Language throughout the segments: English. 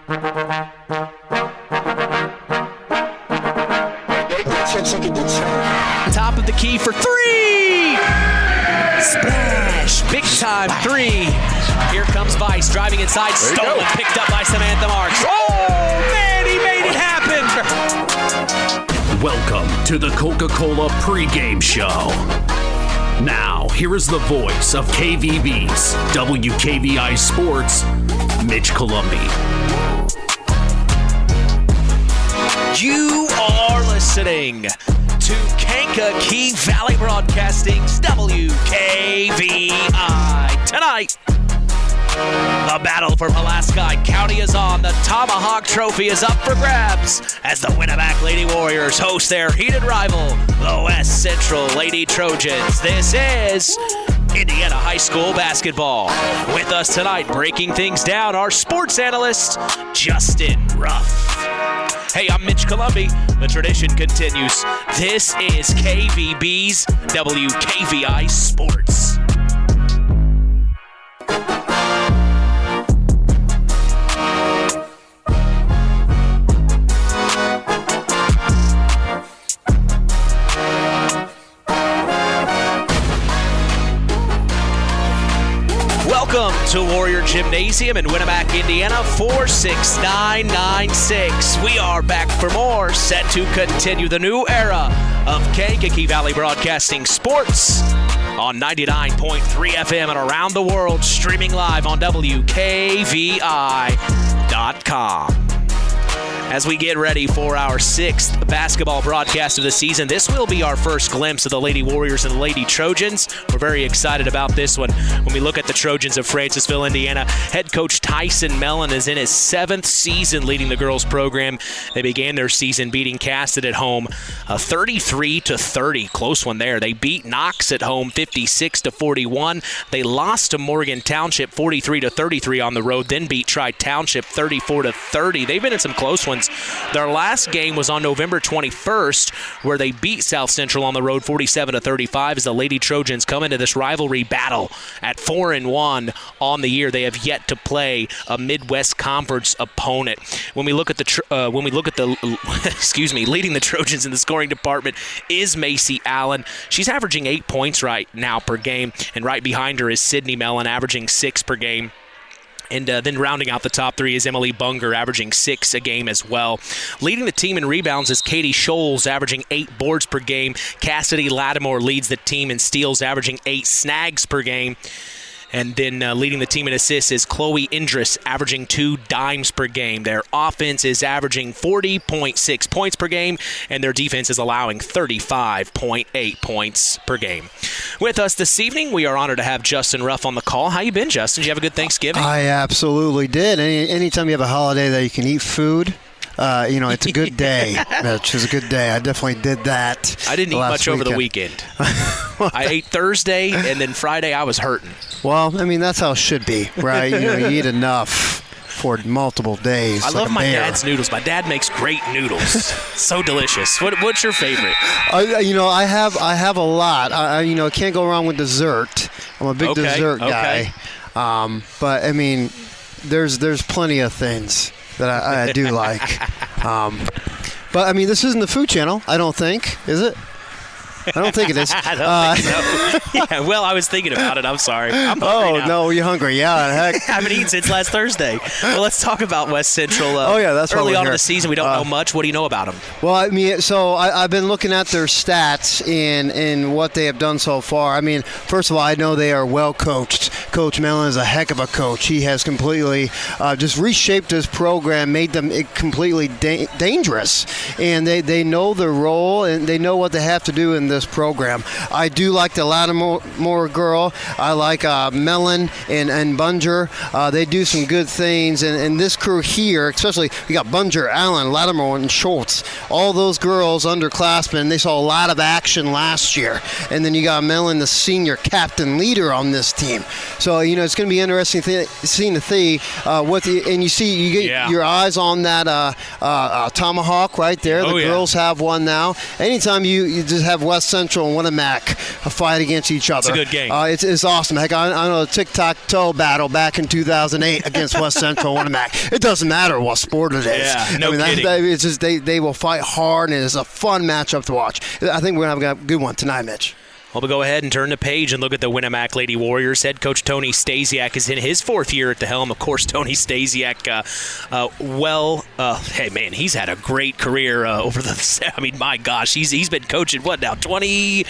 Top of the key for three! Splash! Big time three. Here comes Vice driving inside. Stolen, picked up by Samantha Marks. Oh, man, he made it happen! Welcome to the Coca-Cola pregame show. Now, here is the voice of KVB's WKVI Sports, Mitch Columbi. You are listening to Kankakee Valley Broadcasting's WKVI. Tonight, the battle for Pulaski County is on. The Tomahawk Trophy is up for grabs as the Winamac Lady Warriors host their heated rival, the West Central Lady Trojans. This is Indiana High School basketball. With us tonight, breaking things down, our sports analyst, Justin Ruff. Hey, I'm Mitch Columbi. The tradition continues. This is KVB's WKVI Sports. Welcome to Warrior Gymnasium in Winamac, Indiana, 46996. We are back for more, set to continue the new era of Kankakee Valley Broadcasting Sports on 99.3 FM and around the world, streaming live on WKVI.com. As we get ready for our sixth basketball broadcast of the season, this will be our first glimpse of the Lady Warriors and the Lady Trojans. We're very excited about this one. When we look at the Trojans of Francisville, Indiana, head coach Tyson Mellon is in his seventh season leading the girls program. They began their season beating Casted at home 33-30. Close one there. They beat Knox at home 56-41. They lost to Morgan Township 43-33 on the road, then beat Tri-Township 34-30. They've been in some close ones. Their last game was on November 21st, where they beat South Central on the road 47-35 as the Lady Trojans come into this rivalry battle at 4-1 on the year. They have yet to play a Midwest Conference opponent. When we look at the leading the Trojans in the scoring department is Macy Allen. She's averaging 8 points right now per game, and right behind her is Sydney Mellon, averaging 6 per game. And then rounding out the top three is Emily Bunger, averaging 6 a game as well. Leading the team in rebounds is Katie Scholes, averaging 8 boards per game. Cassidy Lattimore leads the team in steals, averaging 8 snags per game. And then leading the team in assists is Chloe Indris, averaging 2 dimes per game. Their offense is averaging 40.6 points per game, and their defense is allowing 35.8 points per game. With us this evening, we are honored to have Justin Ruff on the call. How you been, Justin? Did you have a good Thanksgiving? I absolutely did. Anytime you have a holiday that you can eat food, it's a good day. It was a good day. I definitely did that. I didn't eat much over the weekend. I ate Thursday, and then Friday I was hurting. Well, that's how it should be, right? You eat enough for multiple days. I love my dad's noodles. My dad makes great noodles. So delicious. What's your favorite? I have a lot. I can't go wrong with dessert. I'm a big dessert guy. But there's plenty of things that I do like. But this isn't the Food Channel, I don't think, is it? I don't think it is. I don't think so. Yeah, well, I was thinking about it. I'm sorry. I'm hungry now. No, you're hungry. Yeah, heck. I haven't eaten since last Thursday. Well, let's talk about West Central. That's early on in the season. We don't know much. What do you know about them? Well, I've been looking at their stats and what they have done so far. First of all, I know they are well coached. Coach Mellon is a heck of a coach. He has completely just reshaped his program, made them completely dangerous. And they know their role, and they know what they have to do in this program. I do like the Lattimore girl. I like Mellon and Bunger. They do some good things. And this crew here, especially, we got Bunger, Allen, Lattimore, and Schultz. All those girls, underclassmen, they saw a lot of action last year. And then you got Mellon, the senior captain leader on this team. So, it's going to be interesting seeing the thing. You get your eyes on that Tomahawk right there. The girls have one now. Anytime you just have West West Central and Winamac fight against each other. It's a good game. It's awesome. Heck, I know a tic-tac-toe battle back in 2008 against West Central and Winamac. It doesn't matter what sport it is. Yeah, no kidding. It's just they will fight hard, and it's a fun matchup to watch. I think we're going to have a good one tonight, Mitch. Well, we'll go ahead and turn the page and look at the Winamac Lady Warriors. Head coach Tony Stasiak is in his 4th year at the helm. Of course, Tony Stasiak, hey, man, he's had a great career over the, I mean, my gosh, he's been coaching, what now, 20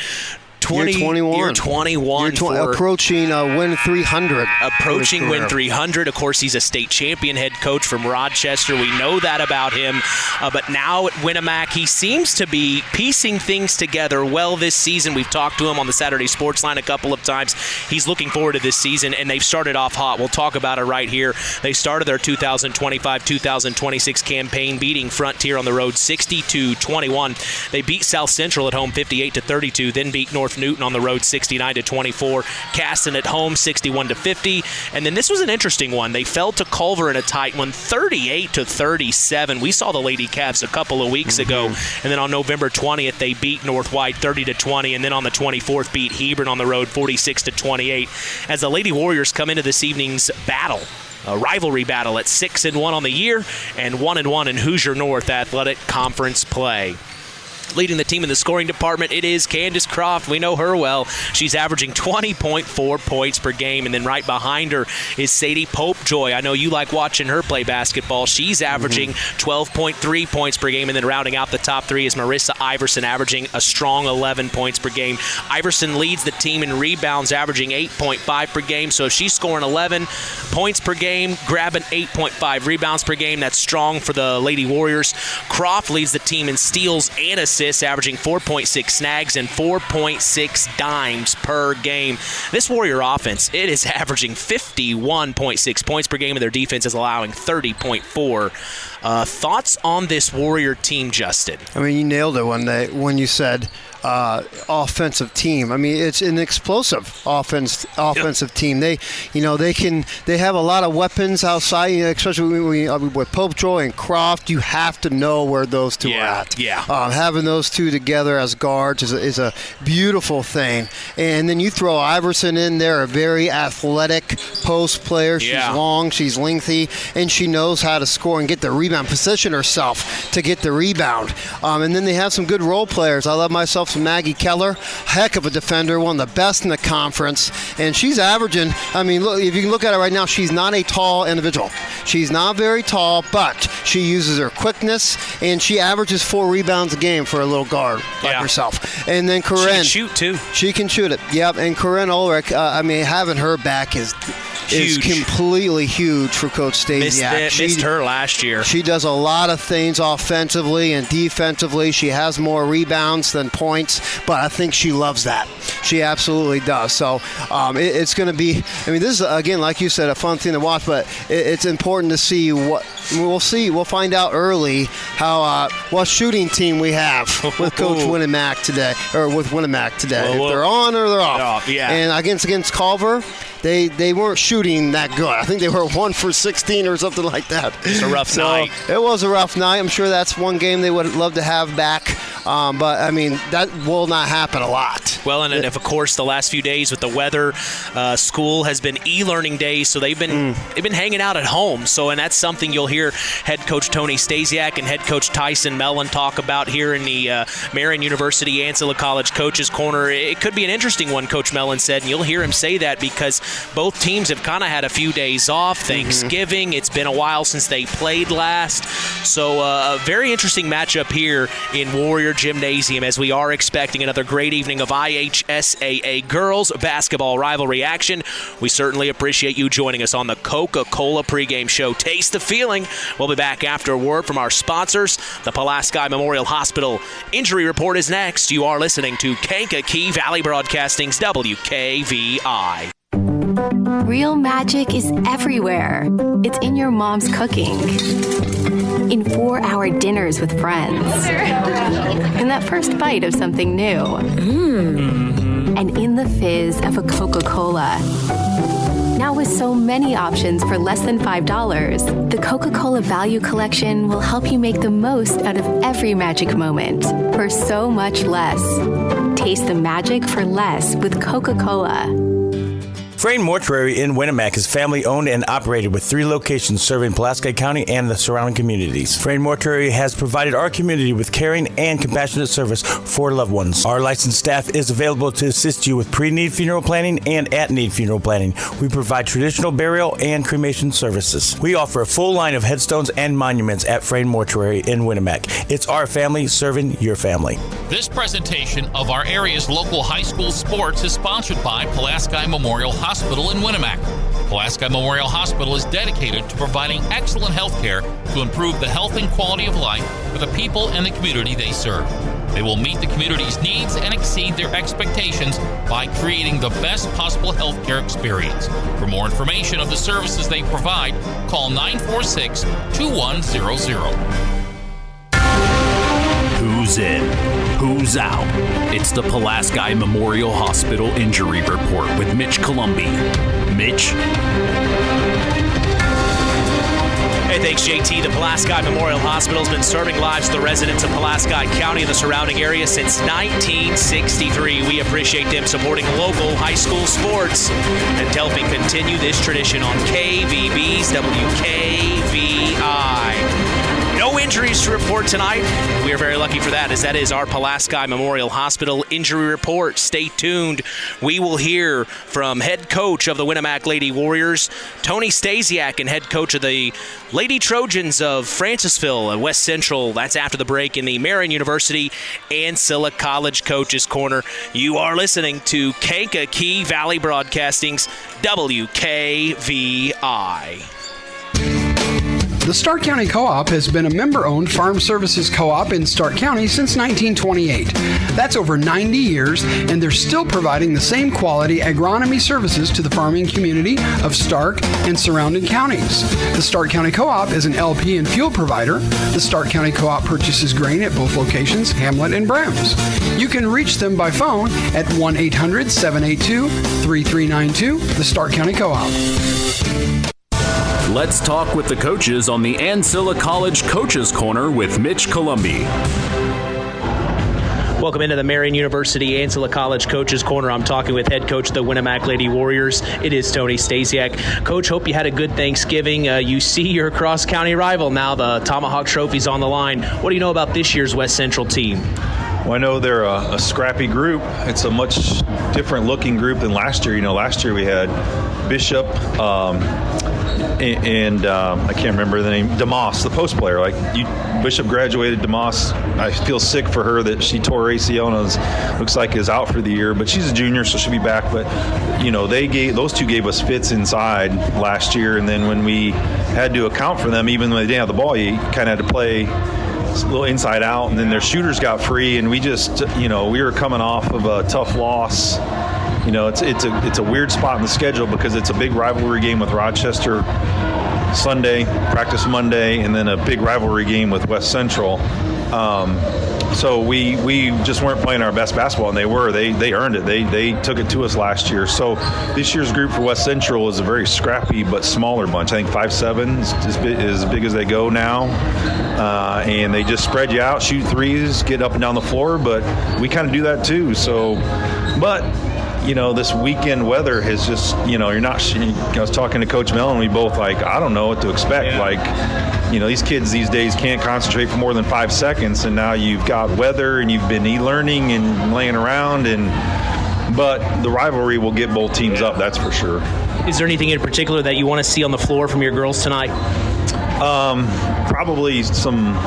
Year 21. Year 21. Approaching win 300. Approaching win 300. Of course, he's a state champion head coach from Rochester. We know that about him. But now at Winamac, he seems to be piecing things together well this season. We've talked to him on the Saturday Sports Line a couple of times. He's looking forward to this season, and they've started off hot. We'll talk about it right here. They started their 2025-2026 campaign beating Frontier on the road 60-21. They beat South Central at home 58-32, then beat North Newton on the road 69-24, Caston at home 61-50, and then this was an interesting one. They fell to Culver in a tight one 38-37. We saw the Lady Cavs a couple of weeks ago, and then on November 20th they beat North White 30-20, and then on the 24th beat Hebron on the road 46-28. As the Lady Warriors come into this evening's battle, a rivalry battle at 6-1 on the year and 1-1 in Hoosier North Athletic Conference play. Leading the team in the scoring department, it is Candace Croft. We know her well. She's averaging 20.4 points per game. And then right behind her is Sadie Popejoy. I know you like watching her play basketball. She's averaging 12.3 points per game. And then rounding out the top 3 is Marissa Iverson, averaging a strong 11 points per game. Iverson leads the team in rebounds, averaging 8.5 per game. So if she's scoring 11 points per game, grabbing 8.5 rebounds per game, that's strong for the Lady Warriors. Croft leads the team in steals and assists, averaging 4.6 snags and 4.6 dimes per game. This Warrior offense, it is averaging 51.6 points per game, and their defense is allowing 30.4. Thoughts on this Warrior team, Justin? I mean, you nailed it when you said offensive team. I mean, it's an explosive offensive team. They have a lot of weapons outside, especially with Popejoy and Croft. You have to know where those two are at. Yeah. Having those two together as guards is a beautiful thing. And then you throw Iverson in there, a very athletic post player. She's long, she's lengthy, and she knows how to score and get the rebound, position herself to get the rebound. And then they have some good role players. I love myself some Maggie Keller, heck of a defender, one of the best in the conference, and she's averaging, I mean, look, if you can look at it right now, she's not a tall individual. She's not very tall, but she uses her quickness, and she averages 4 rebounds a game for a little guard like herself. And then Corinne. She can shoot, too. She can shoot it, yep. And Corinne Ulrich, I mean, having her back is completely huge for Coach Stasiak. Missed her last year. She does a lot of things offensively and defensively. She has more rebounds than points, but I think she loves that. She absolutely does. So it's going to be, I mean, this is, again, like you said, a fun thing to watch, but it's important to see what, we'll see. We'll find out early how what shooting team we have with Coach Winamac today, or with Winamac today. If they're on or they're off. And against Culver, they weren't shooting that good. I think they were 1 for 16 or something like that. It's a rough night. It was a rough night. I'm sure that's one game they would love to have back. But, I mean, that will not happen a lot. Well, and of course, the last few days with the weather, school has been e-learning days, so they've been hanging out at home. So, and that's something you'll hear head coach Tony Stasiak and head coach Tyson Mellon talk about here in the Marian University Ancilla College Coaches Corner. It could be an interesting one, Coach Mellon said, and you'll hear him say that because both teams have kind of had a few days off. Thanksgiving, it's been a while since they played last. So, a very interesting matchup here in Warrior Gymnasium as we are expecting another great evening of IHSAA girls basketball rivalry action. We certainly appreciate you joining us on the Coca-Cola pregame show. Taste the feeling. We'll be back after a word from our sponsors. The Pulaski Memorial Hospital Injury Report is next. You are listening to Kankakee Valley Broadcasting's WKVI. Real magic is everywhere. It's in your mom's cooking, in 4-hour dinners with friends, in that first bite of something new, and in the fizz of a Coca-Cola. Now with so many options for less than $5, the Coca-Cola Value Collection will help you make the most out of every magic moment for so much less. Taste the magic for less with Coca-Cola. Frayne Mortuary in Winamac is family-owned and operated with 3 locations serving Pulaski County and the surrounding communities. Frayne Mortuary has provided our community with caring and compassionate service for loved ones. Our licensed staff is available to assist you with pre-need funeral planning and at-need funeral planning. We provide traditional burial and cremation services. We offer a full line of headstones and monuments at Frayne Mortuary in Winamac. It's our family serving your family. This presentation of our area's local high school sports is sponsored by Pulaski Memorial Hospital in Winamac. Pulaski Memorial Hospital is dedicated to providing excellent health care to improve the health and quality of life for the people and the community they serve. They will meet the community's needs and exceed their expectations by creating the best possible health care experience. For more information of the services they provide, call 946-2100. Who's in? Who's out? It's the Pulaski Memorial Hospital Injury Report with Mitch Columbi. Mitch? Hey, thanks, JT. The Pulaski Memorial Hospital has been serving lives to the residents of Pulaski County and the surrounding area since 1963. We appreciate them supporting local high school sports and helping continue this tradition on KVB's WKVI. No injuries to report tonight. We are very lucky for that, as that is our Pulaski Memorial Hospital injury report. Stay tuned. We will hear from head coach of the Winamac Lady Warriors, Tony Stasiak, and head coach of the Lady Trojans of Francisville, West Central. That's after the break in the Marian University Ancilla College Coaches Corner. You are listening to Kankakee Valley Broadcasting's WKVI. The Stark County Co-op has been a member-owned farm services co-op in Stark County since 1928. That's over 90 years, and they're still providing the same quality agronomy services to the farming community of Stark and surrounding counties. The Stark County Co-op is an LP and fuel provider. The Stark County Co-op purchases grain at both locations, Hamlet and Browns. You can reach them by phone at 1-800-782-3392, the Stark County Co-op. Let's talk with the coaches on the Ancilla College Coaches Corner with Mitch Columbi. Welcome into the Marian University Ancilla College Coaches Corner. I'm talking with head coach of the Winamac Lady Warriors. It is Tony Stasiak. Coach, hope you had a good Thanksgiving. You see your cross-county rival now. The Tomahawk Trophy's on the line. What do you know about this year's West Central team? Well, I know they're a scrappy group. It's a much different looking group than last year. You know, last year we had Bishop and I can't remember the name, DeMoss, the post player. Bishop graduated. DeMoss, I feel sick for her that she tore ACL and looks like is out for the year, but she's a junior, so she'll be back. But, you know, those two gave us fits inside last year, and then when we had to account for them, even when they didn't have the ball, you kind of had to play a little inside out, and then their shooters got free, and we just, you know, we were coming off of a tough loss. You know, it's a weird spot in the schedule because it's a big rivalry game with Rochester Sunday, practice Monday, and then a big rivalry game with West Central. So we just weren't playing our best basketball, and they were. They earned it. They took it to us last year. So this year's group for West Central is a very scrappy but smaller bunch. I think 5'7" is as big as they go now. And they just spread you out, shoot threes, get up and down the floor. But we kind of do that too. So, but you know, this weekend weather has just, you know, I was talking to Coach Mellon, we both I don't know what to expect. Yeah. You know, these kids these days can't concentrate for more than 5 seconds, and now you've got weather and you've been e-learning and laying around, but the rivalry will get both teams up, that's for sure. Is there anything in particular that you want to see on the floor from your girls tonight? Probably some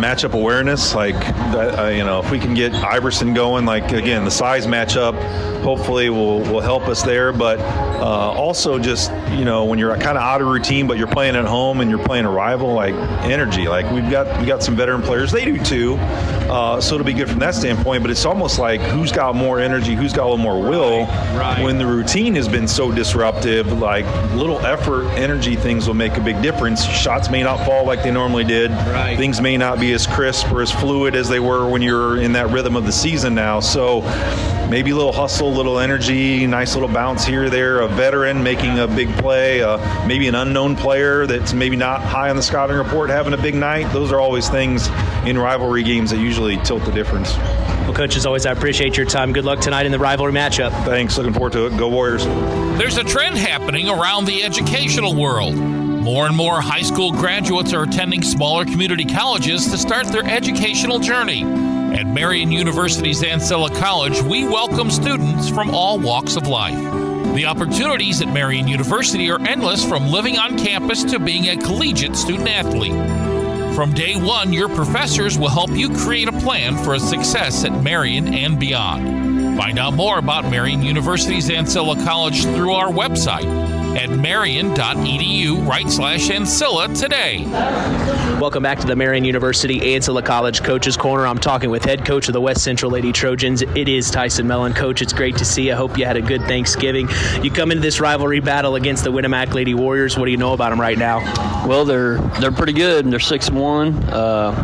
matchup awareness, you know, if we can get Iverson going, again, the size matchup hopefully will help us there, but also just, you know, when you're kind of out of routine, but you're playing at home and you're playing a rival, energy. We got some veteran players, they do too, so it'll be good from that standpoint, but it's almost like who's got more energy, who's got a little more will. Right. When the routine has been so disruptive, little effort, energy things will make a big difference. Shots may not fall like they normally did. Right. Things may not be as crisp or as fluid as they were when you're in that rhythm of the season now. So maybe a little hustle, little energy, nice little bounce here or there, a veteran making a big play, maybe an unknown player that's maybe not high on the scouting report having a big night. Those are always things in rivalry games that usually tilt the difference. Well, Coach, as always, I appreciate your time. Good luck tonight in the rivalry matchup. Thanks. Looking forward to it. Go Warriors. There's a trend happening around the educational world. More and more high school graduates are attending smaller community colleges to start their educational journey. At Marian University's Ancilla College, we welcome students from all walks of life. The opportunities at Marian University are endless, from living on campus to being a collegiate student-athlete. From day one, your professors will help you create a plan for a success at Marian and beyond. Find out more about Marian University's Ancilla College through our website at marian.edu/Ancilla today. Welcome back to the Marian University Ancilla College Coaches Corner. I'm talking with head coach of the West Central Lady Trojans. It is Tyson Mellon. Coach, it's great to see you. I hope you had a good Thanksgiving. You come into this rivalry battle against the Winamac Lady Warriors. What do you know about them right now? Well, they're pretty good. They're 6-1.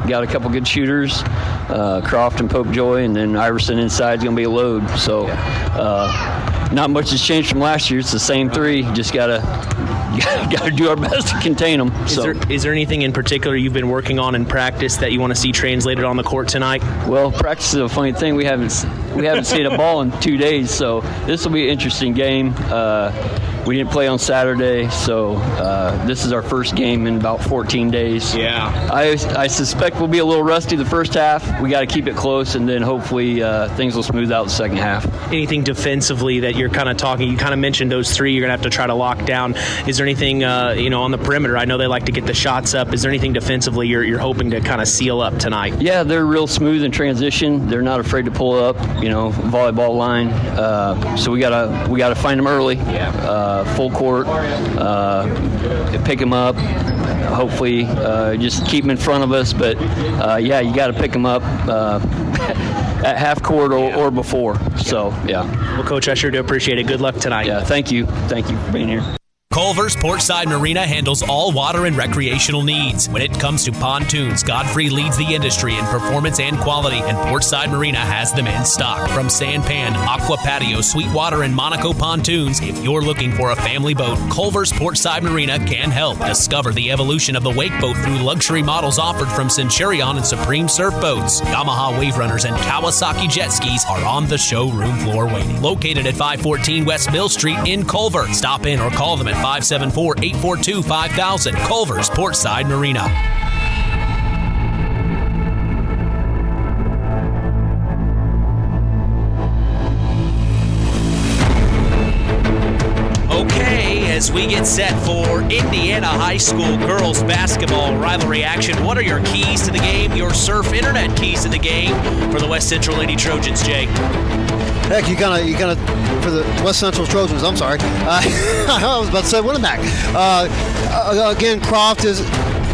Got a couple good shooters, Croft and Pope Joy, and then Iverson inside is going to be a load. So not much has changed from last year. It's the same three. Just gotta do our best to contain them. Is there anything in particular you've been working on in practice that you want to see translated on the court tonight? Well, practice is a funny thing. We haven't seen a ball in 2 days, so this will be an interesting game. We didn't play on Saturday, so this is our first game in about 14 days. Yeah. I suspect we'll be a little rusty the first half. We got to keep it close, and then hopefully things will smooth out the second half. Anything defensively that you're kind of talking? You kind of mentioned those three you're going to have to try to lock down. Is there anything on the perimeter? I know they like to get the shots up. Is there anything defensively you're hoping to kind of seal up tonight? Yeah, they're real smooth in transition. They're not afraid to pull up, volleyball line. So we gotta find them early. Yeah. Full court, pick them up, hopefully just keep them in front of us, but you got to pick them up at half court or before. So, yeah. Well, Coach, I sure do appreciate it. Good luck tonight. Yeah, thank you for being here. Culver's Portside Marina handles all water and recreational needs. When it comes to pontoons, Godfrey leads the industry in performance and quality, and Portside Marina has them in stock. From Sanpan, Aqua Patio, Sweetwater, and Monaco pontoons, if you're looking for a family boat, Culver's Portside Marina can help. Discover the evolution of the wake boat through luxury models offered from Centurion and Supreme Surf Boats. Yamaha Wave Runners and Kawasaki jet skis are on the showroom floor waiting. Located at 514 West Mill Street in Culver. Stop in or call them at 574-842-5000. Culver's Portside Marina. Okay, as we get set for Indiana High School girls basketball rivalry action, what are your keys to the game, your Surf Internet keys to the game for the West Central Lady Trojans, Jay? Heck, you gotta for the West Central Trojans. I'm sorry, I was about to say Winamac. Again, Croft is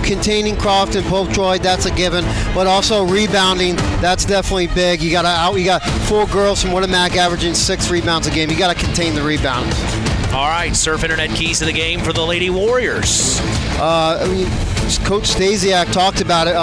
containing Croft and Pope Troy. That's a given, but also rebounding. That's definitely big. You got 4 girls from Winamac averaging 6 rebounds a game. You got to contain the rebounds. All right, Surf Internet keys to the game for the Lady Warriors. Coach Stasiak talked about it,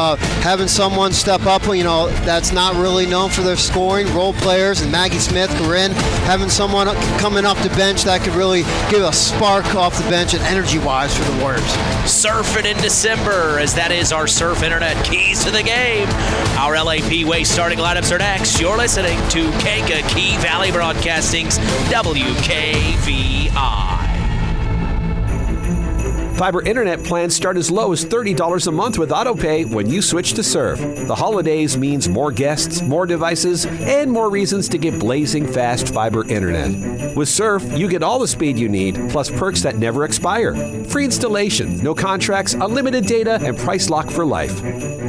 having someone step up, that's not really known for their scoring, role players, and Maggie Smith, Corinne, having someone coming off the bench that could really give a spark off the bench and energy-wise for the Warriors. Surfing in December, as that is our Surf Internet keys to the game. Our LAP Waste starting lineups are next. You're listening to Kankakee Valley Broadcasting's WKVI. Fiber internet plans start as low as $30 a month with AutoPay when you switch to Surf. The holidays means more guests, more devices, and more reasons to get blazing fast fiber internet. With Surf, you get all the speed you need, plus perks that never expire. Free installation, no contracts, unlimited data, and price lock for life.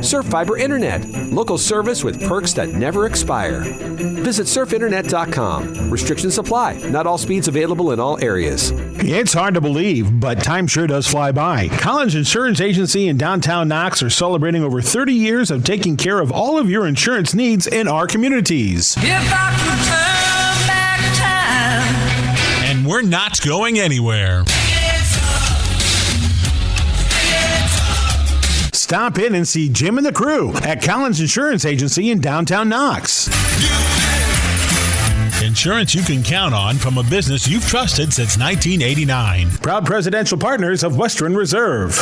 Surf Fiber Internet, local service with perks that never expire. Visit surfinternet.com. Restrictions apply. Not all speeds available in all areas. It's hard to believe, but time sure does fly by. Collins Insurance Agency in downtown Knox are celebrating over 30 years of taking care of all of your insurance needs in our communities. If I could turn back time. And we're not going anywhere. Stop in and see Jim and the crew at Collins Insurance Agency in downtown Knox. Insurance you can count on from a business you've trusted since 1989. Proud presidential partners of Western Reserve.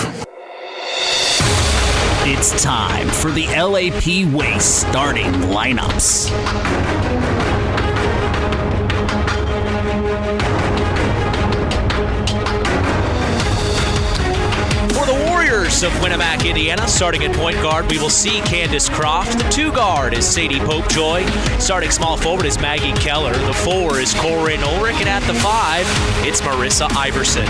It's time for the LAP Waste starting lineups. For the Warriors of Winamac, Indiana, starting at point guard, we will see Candace Croft. The 2 guard is Sadie Popejoy. Starting small forward is Maggie Keller. The 4 is Corinne Ulrich. And at the 5, it's Marissa Iverson.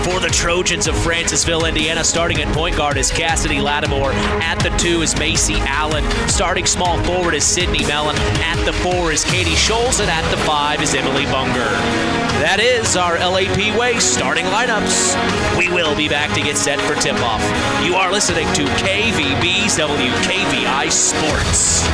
For the Trojans of Francisville, Indiana, starting at point guard is Cassidy Lattimore. At the 2 is Macy Allen. Starting small forward is Sydney Mellon. At the 4 is Katie Scholes. And at the 5 is Emily Bunger. That is our LAP Waste starting lineups. We will be back to get set for tip-off. You are listening to KVB's WKVI Sports.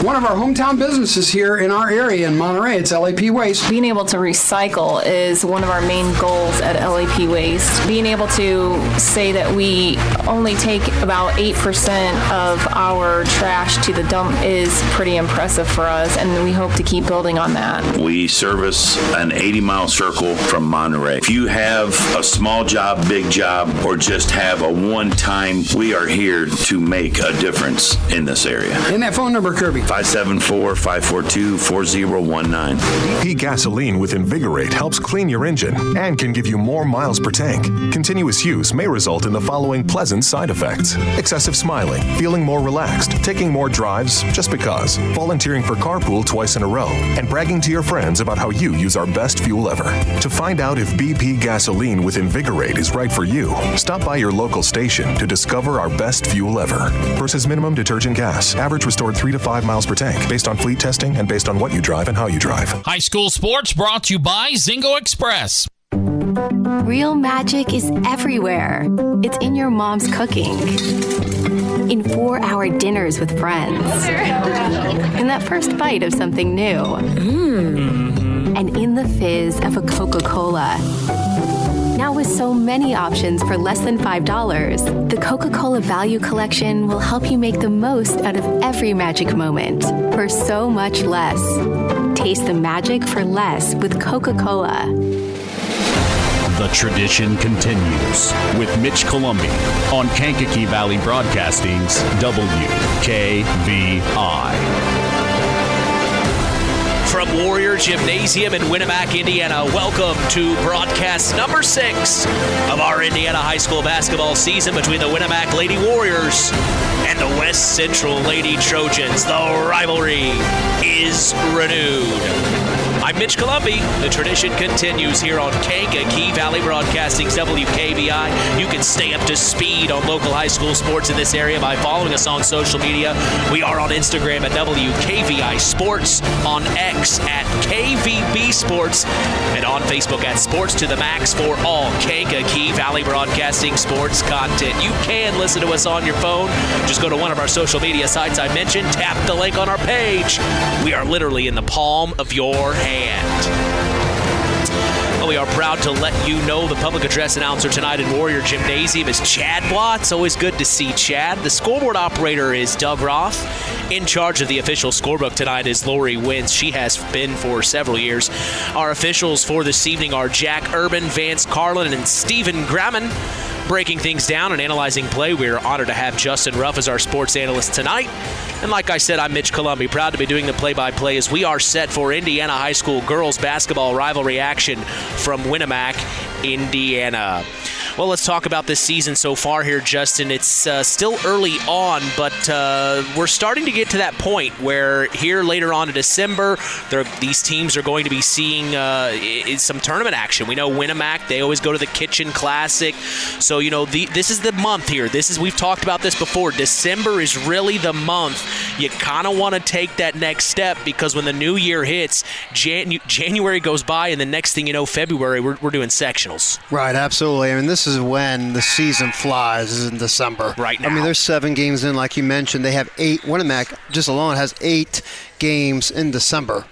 One of our hometown businesses here in our area in Monterey, it's LAP Waste. Being able to recycle is one of our main goals at LAP Waste. Being able to say that we only take about 8% of our trash to the dump is pretty impressive for us, and we hope to keep building on that. We service an 80-mile circle from Monterey. If you have a small job, big job, or just have a one-time, we are here to make a difference in this area. And that phone number, Kirby? 574-542-4019. BP gasoline with Invigorate helps clean your engine and can give you more miles per tank. Continuous use may result in the following pleasant side effects: excessive smiling, feeling more relaxed, taking more drives just because, volunteering for carpool twice in a row, and bragging to your friends about how you use our best fuel ever. To find out if BP gasoline with Invigorate is right for you, stop by your local station to discover our best fuel ever. Versus minimum detergent gas. Average restored 3 to 5 miles per tank, based on fleet testing and based on what you drive and how you drive. High school sports brought to you by Zingo Express. Real magic is everywhere. It's in your mom's cooking. In 4-hour dinners with friends. In that first bite of something new. And in the fizz of a Coca-Cola. Now with so many options for less than $5, the Coca-Cola Value Collection will help you make the most out of every magic moment for so much less. Taste the magic for less with Coca-Cola. The tradition continues with Mitch Columbi on Kankakee Valley Broadcasting's WKVI. From Warrior Gymnasium in Winamac, Indiana, welcome to broadcast number 6 of our Indiana high school basketball season between the Winamac Lady Warriors and the West Central Lady Trojans. The rivalry is renewed. I'm Mitch Columbi. The tradition continues here on Kankakee Valley Broadcasting's WKVI. You can stay up to speed on local high school sports in this area by following us on social media. We are on Instagram at WKVI Sports, on X at KVB Sports, and on Facebook at Sports to the Max for all Kankakee Valley Broadcasting sports content. You can listen to us on your phone. Just go to one of our social media sites I mentioned, tap the link on our page. We are literally in the palm of your hand. Well, we are proud to let you know the public address announcer tonight in Warrior Gymnasium is Chad Watts. Always good to see Chad. The scoreboard operator is Doug Roth. In charge of the official scorebook tonight is Lori Wins. She has been for several years. Our officials for this evening are Jack Urban, Vance Carlin, and Stephen Gramman. Breaking things down and analyzing play, we're honored to have Justin Ruff as our sports analyst tonight. And like I said, I'm Mitch Columbi, proud to be doing the play-by-play as we are set for Indiana High School girls basketball rivalry action from Winamac, Indiana. Well, let's talk about this season so far here, Justin. It's still early on, but we're starting to get to that point where here later on in December, these teams are going to be seeing some tournament action. We know Winamac, they always go to the Kitchen Classic. So, you know, this is the month here. We've talked about this before. December is really the month. You kind of want to take that next step because when the new year hits, January goes by, and the next thing you know, February, we're doing sectionals. Right, absolutely. I mean, this is when the season flies, is in December. Right now. I mean, there's 7 games in, like you mentioned. They have 8. Winamac just alone has 8 games in December.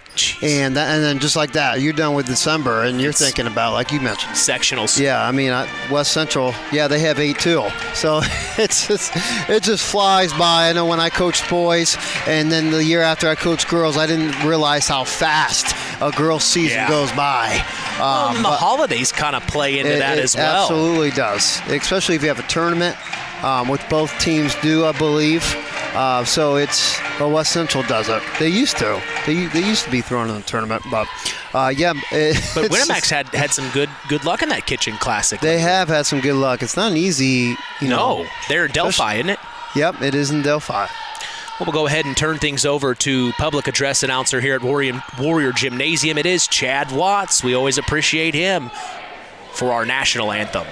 And then just like that, you're done with December, and you're thinking about, like you mentioned, sectionals. Yeah, I mean, West Central, they have 8 too. So it just flies by. I know when I coached boys, and then the year after I coached girls, I didn't realize how fast a girls' season goes by. The holidays kind of play into that as well. It absolutely does, especially if you have a tournament, which both teams do, I believe. So West Central does it. They used to. They used to be thrown in the tournament, but But Winamac's had some good luck in that Kitchen Classic. They have had some good luck. It's not an easy, No, they're in Delphi, isn't it? Yep, it is in Delphi. Well, we'll go ahead and turn things over to public address announcer here at Warrior Gymnasium. It is Chad Watts. We always appreciate him for our national anthem.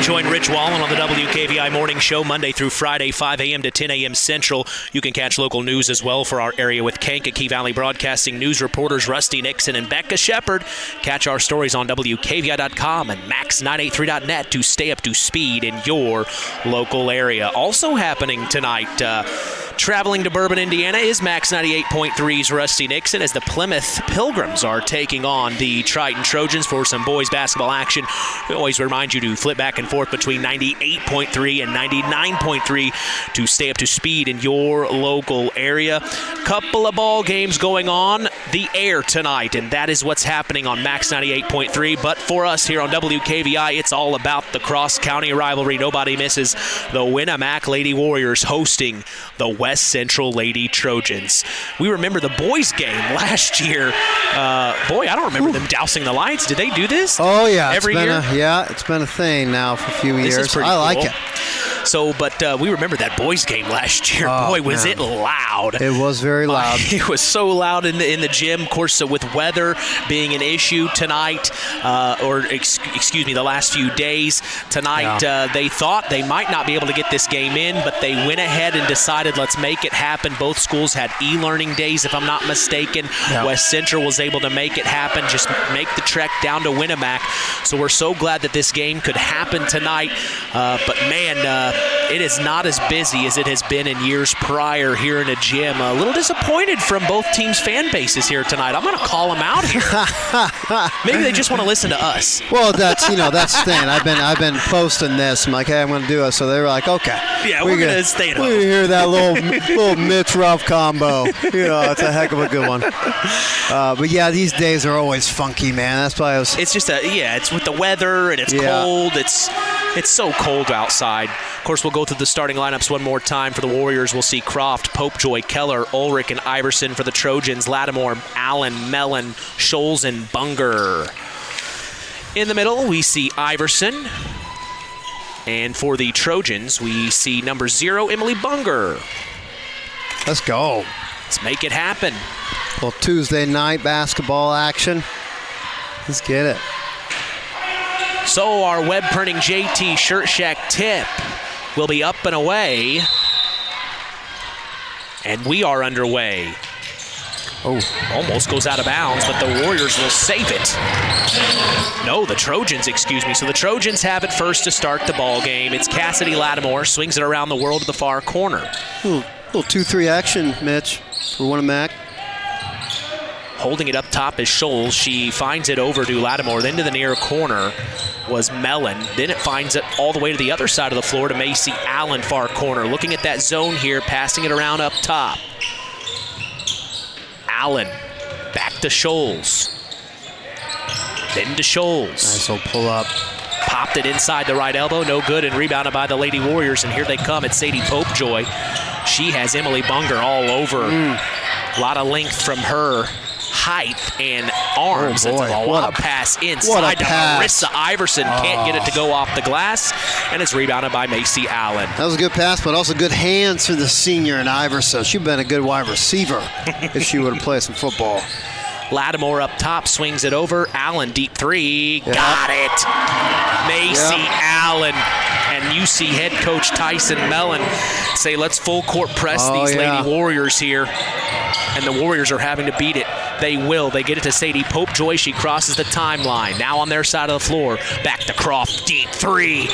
Join Rich Wallen on the WKVI Morning Show Monday through Friday, 5 a.m. to 10 a.m. Central. You can catch local news as well for our area with Kankakee Valley Broadcasting news reporters Rusty Nixon and Becca Shepard. Catch our stories on WKVI.com and Max983.net to stay up to speed in your local area. Also happening tonight, traveling to Bourbon, Indiana, is Max 98.3's Rusty Nixon as the Plymouth Pilgrims are taking on the Triton Trojans for some boys basketball action. We always remind you to flip back and forth between 98.3 and 99.3 to stay up to speed in your local area. Couple of ball games going on the air tonight, and that is what's happening on Max 98.3. But for us here on WKVI, it's all about the cross-county rivalry. Nobody misses the Winamac Lady Warriors hosting the West Central Lady Trojans. We remember the boys game last year. I don't remember them dousing the lights. Did they do this? Oh, yeah. Every year? It's been a thing now for a few years. This is pretty cool. like it. So, but we remember that boys game last year. Boy, was it loud. It was very loud. It was so loud in the gym. Of course, with weather being an issue tonight, the last few days. Tonight, they thought they might not be able to get this game in, but they went ahead and decided, let's make it happen. Both schools had e-learning days, if I'm not mistaken. West Central was able to make it happen, just make the trek down to Winamac. So we're so glad that this game could happen tonight. But man, it is not as busy as it has been in years prior here in a gym. A little disappointed from both teams' fan bases here tonight. I'm going to call them out here. Maybe they just want to listen to us. Well, that's the thing. I've been posting this. I'm like, hey, I'm going to do it. So they were like, okay. Yeah, we're going to stay at home. We hear that little Mitch Ruff combo. It's a heck of a good one. But yeah, these days are always funky, man. That's why it's just it's with the weather and it's cold. It's so cold outside. Of course, we'll go through the starting lineups one more time. For the Warriors, we'll see Croft, Popejoy, Keller, Ulrich, and Iverson. For the Trojans, Lattimore, Allen, Mellon, Scholes, and Bunger. In the middle, we see Iverson. And for the Trojans, we see number 0, Emily Bunger. Let's go. Let's make it happen. Well, Tuesday night basketball action. Let's get it. So our web printing JT Shirt Shack tip will be up and away. And we are underway. Oh, almost goes out of bounds, but the Warriors will save it. No, the Trojans, excuse me. So the Trojans have it first to start the ball game. It's Cassidy Lattimore, swings it around the world to the far corner. Little 2-3 action, Mitch, for Winamac. Holding it up top is Scholes. She finds it over to Lattimore. Then to the near corner was Mellon. Then it finds it all the way to the other side of the floor to Macy Allen, far corner. Looking at that zone here, passing it around up top. Allen, back to Scholes. Then to Scholes. Nice little pull up. Popped it inside the right elbow, no good, and rebounded by the Lady Warriors. And here they come. It's Sadie Popejoy. She has Emily Bunger all over. A lot of length from her. Height and arms. Oh boy, it's a what a pass inside to Marissa Iverson. Can't get it to go off the glass, and it's rebounded by Macy Allen. That was a good pass, but also good hands for the senior in Iverson. She'd been a good wide receiver if she would have played some football. Lattimore up top, swings it over. Allen, deep three. Yep. Got it. Macy Allen. And UC head coach Tyson Mellon say, let's full court press these Lady Warriors here. And the Warriors are having to beat it. They will. They get it to Sadie Popejoy. She crosses the timeline. Now on their side of the floor. Back to Croft. Deep three.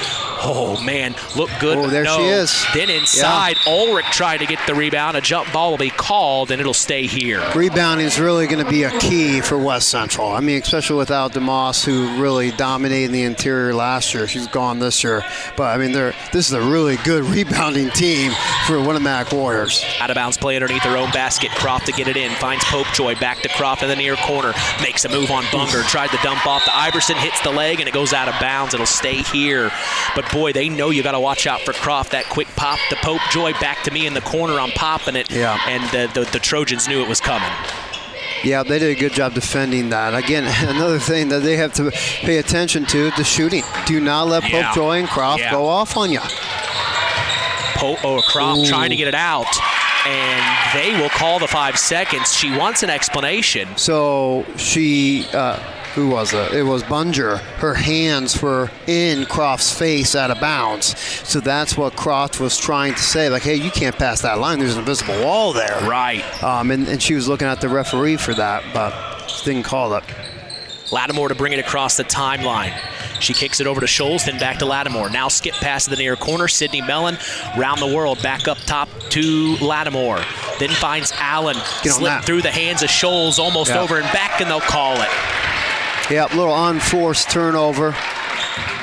Oh, man. Look good. Oh, there she is. Then inside, Ulrich tried to get the rebound. A jump ball will be called, and it'll stay here. Rebounding is really going to be a key for West Central. I mean, especially without DeMoss, who really dominated the interior last year. She's gone this year. But, I mean, this is a really good rebounding team for Winamac Warriors. Out of bounds play underneath their own basket. Croft to get it in. Finds Popejoy. Back to Croft in the near corner. Makes a move on Bunger. Tried to dump off to Iverson. Hits the leg, and it goes out of bounds. It'll stay here. But, boy, they know you got to watch out for Croft. That quick pop to Popejoy. Back to me in the corner. I'm popping it. Yeah. And the Trojans knew it was coming. Yeah, they did a good job defending that. Again, another thing that they have to pay attention to, the shooting. Do not let Popejoy and Croft go off on you. Croft trying to get it out. And they will call the 5 seconds. She wants an explanation. So she, who was it? It was Bunger. Her hands were in Croft's face out of bounds. So that's what Croft was trying to say. Like, hey, you can't pass that line. There's an invisible wall there. Right. And she was looking at the referee for that, but didn't call it. Lattimore to bring it across the timeline. She kicks it over to Scholes, then back to Lattimore. Now skip past the near corner. Sydney Mellon, round the world, back up top to Lattimore. Then finds Allen, slip through the hands of Scholes, almost over and back, and they'll call it. Yep, little unforced turnover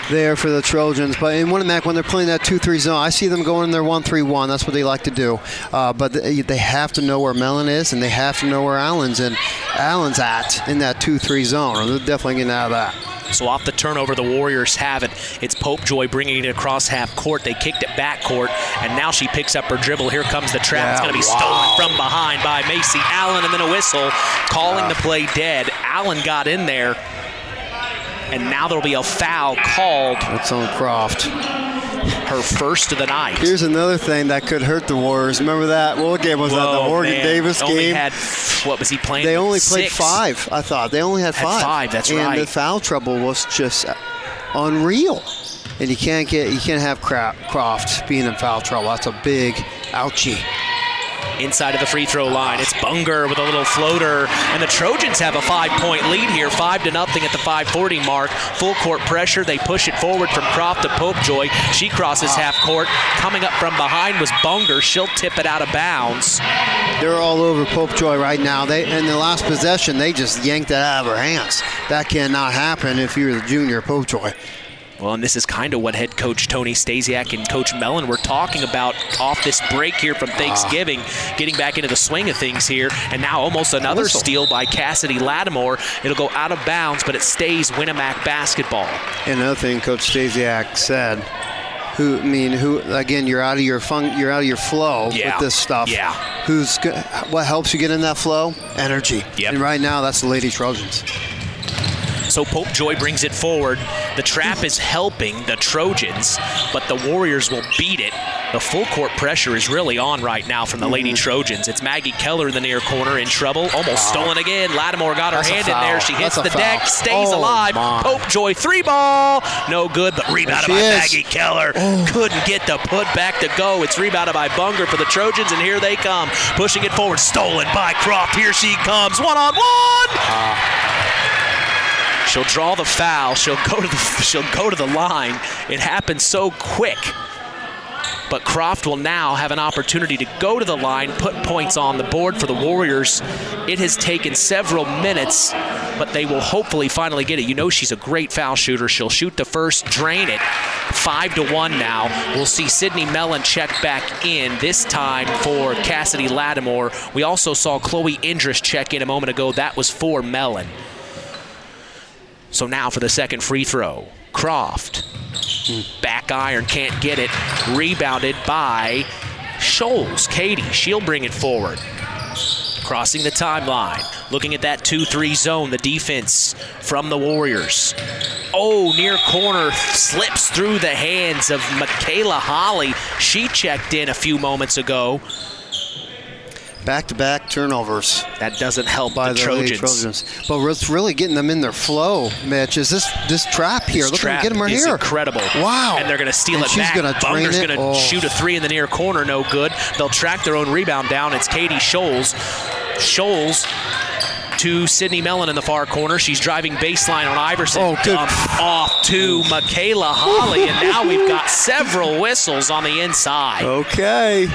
there for the Trojans. But in Winamac, when they're playing that 2-3 zone, I see them going in their 1-3-1. That's what they like to do. But they have to know where Mellon is, and they have to know where Allen's at in that 2-3 zone, or they're definitely getting out of that. So off the turnover, the Warriors have it. It's Popejoy bringing it across half court. They kicked it back court, and now she picks up her dribble. Here comes the trap. It's going to be stolen from behind by Macy Allen, and then a whistle calling the play dead. Allen got in there, and now there'll be a foul called. That's on Croft. Her first of the night. Here's another thing that could hurt the Warriors. Remember that? What game was that? The Oregon-Davis game? Only had, what was he playing? They only played 5, I thought. They only had 5. That's right. And the foul trouble was just unreal. And you can't have Croft being in foul trouble. That's a big ouchie. Inside of the free throw line, it's Bunger with a little floater, and the Trojans have a 5-point lead here, 5-0 at the 5:40 mark. Full court pressure. They push it forward from Croft to Popejoy. She crosses half court. Coming up from behind was Bunger. She'll tip it out of bounds. They're all over Popejoy right now. In the last possession, they just yanked it out of her hands. That cannot happen if you're the junior Popejoy. Well, and this is kind of what head coach Tony Stasiak and Coach Mellon were talking about off this break here from Thanksgiving, getting back into the swing of things here. And now almost another steal by Cassidy Lattimore. It'll go out of bounds, but it stays Winamac basketball. And another thing Coach Stasiak said, again, you're out of your flow with this stuff. Yeah. What helps you get in that flow? Energy. Yep. And right now, that's the Lady Trojans. So Popejoy brings it forward. The trap is helping the Trojans, but the Warriors will beat it. The full court pressure is really on right now from the Lady Trojans. It's Maggie Keller in the near corner in trouble. Almost stolen again. Lattimore got her hand in there. She hits the deck, stays alive. Popejoy 3-ball. No good, but rebounded by Maggie Keller. Couldn't get the putback to go. It's rebounded by Bunger for the Trojans, and here they come. Pushing it forward. Stolen by Croft. Here she comes. One-on-one. She'll draw the foul. She'll go to the line. It happens so quick. But Croft will now have an opportunity to go to the line, put points on the board for the Warriors. It has taken several minutes, but they will hopefully finally get it. You know she's a great foul shooter. She'll shoot the first, drain it. 5-1 now. We'll see Sydney Mellon check back in, this time for Cassidy Lattimore. We also saw Chloe Indris check in a moment ago. That was for Mellon. So now for the second free throw. Croft. Back iron, can't get it. Rebounded by Scholes. Katie, she'll bring it forward. Crossing the timeline. Looking at that 2-3 zone, the defense from the Warriors. Oh, near corner slips through the hands of Michaela Holly. She checked in a few moments ago. Back-to-back turnovers. That doesn't help by the Trojans. But what's really getting them in their flow, Mitch, is this trap here. Look at them get them right here. Incredible. Wow. And they're going to steal it back. Bunger's going to shoot a 3 in the near corner. No good. They'll track their own rebound down. It's Katie Scholes. Scholes to Sydney Mellon in the far corner. She's driving baseline on Iverson. Off to Michaela Holly. And now we've got several whistles on the inside. Okay.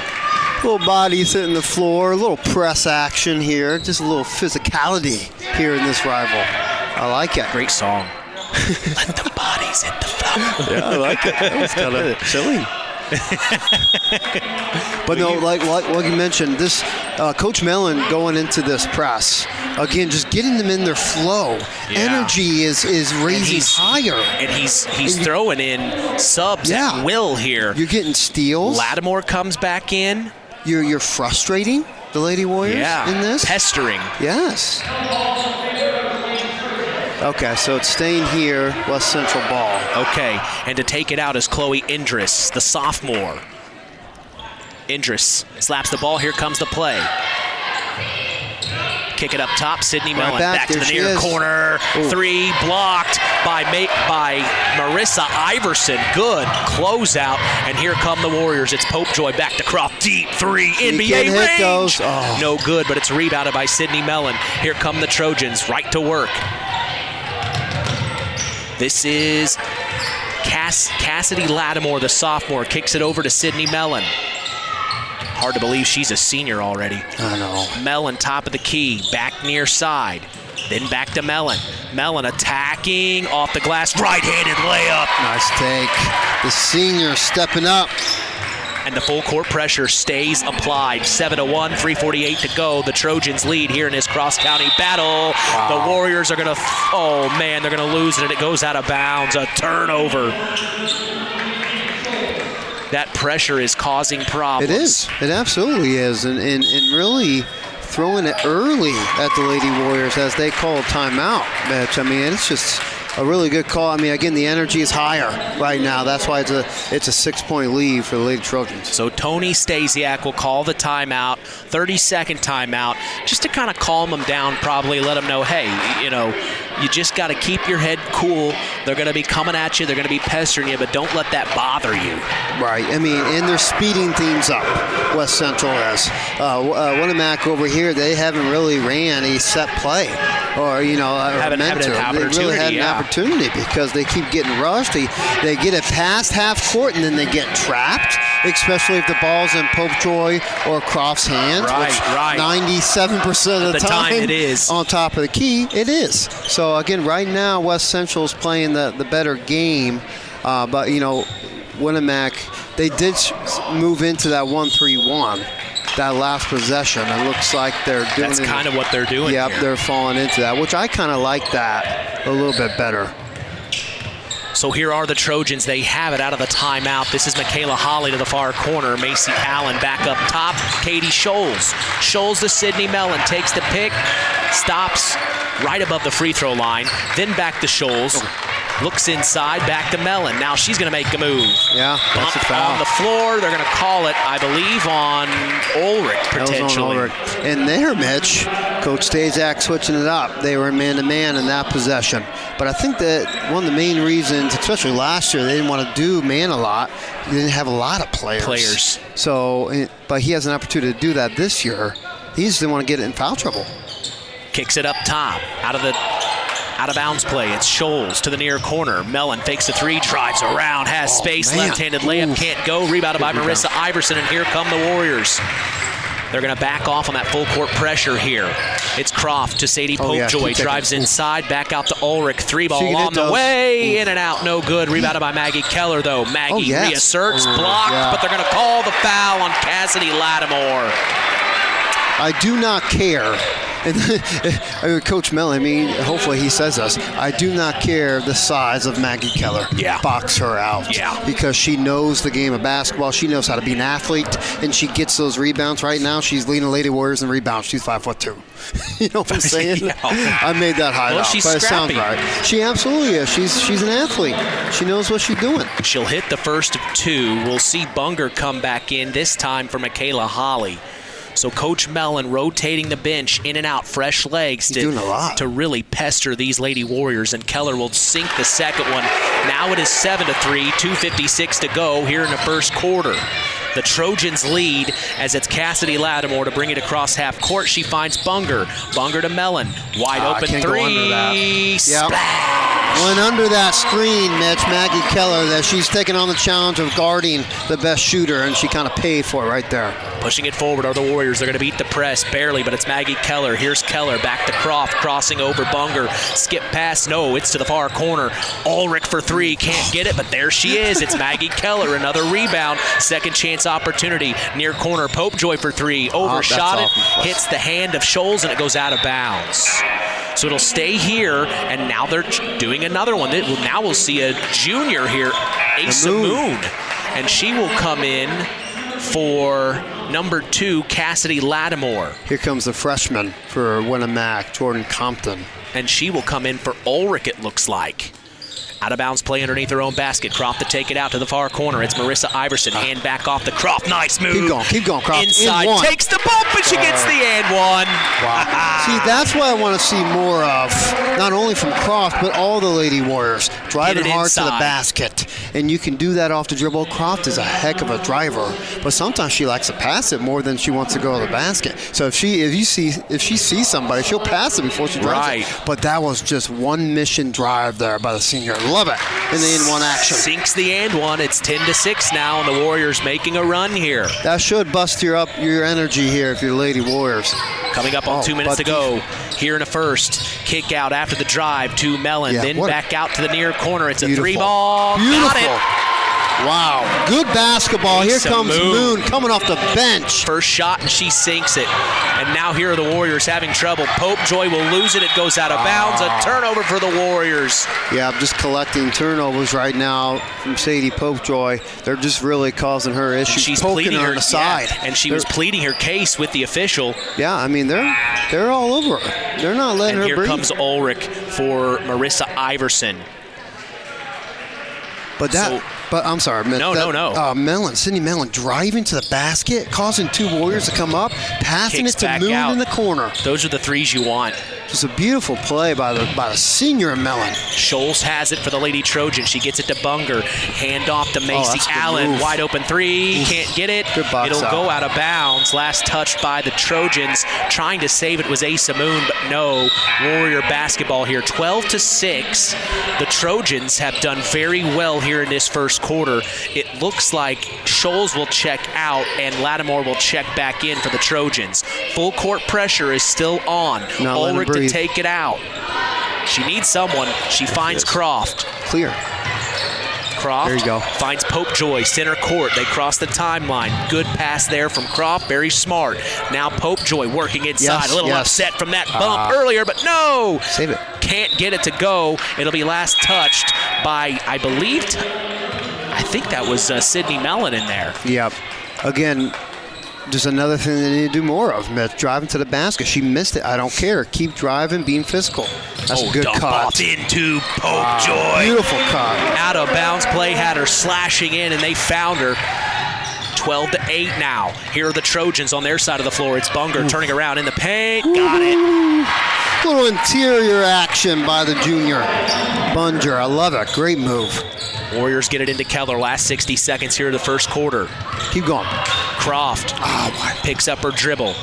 Little bodies hitting the floor, a little press action here, just a little physicality here in this rival. I like it. Great song. Let the bodies hit the floor. Yeah, I like it. That was kind of silly. But no, like you mentioned, this Coach Mellon going into this press, again, just getting them in their flow. Yeah. Energy is raising higher. And he's throwing in subs at will here. You're getting steals. Lattimore comes back in. You're frustrating the Lady Warriors in this? Pestering. Yes. Okay, so it's staying here, West Central ball. Okay, and to take it out is Chloe Indris, the sophomore. Indris slaps the ball. Here comes the play. Kick it up top. Sydney Mellon back to the near corner. 3 blocked by Marissa Iverson. Good closeout. And here come the Warriors. It's Popejoy back to Croft. Deep 3. NBA range. No good, but it's rebounded by Sydney Mellon. Here come the Trojans. Right to work. This is Cassidy Lattimore, the sophomore. Kicks it over to Sydney Mellon. Hard to believe she's a senior already. I know. Mellon, top of the key, back near side. Then back to Mellon. Mellon attacking off the glass, right-handed layup. Nice take. The senior stepping up. And the full court pressure stays applied. 7-1, 3:48 to go. The Trojans lead here in this cross-county battle. Wow. The Warriors are going to, they're going to lose it, and it goes out of bounds. A turnover. That pressure is causing problems. It is. It absolutely is. And really throwing it early at the Lady Warriors as they call timeout, Mitch. I mean, it's just a really good call. I mean, again, the energy is higher right now. That's why it's a 6-point lead for the Lady Trojans. So Tony Stasiak will call the timeout, 30-second timeout, just to kind of calm them down, probably let them know, hey, you just got to keep your head cool. They're going to be coming at you. They're going to be pestering you, but don't let that bother you. Right. I mean, and they're speeding things up, West Central is. Winamac over here, they haven't really ran a set play or, haven't had an opportunity. They really had an opportunity because they keep getting rushed. They get it past half court and then they get trapped, especially if the ball's in Popejoy or Croft's hands. Right. 97% of the time it is. On top of the key, it is. So, again, right now, West Central's playing the better game. But, Winamac, they did move into that 1-3-1. That last possession, it looks like they're doing That's kind of what they're doing. Yep, here. they're falling into that, which I kind of like that a little bit better. So here are the Trojans. They have it out of the timeout. This is Michaela Holly to the far corner. Macy Allen back up top. Katie Scholes. Scholes to Sydney Mellon. Takes the pick. Stops right above the free throw line. Then back to Scholes. Looks inside, back to Mellon. Now she's going to make a move. Yeah, that's a foul. On the floor. They're going to call it, I believe, on Ulrich, potentially. On Ulrich. And there, Mitch, Coach Stazak switching it up. They were man-to-man in that possession. But I think that one of the main reasons, especially last year, they didn't want to do man a lot. They didn't have a lot of players. So, but he has an opportunity to do that this year. He just didn't want to get in foul trouble. Kicks it up top, out of bounds play. It's Scholes to the near corner. Mellon fakes the three, drives around, has space, left-handed layup, can't go. Rebounded by Marissa Iverson, and here come the Warriors. They're going to back off on that full court pressure here. It's Croft to Sadie Popejoy. Drives inside, back out to Ulrich. Three ball on the way, in and out, no good. Rebounded by Maggie Keller, though. Maggie reasserts, blocked, but they're going to call the foul on Cassidy Lattimore. I do not care. Coach Mellon, hopefully he says this. I do not care the size of Maggie Keller. Yeah. Box her out. Yeah. Because she knows the game of basketball. She knows how to be an athlete, and she gets those rebounds right now. She's leading the Lady Warriors in rebounds. She's 5'2". You know what I'm saying? Yeah. I made that high up, she's but scrappy. It sounds right. She absolutely is. She's an athlete. She knows what she's doing. She'll hit the first of two. We'll see Bunger come back in, this time for Michaela Holly. So Coach Mellon rotating the bench in and out, fresh legs to really pester these Lady Warriors, and Keller will sink the second one. Now it is 7-3, 2:56 to go here in the first quarter. The Trojans lead as it's Cassidy Lattimore to bring it across half court. She finds Bunger. Bunger to Mellon. Wide open three. Splash! Went under that screen, Mitch, Maggie Keller, that she's taking on the challenge of guarding the best shooter, and she kind of paid for it right there. Pushing it forward are the Warriors. They're going to beat the press barely, but it's Maggie Keller. Here's Keller back to Croft, crossing over Bunger. Skip pass, no, it's to the far corner. Ulrich for three, can't get it, but there she is. It's Maggie Keller, another rebound. Second chance opportunity. Near corner, Popejoy for three. Overshot it, hits the hand of Scholes, and it goes out of bounds. So it'll stay here, and now they're doing another one. Now we'll see a junior here, Asa Moon, and she will come in for number 2, Cassidy Lattimore. Here comes the freshman for Winamac, Jordan Compton. And she will come in for Ulrich, it looks like. Out of bounds play underneath her own basket. Croft to take it out to the far corner. It's Marissa Iverson. Hand back off the Croft. Nice move. Keep going, Croft. Inside. Takes the bump, and she gets the and one. Wow. See, that's what I want to see more of. Not only from Croft, but all the Lady Warriors. Driving hard to the basket. And you can do that off the dribble. Croft is a heck of a driver. But sometimes she likes to pass it more than she wants to go to the basket. So if she sees somebody, she'll pass it before she drives it. But that was just one mission drive there by the senior. Love it in the and one action. Sinks the and one. It's 10-6 now, and the Warriors making a run here. That should bust your energy here if you're Lady Warriors. Coming up on 2 minutes to go here in the first. Kick out after the drive to Mellon, then back out to the near corner. It's a three ball. Beautiful. Got it. Wow, good basketball. Here comes Moon coming off the bench. First shot, and she sinks it. And now here are the Warriors having trouble. Popejoy will lose it. It goes out of bounds. A turnover for the Warriors. Yeah, I'm just collecting turnovers right now from Sadie Popejoy. They're just really causing her issues. She's poking pleading her on the side. Yeah, and she was pleading her case with the official. Yeah, I mean, they're all over her. They're not letting her breathe. And here comes Ulrich for Marissa Iverson. But I'm sorry. No. Mellon, Sydney Mellon driving to the basket, causing two Warriors to come up, passing Kicks it to back Moon out. in the corner. Those are the threes you want. Just a beautiful play by the senior Mellon. Scholes has it for the Lady Trojan. She gets it to Bunger. Hand off to Macy Allen. Move. Wide open three. Can't get it. Good box It'll out. go out of bounds. Last touch by the Trojans. Trying to save it was Asa Moon, but no. Warrior basketball here. 12-6. The Trojans have done very well here in this first quarter. It looks like Scholes will check out and Lattimore will check back in for the Trojans. Full court pressure is still on. Ulrich to take it out. She needs someone. She finds Croft. Clear. Croft There you go. finds Popejoy, center court. They cross the timeline. Good pass there from Croft, very smart. Now Popejoy working inside. Yes, a little yes. upset from that bump earlier, but no! Save it. Can't get it to go. It'll be last touched by, I think that was Sydney Mellon in there. Yep. Again, just another thing they need to do more of. Driving to the basket. She missed it. I don't care. Keep driving, being physical. That's a good dump cut. off into Popejoy. Beautiful cut. Out of bounds play had her slashing in, and they found her. 12-8 now. Here are the Trojans on their side of the floor. It's Bunger turning around in the paint. Got it. Little interior action by the junior. Bunger. I love it. Great move. Warriors get it into Keller. Last 60 seconds here of the first quarter. Keep going. Croft picks up her dribble.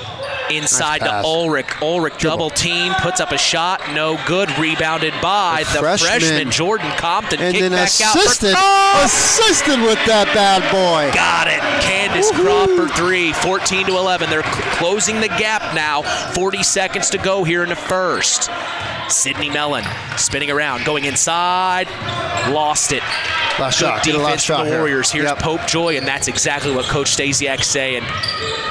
Inside Nice to pass. Ulrich. Ulrich double team, puts up a shot. No good. Rebounded by the freshman Jordan Compton. And Kick then back assisted. out. Assisted with that bad boy. Got it. Candace Croft for 3. 14-11. They're closing the gap now. 40 seconds to go here in the first. Sydney Mellon spinning around, going inside. Lost it. Last Good shot. Get a defense last shot from the here. Warriors. Here's Yep. Popejoy, and that's exactly what Coach Stasiak's saying.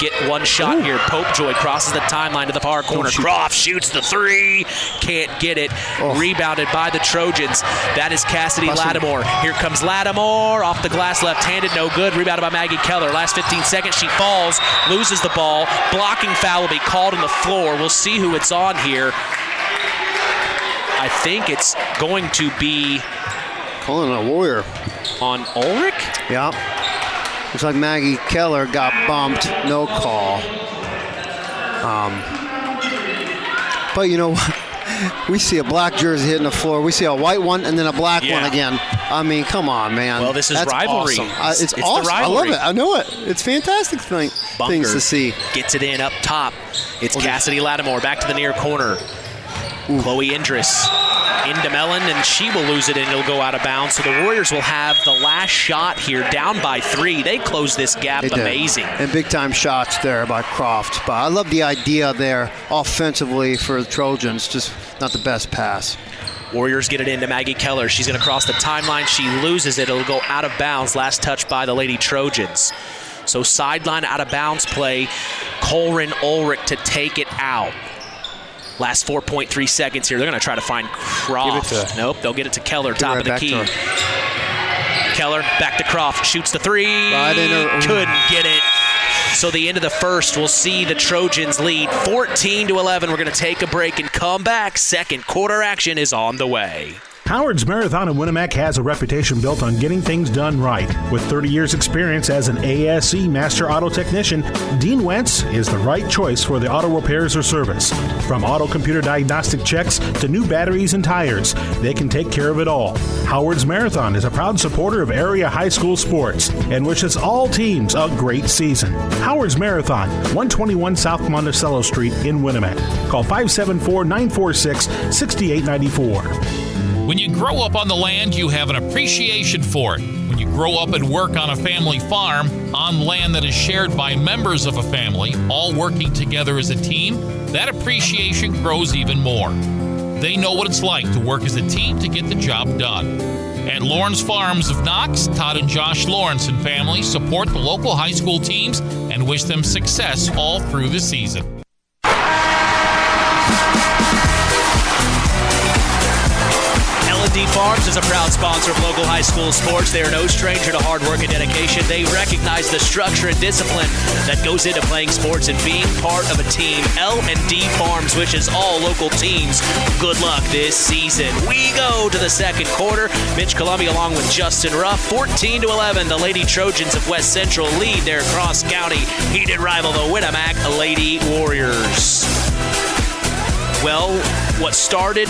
Get one shot here. Popejoy crosses the timeline to the far corner. Croft shoots the 3. Can't get it. Rebounded by the Trojans. That is Cassidy Lattimore. Here comes Lattimore. Off the glass left-handed. No good. Rebounded by Maggie Keller. Last 15 seconds. She falls. Loses the ball. Blocking foul will be called on the floor. We'll see who it's on here. I think it's going to be calling a Warrior on Ulrich. Yeah. Looks like Maggie Keller got bumped. No call. But you know what? We see a black jersey hitting the floor. We see a white one and then a black one again. I mean, come on, man. Well, this is That's rivalry. Awesome. It's the awesome. rivalry. I love it. I know it. It's fantastic things to see. Gets it in up top. It's Cassidy Lattimore back to the near corner. Chloe Indris into Mellon, and she will lose it, and it'll go out of bounds. So the Warriors will have the last shot here, down by 3. They close this gap. They did. Amazing. And big-time shots there by Croft. But I love the idea there offensively for the Trojans. Just not the best pass. Warriors get it into Maggie Keller. She's going to cross the timeline. She loses it. It'll go out of bounds. Last touch by the Lady Trojans. So sideline out of bounds play. Colrin Ulrich to take it out. Last 4.3 seconds here. They're going to try to find Croft. Nope, they'll get it to Keller, top of the key. Keller back to Croft, shoots the 3. Couldn't get it. So the end of the first, we'll see the Trojans lead 14-11. We're going to take a break and come back. Second quarter action is on the way. Howard's Marathon in Winamac has a reputation built on getting things done right. With 30 years experience as an ASE Master Auto Technician, Dean Wentz is the right choice for the auto repairs or service. From auto computer diagnostic checks to new batteries and tires, they can take care of it all. Howard's Marathon is a proud supporter of area high school sports and wishes all teams a great season. Howard's Marathon, 121 South Monticello Street in Winamac. Call 574-946-6894. When you grow up on the land, you have an appreciation for it. When you grow up and work on a family farm, on land that is shared by members of a family, all working together as a team, that appreciation grows even more. They know what it's like to work as a team to get the job done. At Lawrence Farms of Knox, Todd and Josh Lawrence and family support the local high school teams and wish them success all through the season. L&D Farms is a proud sponsor of local high school sports. They are no stranger to hard work and dedication. They recognize the structure and discipline that goes into playing sports and being part of a team. L&D Farms wishes all local teams good luck this season. We go to the second quarter. Mitch Columbia along with Justin Ruff. 14-11, the Lady Trojans of West Central lead their cross-county heated rival, the Winamac Lady Warriors. Well, what started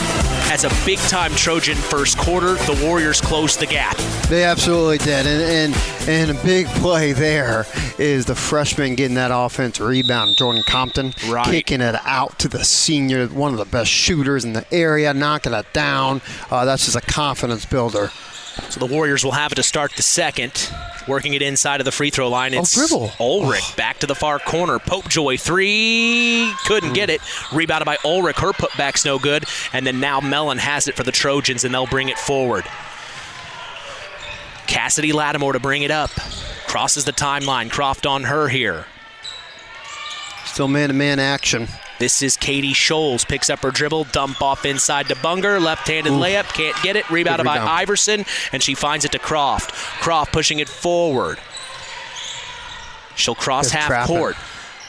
as a big-time Trojan first quarter, the Warriors closed the gap. They absolutely did. And a big play there is the freshman getting that offense rebound, Jordan Compton, kicking it out to the senior, one of the best shooters in the area, knocking it down. That's just a confidence builder. So the Warriors will have it to start the second. Working it inside of the free throw line. It's dribble. Ulrich back to the far corner. Popejoy 3. Couldn't get it. Rebounded by Ulrich. Her putback's no good. And then now Mellon has it for the Trojans, and they'll bring it forward. Cassidy Lattimore to bring it up. Crosses the timeline. Croft on her here. Still man-to-man action. This is Katie Scholes. Picks up her dribble. Dump off inside to Bunger. Left-handed layup. Can't get it. Rebounded by Iverson. And she finds it to Croft. Croft pushing it forward. She'll cross half court.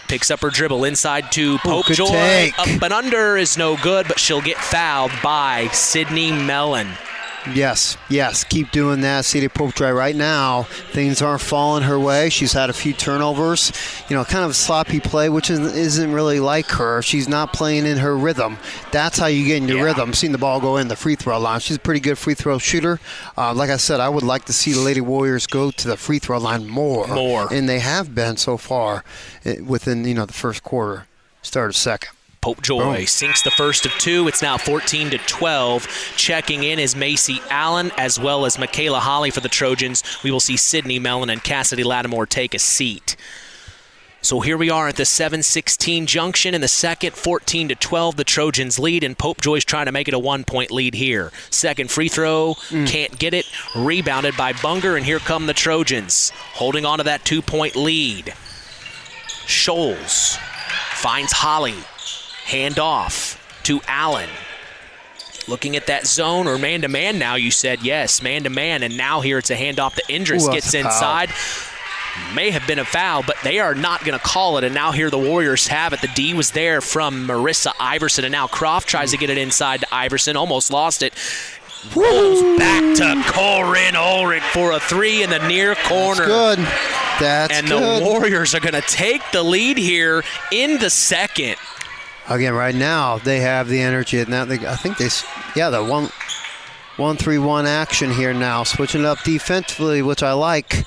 Picks up her dribble inside to Popejoy. Up and under is no good, but she'll get fouled by Sydney Mellon. Yes. Keep doing that. CD Popejoy right now, things aren't falling her way. She's had a few turnovers. Kind of a sloppy play, which isn't really like her. She's not playing in her rhythm. That's how you get in your rhythm, seeing the ball go in the free throw line. She's a pretty good free throw shooter. Like I said, I would like to see the Lady Warriors go to the free throw line more. And they have been so far within, the first quarter, start of second. Popejoy sinks the first of two. It's now 14-12. Checking in is Macy Allen as well as Michaela Holly for the Trojans. We will see Sydney Mellon and Cassidy Lattimore take a seat. So here we are at the 7-16 junction in the second, 14-12. The Trojans lead, and Popejoy's trying to make it a 1-point lead here. Second free throw, can't get it. Rebounded by Bunger, and here come the Trojans, holding on to that 2-point lead. Scholes finds Holly. Hand off to Allen. Looking at that zone or man-to-man now, you said. Yes, man-to-man, and now here it's a handoff to Indris. Gets inside. May have been a foul, but they are not going to call it, and now here the Warriors have it. The D was there from Marissa Iverson, and now Croft tries to get it inside to Iverson. Almost lost it. Rolls back to Corinne Ulrich for a three in the near corner. That's good. The Warriors are going to take the lead here in the second. Again, right now, they have the energy. Now I think the 1-3-1 action here now. Switching it up defensively, which I like.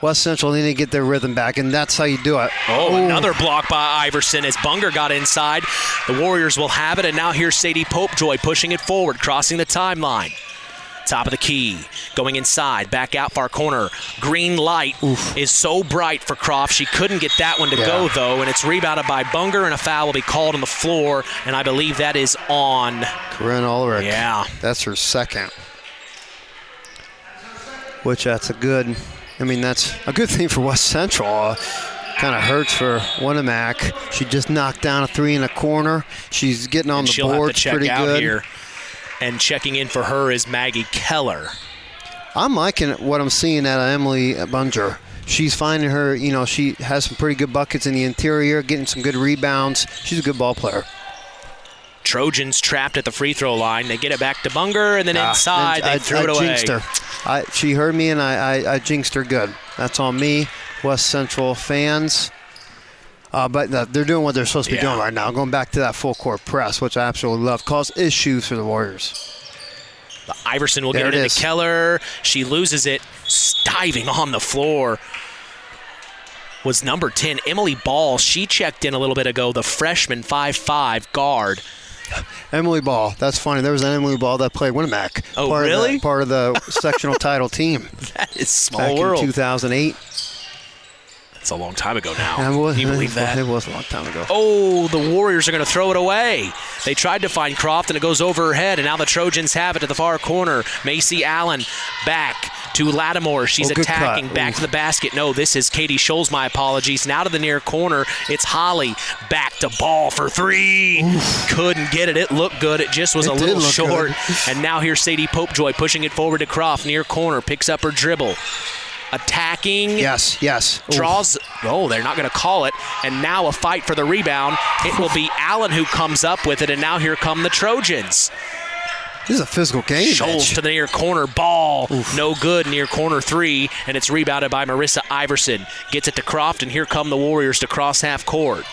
West Central need to get their rhythm back, and that's how you do it. Another block by Iverson as Bunger got inside. The Warriors will have it, and now here's Sadie Popejoy pushing it forward, crossing the timeline. Top of the key, going inside, back out far corner. Green light is so bright for Croft. She couldn't get that one to go, though, and it's rebounded by Bunger, and a foul will be called on the floor, and I believe that is on Corinne Ulrich. Yeah. That's her second. That's a good thing for West Central. Kind of hurts for Winamac. She just knocked down a three in the corner. She's getting on the board pretty good. Here. And checking in for her is Maggie Keller. I'm liking what I'm seeing out of Emily Bunger. She's finding her, she has some pretty good buckets in the interior, getting some good rebounds. She's a good ball player. Trojans trapped at the free throw line. They get it back to Bunger, and then inside they threw it away. Jinxed her. She heard me, and I jinxed her good. That's on me, West Central fans. But they're doing what they're supposed to be doing right now, going back to that full-court press, which I absolutely love. Cause issues for the Warriors. Iverson will get it into Keller. She loses it, diving on the floor. Was number 10, Emily Ball. She checked in a little bit ago, the freshman 5'5" guard. Emily Ball. That's funny. There was an Emily Ball that played Winamac. Oh, really? Part of the sectional title team. That is small back world. In 2008. It's a long time ago now. Can you believe that? It was a long time ago. The Warriors are going to throw it away. They tried to find Croft, and it goes over her head, and now the Trojans have it to the far corner. Macy Allen back to Lattimore. She's attacking back to the basket. No, this is Katie Scholes, my apologies. Now to the near corner. It's Holly back to Ball for three. Couldn't get it. It looked good. It just was a little short. And now here's Sadie Popejoy pushing it forward to Croft. Near corner. Picks up her dribble. Attacking. Yes. Draws. They're not going to call it. And now a fight for the rebound. It will be Allen who comes up with it, and now here come the Trojans. This is a physical game. Scholes to the near corner. Ball. No good. Near corner three, and it's rebounded by Marissa Iverson. Gets it to Croft, and here come the Warriors to cross half court.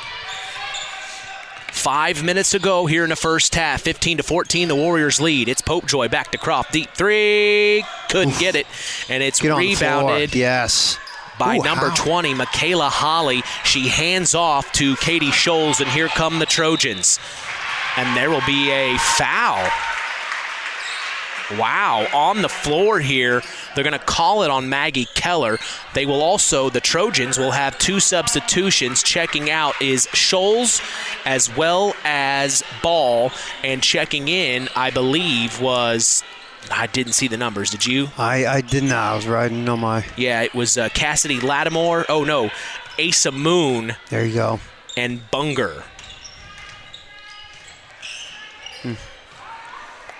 5 minutes to go here in the first half. 15-14, the Warriors lead. It's Popejoy back to Croft. Deep three. Couldn't get it. And it's rebounded by number 20, Michaela Holly. She hands off to Katie Scholes, and here come the Trojans. And there will be a foul. Wow, on the floor here. They're going to call it on Maggie Keller. They will also, the Trojans will have two substitutions. Checking out is Scholes as well as Ball. And checking in, I believe, was I didn't see the numbers. Did you? I did not. I was riding on my... Yeah, it was Cassidy Lattimore. Oh, no. Asa Moon. There you go. And Bunger.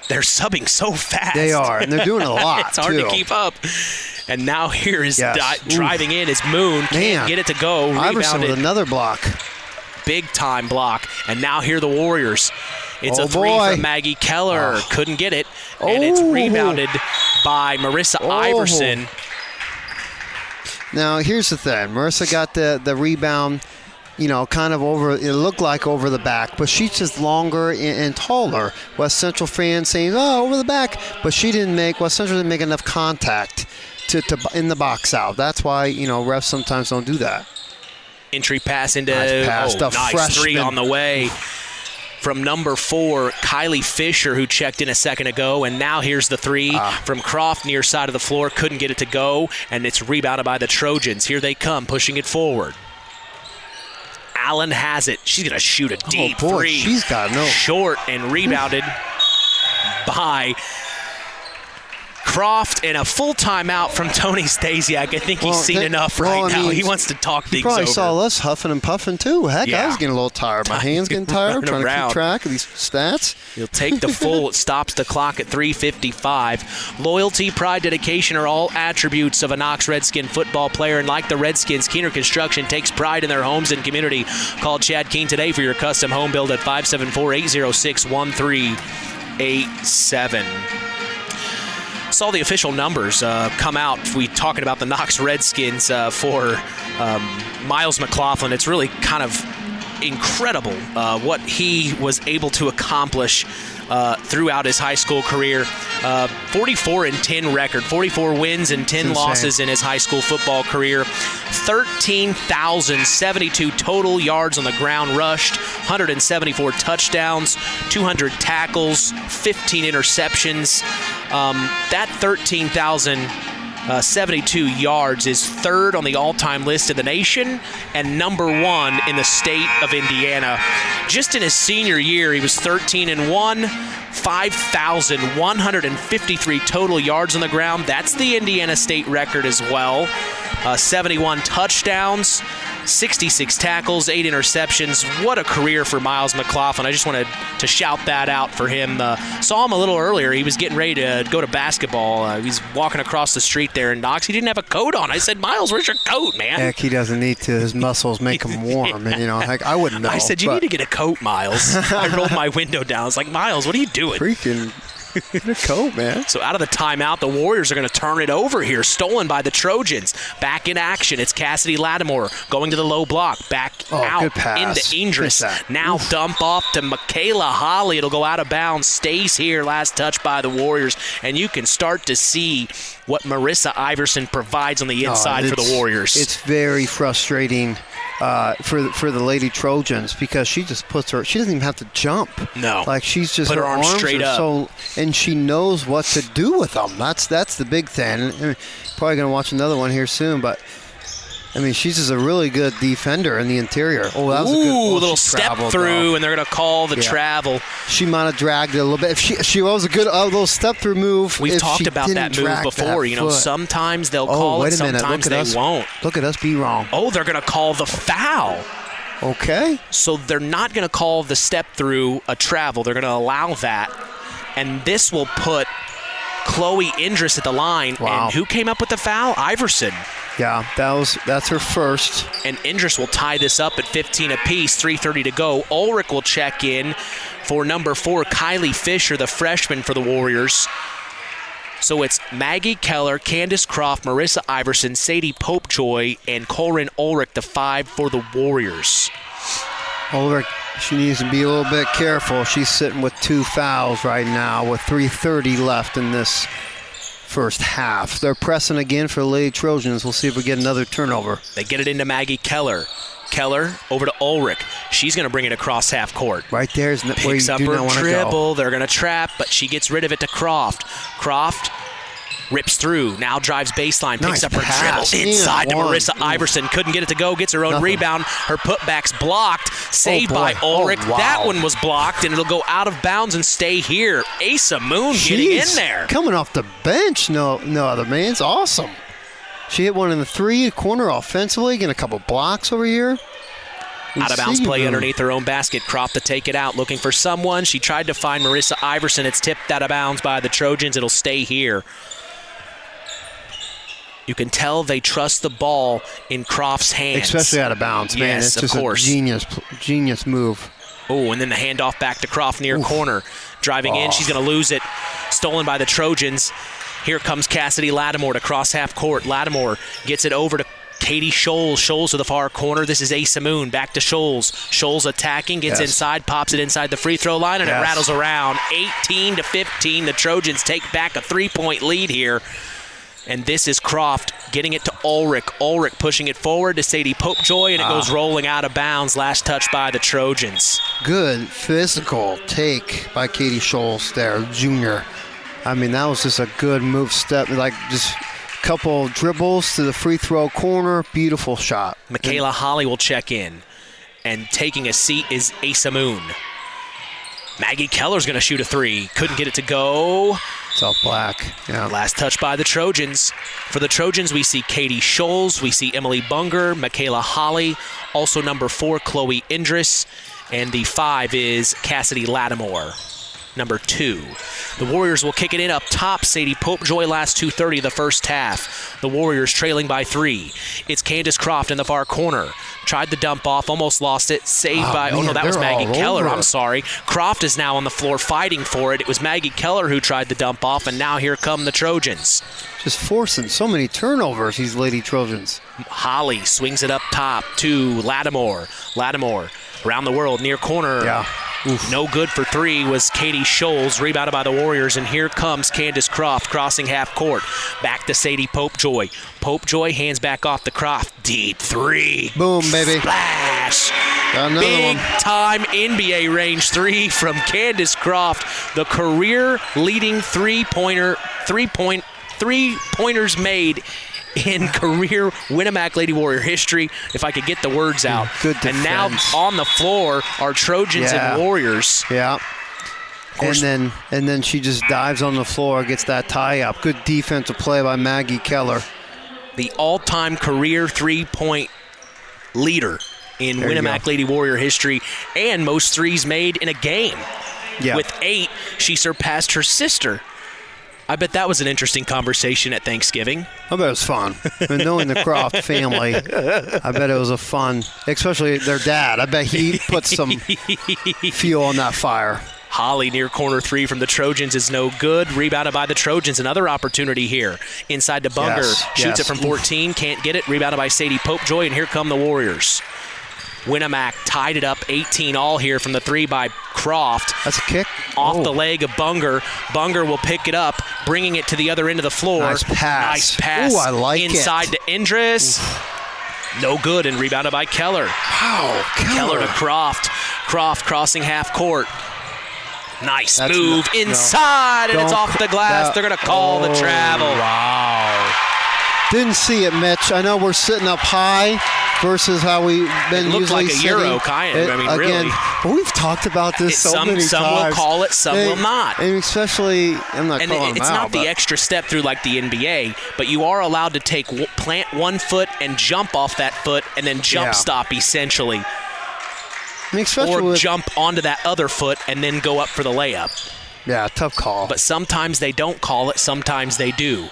They're subbing so fast. They are, and they're doing a lot, It's hard to keep up. And now here is driving in is Moon. Can't get it to go. Iverson Rebounded. with another block. Big-time block. And now here the Warriors. It's a three from Maggie Keller. Couldn't get it. And it's rebounded by Marissa Iverson. Now, here's the thing. Marissa got the rebound, kind of over, it looked like over the back, but she's just longer and taller. West Central fans saying, over the back. But West Central didn't make enough contact to in the box out. That's why, refs sometimes don't do that. Entry pass into, nice nice three on the way. From number 4, Kylie Fisher, who checked in a second ago. And now here's the three from Croft near side of the floor. Couldn't get it to go, and it's rebounded by the Trojans. Here they come, pushing it forward. Allen has it. She's going to shoot a deep three. She's got short and rebounded by Croft, and a full timeout from Tony Stasiak. I think he's seen enough now. He wants to talk things over. He probably saw us huffing and puffing too. Heck, I was getting a little tired. My hands getting tired trying to keep track of these stats. He'll take the full. It stops the clock at 3:55. Loyalty, pride, dedication are all attributes of a Knox Redskin football player. And like the Redskins, Keener Construction takes pride in their homes and community. Call Chad Keene today for your custom home build at 574-806-1387. Saw the official numbers come out. We talking about the Knox Redskins for Miles McLaughlin. It's really kind of incredible what he was able to accomplish throughout his high school career. 44-10 record, 44 wins and 10 losses in his high school football career. 13,072 total yards on the ground rushed, 174 touchdowns, 200 tackles, 15 interceptions. That 13,072 yards is third on the all-time list in the nation and number 1 in the state of Indiana. Just in his senior year, he was 13-1, 5,153 total yards on the ground. That's the Indiana State record as well. 71 touchdowns, 66 tackles, 8 interceptions. What a career for Miles McLaughlin. I just wanted to shout that out for him. Saw him a little earlier. He was getting ready to go to basketball. He's walking across the street there in Knox. He didn't have a coat on. I said, Miles, where's your coat, man? Heck, he doesn't need to. His muscles make him warm. And, heck, I wouldn't know. I said, you need to get a coat, Miles. I rolled my window down. I was like, Miles, what are you doing? Freaking get a coat, man. So out of the timeout, the Warriors are going to turn it over here. Stolen by the Trojans. Back in action. It's Cassidy Lattimore going to the low block. Back out into Indris. Now dump off to Michaela Holly. It'll go out of bounds. Stays here. Last touch by the Warriors. And you can start to see what Marissa Iverson provides on the inside for the Warriors. It's very frustrating for the Lady Trojans because she just puts her. She doesn't even have to jump. No, like she's just put her arms straight up. So, and she knows what to do with them. That's the big thing. I mean, probably gonna watch another one here soon, but. I mean, she's just a really good defender in the interior. Oh, that was a good little step through, and they're going to call the travel. She might have dragged it a little bit. If she was a good little step through move. We've talked about that move before. Sometimes they'll call it, sometimes they won't. Look at us be wrong. Oh, they're going to call the foul. Okay. So they're not going to call the step through a travel. They're going to allow that, and this will put Chloe Indris at the line. Wow. And who came up with the foul? Iverson. Yeah, that's her first. And Indris will tie this up at 15 apiece, 3:30 to go. Ulrich will check in for number 4, Kylie Fisher, the freshman for the Warriors. So it's Maggie Keller, Candace Croft, Marissa Iverson, Sadie Popejoy, and Corin Ulrich, the 5 for the Warriors. Ulrich, she needs to be a little bit careful. She's sitting with 2 fouls right now with 3:30 left in this first half. They're pressing again for the Lady Trojans. We'll see if we get another turnover. They get it into Maggie Keller. Keller over to Ulrich. She's going to bring it across half court. Right there is where Picks you up do her not want to dribble. go. They're going to trap, but she gets rid of it to Croft. Croft Rips through, now drives baseline, picks Nice up her pass. dribble inside to One. Marissa Iverson. Couldn't get it to go, gets her own rebound. Her putback's blocked, saved by Ulrich. Oh, wow. That one was blocked, and it'll go out of bounds and stay here. Asa Moon getting in there. Coming off the bench, no other man. It's awesome. She hit one in the 3-corner offensively, getting a couple blocks over here. Out of bounds play underneath her own basket. Croft to take it out, looking for someone. She tried to find Marissa Iverson. It's tipped out of bounds by the Trojans. It'll stay here. You can tell they trust the ball in Croft's hands. Especially out of bounds, man. Yes, it's just of course. a genius move. Oh, and then the handoff back to Croft near corner. Driving in, she's going to lose it. Stolen by the Trojans. Here comes Cassidy Lattimore to cross half court. Lattimore gets it over to Katie Scholes. Scholes to the far corner. This is Asa Moon. Back to Scholes. Scholes attacking, gets inside, pops it inside the free throw line, and it rattles around. 18-15. The Trojans take back a 3-point lead here. And this is Croft getting it to Ulrich. Ulrich pushing it forward to Sadie Popejoy, and it goes rolling out of bounds. Last touch by the Trojans. Good physical take by Katie Scholes there, junior. I mean, that was just a good move step, like just couple dribbles to the free throw corner. Beautiful shot. Michaela Holly will check in. And taking a seat is Asa Moon. Maggie Keller's going to shoot a 3. Couldn't get it to go. South Black. Yeah. Last touch by the Trojans. For the Trojans, we see Katie Scholes. We see Emily Bunger, Michaela Holly. Also number 4, Chloe Indris. And the 5 is Cassidy Lattimore. Number 2. The Warriors will kick it in up top. Sadie Popejoy last 2:30 of the first half. The Warriors trailing by 3. It's Candace Croft in the far corner. Tried the dump off, almost lost it. Saved by, that was Maggie Keller. I'm sorry. Croft is now on the floor fighting for it. It was Maggie Keller who tried the dump off, and now here come the Trojans. Just forcing so many turnovers, these Lady Trojans. Holly swings it up top to Lattimore. Lattimore around the world, near corner. Yeah. Oof. No good for 3 was Katie Scholes, rebounded by the Warriors, and here comes Candace Croft crossing half court. Back to Sadie Popejoy. Popejoy hands back off to Croft. Deep 3. Boom, baby. Splash. Big time NBA range 3 from Candace Croft. The career leading three-pointers made in career Winamac Lady Warrior history, if I could get the words out. Good defense. And now on the floor are Trojans and Warriors. Yeah. And then she just dives on the floor, gets that tie up. Good defensive play by Maggie Keller. The all-time career 3-point leader in Winamac Lady Warrior history, and most 3s made in a game. Yeah. With 8, she surpassed her sister. I bet that was an interesting conversation at Thanksgiving. I bet it was fun. And knowing the Croft family, I bet it was a fun, especially their dad. I bet he put some fuel on that fire. Holly near corner 3 from the Trojans is no good. Rebounded by the Trojans. Another opportunity here. Inside to Bunger. Shoots it from 14. Can't get it. Rebounded by Sadie Popejoy. And here come the Warriors. Winamac tied it up 18 all here from the 3 by Croft. That's a kick. Off the leg of Bunger. Bunger will pick it up, bringing it to the other end of the floor. Nice pass. Ooh, I like Inside to Indris. No good, and rebounded by Keller. Wow, Keller to Croft. Croft crossing half court. Nice move inside, and it's off the glass. They're going to call the travel. Wow. Didn't see it, Mitch. I know we're sitting up high versus how we've been usually like a sitting. Euro, kind of. Really. We've talked about this so many times. Some will call it, some will not. And especially, I'm not calling them out. It's not the extra step through like the NBA, but you are allowed to plant one foot and jump off that foot and then jump stop, essentially. I mean, or jump onto that other foot and then go up for the layup. Yeah, tough call. But sometimes they don't call it, sometimes they do.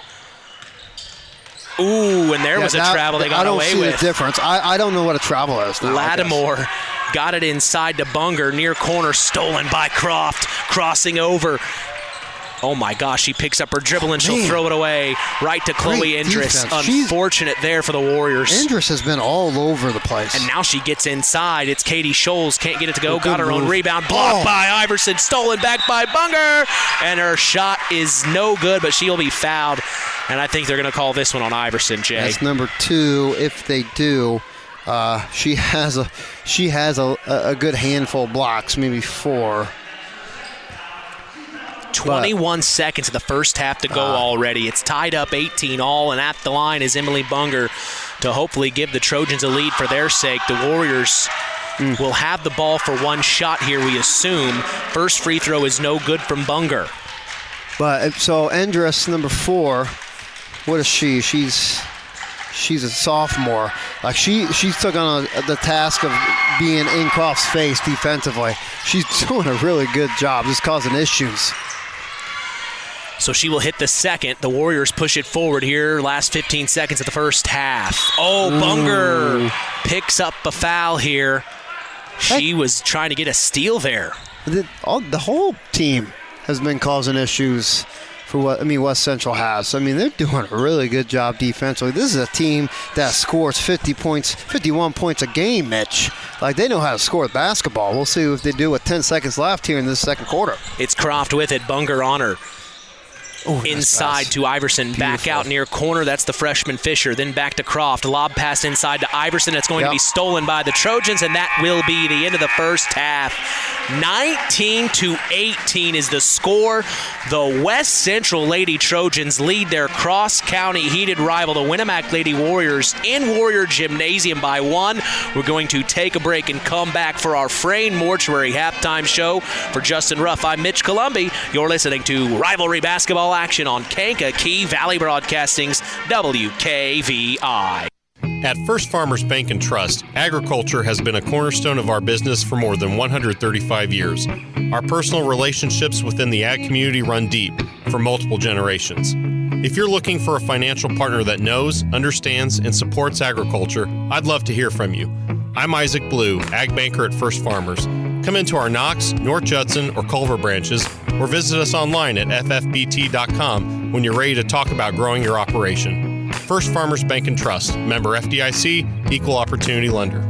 Ooh, and there was a travel they got away with. I don't see the difference. I don't know what a travel is now. Lattimore got it inside to Bunger, near corner, stolen by Croft, crossing over. Oh my gosh, she picks up her dribble and she'll throw it away right to Chloe Indris. Unfortunate there for the Warriors. Indris has been all over the place. And now she gets inside. It's Katie Scholes. Can't get it to go. Got her own rebound. Blocked by Iverson. Stolen back by Bunger. And her shot is no good, but she'll be fouled. And I think they're going to call this one on Iverson, Jay. That's number 2. If they do, she has a good handful of blocks, maybe 4. 21 seconds of the first half to go already. It's tied up 18-all, and at the line is Emily Bunger to hopefully give the Trojans a lead for their sake. The Warriors will have the ball for one shot here, we assume. First free throw is no good from Bunger. But so Endress, number 4, what is she? She's a sophomore. Like she took on the task of being in Croft's face defensively. She's doing a really good job, just causing issues. So she will hit the second. The Warriors push it forward here. Last 15 seconds of the first half. Oh, Bunger picks up a foul here. She was trying to get a steal there. The whole team has been causing issues for West Central has. I mean, they're doing a really good job defensively. This is a team that scores 51 points a game, Mitch. Like, they know how to score basketball. We'll see if they do with 10 seconds left here in this second quarter. It's Croft with it. Bunger on her. Inside to Iverson. Beautiful. Back out near corner. That's the freshman Fisher. Then back to Croft. Lob pass inside to Iverson. That's going to be stolen by the Trojans, and that will be the end of the first half. 19-18 is the score. The West Central Lady Trojans lead their cross-county heated rival, the Winamac Lady Warriors, in Warrior Gymnasium by 1. We're going to take a break and come back for our Frayne Mortuary halftime show. For Justin Ruff, I'm Mitch Columbi. You're listening to Rivalry Basketball action on Kankakee Valley Broadcasting's WKVI. At First Farmers Bank and Trust, agriculture has been a cornerstone of our business for more than 135 years. Our personal relationships within the ag community run deep for multiple generations. If you're looking for a financial partner that knows, understands, and supports agriculture, I'd love to hear from you. I'm Isaac Blue, ag banker at First Farmers. Come into our Knox, North Judson, or Culver branches, or visit us online at ffbt.com when you're ready to talk about growing your operation. First Farmers Bank and Trust, member FDIC, equal opportunity lender.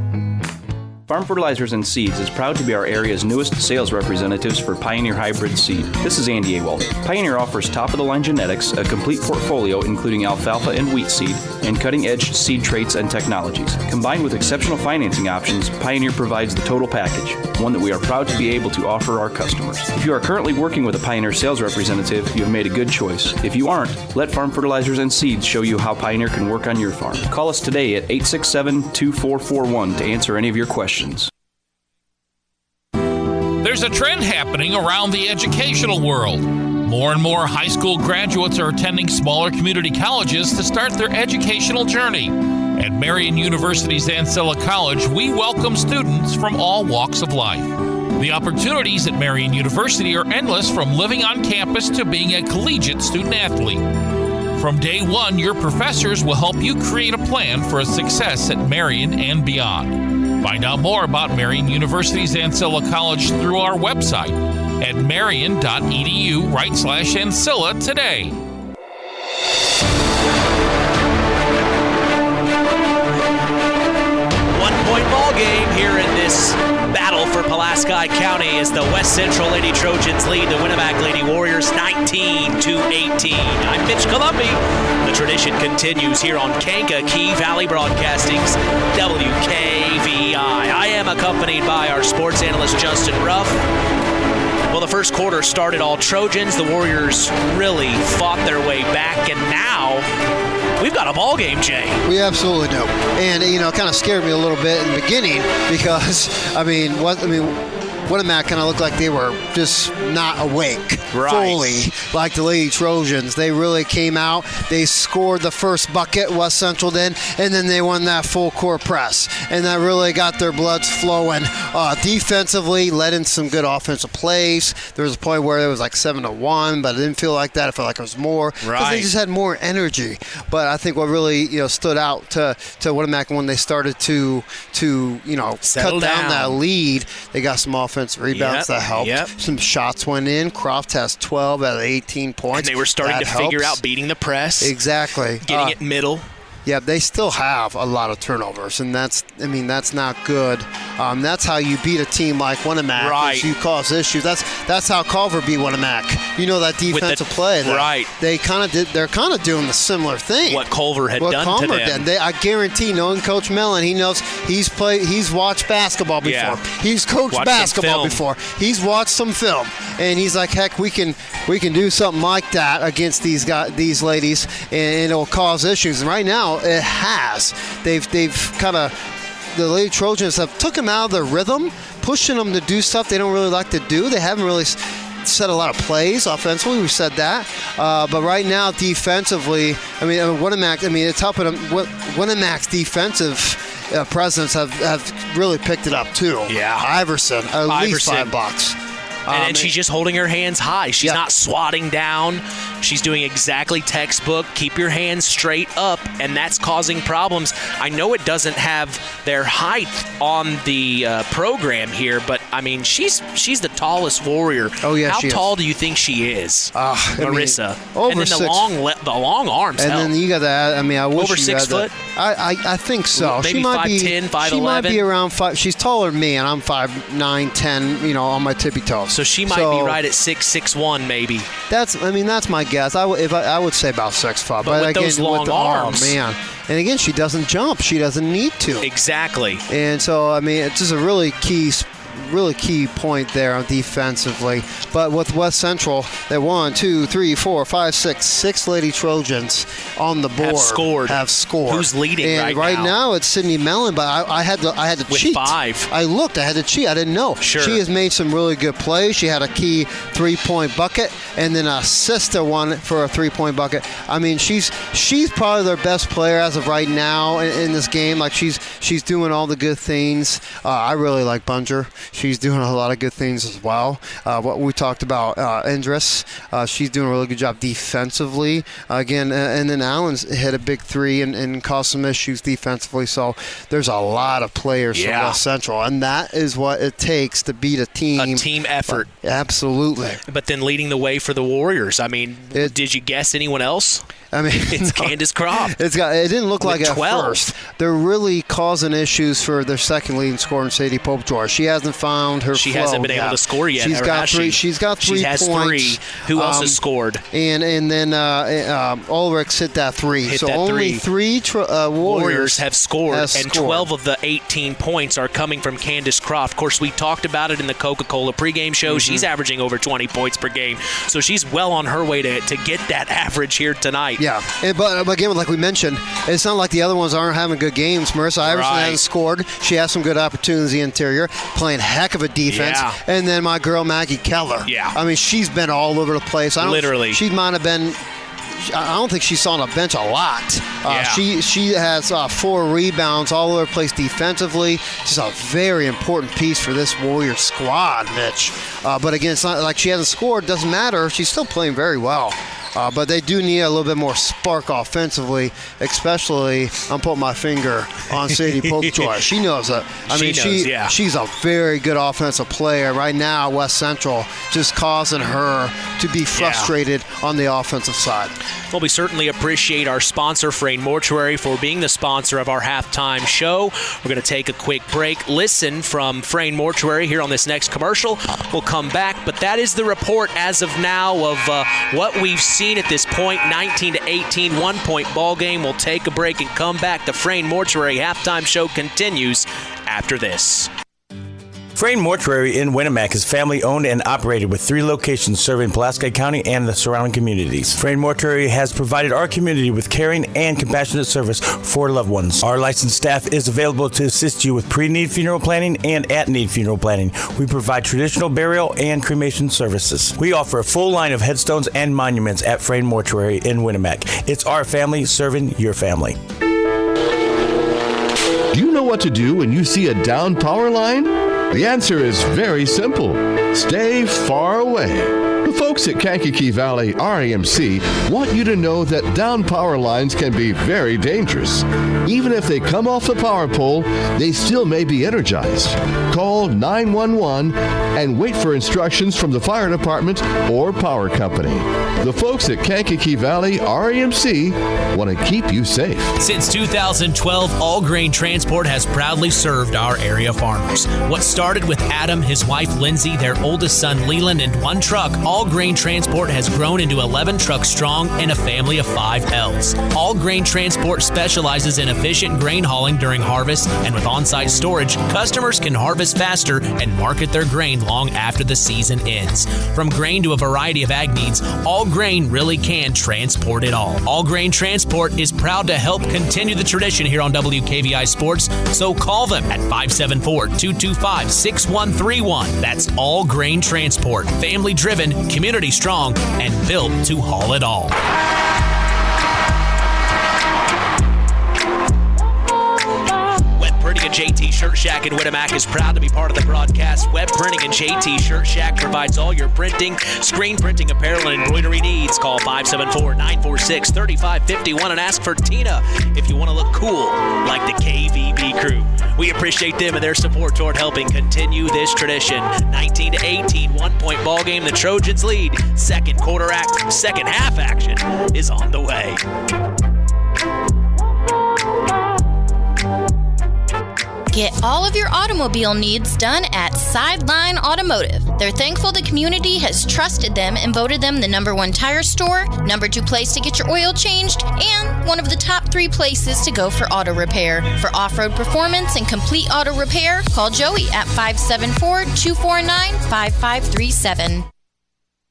Farm Fertilizers and Seeds is proud to be our area's newest sales representatives for Pioneer Hybrid Seed. This is Andy Awald. Pioneer offers top-of-the-line genetics, a complete portfolio including alfalfa and wheat seed, and cutting-edge seed traits and technologies. Combined with exceptional financing options, Pioneer provides the total package, one that we are proud to be able to offer our customers. If you are currently working with a Pioneer sales representative, you have made a good choice. If you aren't, let Farm Fertilizers and Seeds show you how Pioneer can work on your farm. Call us today at 867-2441 to answer any of your questions. There's a trend happening around the educational world. More and more high school graduates are attending smaller community colleges to start their educational journey. At Marian University's Ancilla College, we welcome students from all walks of life. The opportunities at Marian University are endless, from living on campus to being a collegiate student athlete. From day one, your professors will help you create a plan for a success at Marian and beyond. Find out more about Marian University's Ancilla College through our website at marian.edu/Ancilla today. 1-point ball game here in this battle for Pulaski County as the West Central Lady Trojans lead the Winamac Lady Warriors 19-18. I'm Mitch Columbi. The tradition continues here on Kankakee Valley Broadcasting's WKVI. I am accompanied by our sports analyst Justin Ruff. Well, the first quarter started all Trojans. The Warriors really fought their way back, and now we've got a ball game, Jay. We absolutely do. And, it kind of scared me a little bit in the beginning because, Winamac kind of looked like they were just not awake fully like the Lady Trojans. They really came out. They scored the first bucket, West Central did, and then they won that full court press. And that really got their bloods flowing. Defensively, led in some good offensive plays. There was a point where it was like 7-1, but it didn't feel like that. I felt like it was more. Because they just had more energy. But I think what really stood out to Winamac when they started to cut down that lead, they got some offensive rebounds that helped. Some shots went in. Croft has 12 out of 18 points. And they were starting to figure out beating the press. Exactly. Getting it middle. Yeah, they still have a lot of turnovers, and that's not good. That's how you beat a team like Winamac. Right. You cause issues. That's how Culver beat Winamac. That defensive play. They're kind of doing the similar thing. What Culver had done to them. I guarantee, knowing Coach Mellon, he knows he's watched basketball before. Yeah. He's coached basketball before. He's watched some film, and he's like, heck, we can do something like that against these ladies, and it'll cause issues. And right now, it has. They've kind of, the Lady Trojans have took them out of their rhythm, pushing them to do stuff they don't really like to do. They haven't really set a lot of plays offensively. We said that, but right now defensively, Winamac. It's helping them. Winamac's defensive presence have really picked it up too. Yeah, Iverson at least $5. And then she's just holding her hands high. She's not swatting down. She's doing exactly textbook. Keep your hands straight up, and that's causing problems. I know it doesn't have their height on the program here, but she's the tallest warrior. Oh yeah, how she tall is. Do you think she is, Marissa? Over and then the long arms. And then you got that. I wish over you 6 had foot. I think so. Maybe she might 5'10", 5'11". She might be around 5. She's taller than me, and I'm 5'9", 10. On my tippy toes. So she might be right at 6'1", maybe. That's my guess. I would say about 6'5". But with again, those long arms, oh man. And again, she doesn't jump. She doesn't need to. Exactly. And so it's just a really key point there defensively. But with West Central, they're 1, 2, 3, 4, 5, 6 Lady Trojans on the board. Have scored. Who's leading and right now? It's Sydney Mellon, but I had to with cheat. 5. I looked. I had to cheat. I didn't know. Sure. She has made some really good plays. She had a key 3-point bucket and then a sister one for a 3-point bucket. She's probably their best player as of right now in this game. Like she's doing all the good things. I really like Bunger. She's doing a lot of good things as well. What we talked about, Indris, she's doing a really good job defensively. Again, and then Allen's hit a big 3 and caused some issues defensively. So there's a lot of players from West Central, and that is what it takes to beat a team. A team effort. Absolutely. But then leading the way for the Warriors. Did you guess anyone else? It's Candace Croft. It didn't look like at 12. first. They're really causing issues for their second leading scorer, Sadie Popejoy. She hasn't found her She flow hasn't been able to score yet. She's got 3. She's got 3 she has points. 3. Who else has scored? And then Ulrich's hit that 3. Hit so that only 3 Warriors have scored, and 12 of the 18 points are coming from Candace Croft. Of course, we talked about it in the Coca-Cola pregame show. Mm-hmm. She's averaging over 20 points per game, so she's well on her way to get that average here tonight. Yeah, but again, like we mentioned, it's not like the other ones aren't having good games. Marissa Iverson hasn't scored. She has some good opportunities in the interior, playing heck of a defense. Yeah. And then my girl Maggie Keller. Yeah. She's been all over the place. Literally. She might have been. I don't think she saw on a bench a lot. She has 4 rebounds all over the place defensively. She's a very important piece for this Warrior squad, Mitch. But again, it's not like she hasn't scored. Doesn't matter. She's still playing very well. But they do need a little bit more spark offensively, especially I'm putting my finger on Sadie Popejoy. She knows that. She's a very good offensive player. Right now, West Central just causing her to be frustrated on the offensive side. Well, we certainly appreciate our sponsor, Frayne Mortuary, for being the sponsor of our halftime show. We're going to take a quick break, listen from Frayne Mortuary here on this next commercial. We'll come back, but that is the report as of now of what we've seen at this point. 19-18, 1-point ball game. We'll take a break and come back. The Frayne Mortuary halftime show continues after this. Frayne Mortuary in Winamac is family-owned and operated with 3 locations serving Pulaski County and the surrounding communities. Frayne Mortuary has provided our community with caring and compassionate service for loved ones. Our licensed staff is available to assist you with pre-need funeral planning and at-need funeral planning. We provide traditional burial and cremation services. We offer a full line of headstones and monuments at Frayne Mortuary in Winamac. It's our family serving your family. Do you know what to do when you see a down power line? The answer is very simple. Stay far away. The folks at Kankakee Valley RAMC want you to know that down power lines can be very dangerous. Even if they come off the power pole, they still may be energized. Call 911 and wait for instructions from the fire department or power company. The folks at Kankakee Valley RAMC want to keep you safe. Since 2012, All Grain Transport has proudly served our area farmers. What started with Adam, his wife Lindsay, their oldest son Leland, and 1 truck, All All Grain Transport has grown into 11 trucks strong and a family of 5 L's. All Grain Transport specializes in efficient grain hauling during harvest, and with on-site storage, customers can harvest faster and market their grain long after the season ends. From grain to a variety of ag needs, All Grain really can transport it all. All Grain Transport is proud to help continue the tradition here on WKVI Sports, so call them at 574-225-6131. That's All Grain Transport. Family driven, community strong, and built to haul it all. Printing and JT Shirt Shack in Winamac is proud to be part of the broadcast. Web Printing and JT Shirt Shack provides all your printing, screen printing, apparel, and embroidery needs. Call 574-946-3551 and ask for Tina if you want to look cool like the KVB crew. We appreciate them and their support toward helping continue this tradition. 19-18, 1-point ball game. The Trojans lead. Second half action is on the way. Get all of your automobile needs done at Sideline Automotive. They're thankful the community has trusted them and voted them the #1 tire store, #2 place to get your oil changed, and one of the top 3 places to go for auto repair. For off-road performance and complete auto repair, call Joey at 574-249-5537.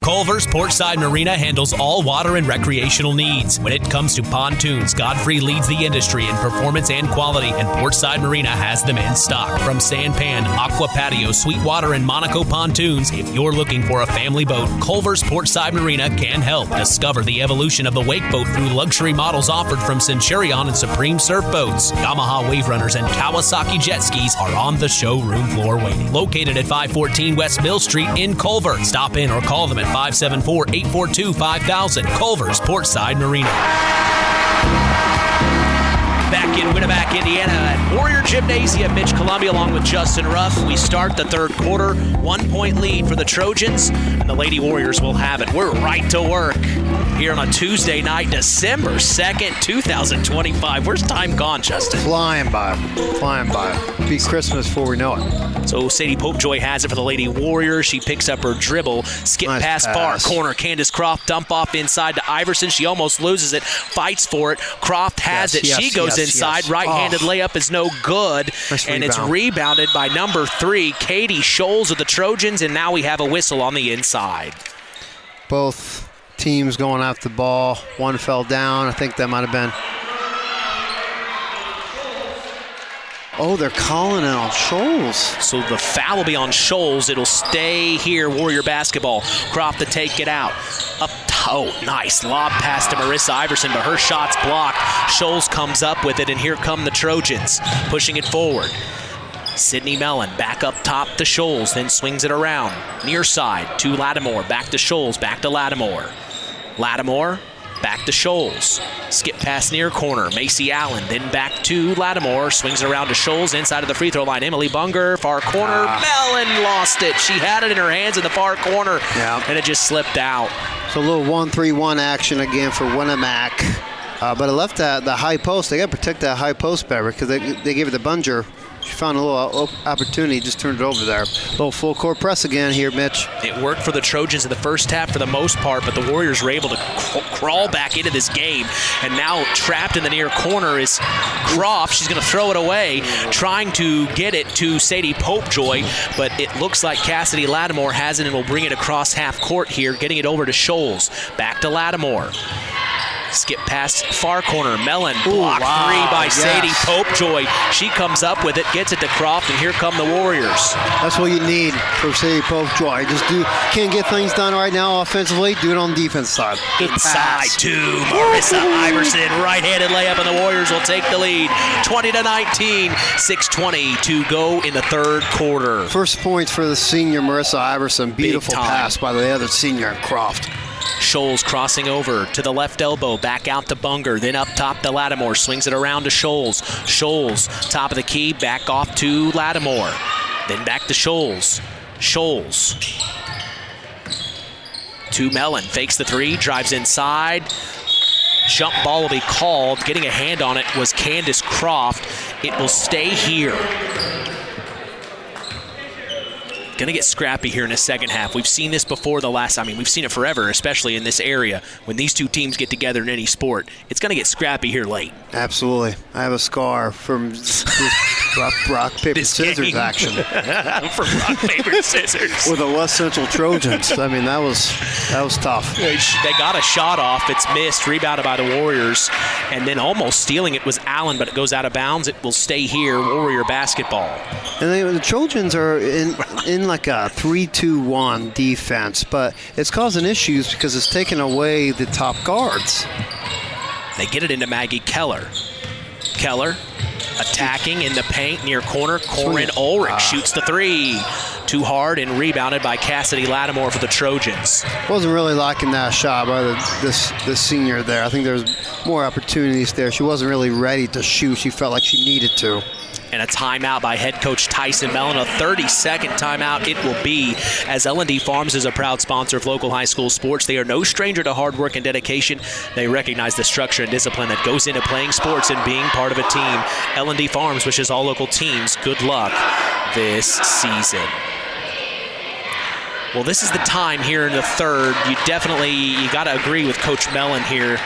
Culver's Portside Marina handles all water and recreational needs. When it comes to pontoons, Godfrey leads the industry in performance and quality, and Portside Marina has them in stock. From Sanpan, Aqua Patio, Sweetwater, and Monaco pontoons, if you're looking for a family boat, Culver's Portside Marina can help. Discover the evolution of the wake boat through luxury models offered from Centurion and Supreme Surf Boats. Yamaha Wave Runners and Kawasaki jet skis are on the showroom floor waiting. Located at 514 West Mill Street in Culver. Stop in or call them at 574-842-5000. Culver's Portside Marina. Back in Winamac, Indiana at Warrior Gymnasium, Mitch Columbia along with Justin Ruff. We start the third quarter. 1-point lead for the Trojans, and the Lady Warriors will have it. We're right to work here on a Tuesday night, December 2nd, 2025. Where's time gone, Justin? Flying by. Be Christmas before we know it. So Sadie Popejoy has it for the Lady Warriors. She picks up her dribble, skip Nice pass far corner. Candace Croft dump off inside to Iverson. She almost loses it, fights for it. Croft has it. She goes inside. Right-handed layup is no good. Nice and rebound. it's rebounded by number 3, Katie Scholes of the Trojans, and now we have a whistle on the inside. Both teams going after the ball. One fell down. I think that might have been. Oh, they're calling it on Scholes. So the foul will be on Scholes. It'll stay here, Warrior basketball. Croft to take it out. Up oh, nice. Lob pass to Marissa Iverson, but her shot's blocked. Scholes comes up with it, and here come the Trojans, pushing it forward. Sydney Mellon back up top to Scholes, then swings it around. Near side to Lattimore, back to Scholes, back to Lattimore. Lattimore, back to Scholes. Skip pass near corner. Macy Allen, then back to Lattimore. Swings it around to Scholes inside of the free throw line. Emily Bunger, far corner. Mellon lost it. She had it in her hands in the far corner, and it just slipped out. So a little 1-3-1 action again for Winamac. But it left the high post. They got to protect that high post better because they gave it to Bunger. She found a little opportunity, just turned it over there. A little full court press again here, Mitch. It worked for the Trojans in the first half for the most part, but the Warriors were able to crawl back into this game. And now trapped in the near corner is Croft. She's going to throw it away, trying to get it to Sadie Popejoy, but it looks like Cassidy Lattimore has it and will bring it across half court here, getting it over to Scholes. Back to Lattimore. Skip past far corner. Mellon blocked three by Sadie Popejoy. She comes up with it, gets it to Croft, and here come the Warriors. That's what you need for Sadie Popejoy. Just can't get things done right now offensively. Do it on the defense side. Inside to Marissa Iverson. Right-handed layup, and the Warriors will take the lead. 20-19. 6:20 to go in the third quarter. First points for the senior Marissa Iverson. Beautiful pass by the other senior, Croft. Scholes crossing over to the left elbow, back out to Bunger, then up top to Lattimore, swings it around to Scholes. Scholes, top of the key, back off to Lattimore, then back to Scholes. Scholes to Mellon, fakes the three, drives inside. Jump ball will be called. Getting a hand on it was Candace Croft. It will stay here. going to get scrappy here in the second half. We've seen this before we've seen it forever, especially in this area. When these two teams get together in any sport, it's going to get scrappy here late. Absolutely. I have a scar from this rock, paper, scissors action. From rock, paper, scissors. With the West Central Trojans. I mean, that was tough. They got a shot off. It's missed, rebounded by the Warriors, and then almost stealing it was Allen, but it goes out of bounds. It will stay here, Warrior basketball. And the Trojans are in like a 3-2-1 defense, but it's causing issues because it's taking away the top guards. They get it into Maggie Keller. Keller attacking in the paint near corner. Corinne Ulrich shoots the three. Too hard and rebounded by Cassidy Lattimore for the Trojans. Wasn't really liking that shot by this senior there. I think there's more opportunities there. She wasn't really ready to shoot. She felt like she needed to. And a timeout by head coach Tyson Mellon. A 30-second timeout it will be, as L&D Farms is a proud sponsor of local high school sports. They are no stranger to hard work and dedication. They recognize the structure and discipline that goes into playing sports and being part of a team. L&D Farms wishes all local teams good luck this season. Well, this is the time here in the third. You got to agree with Coach Mellon here.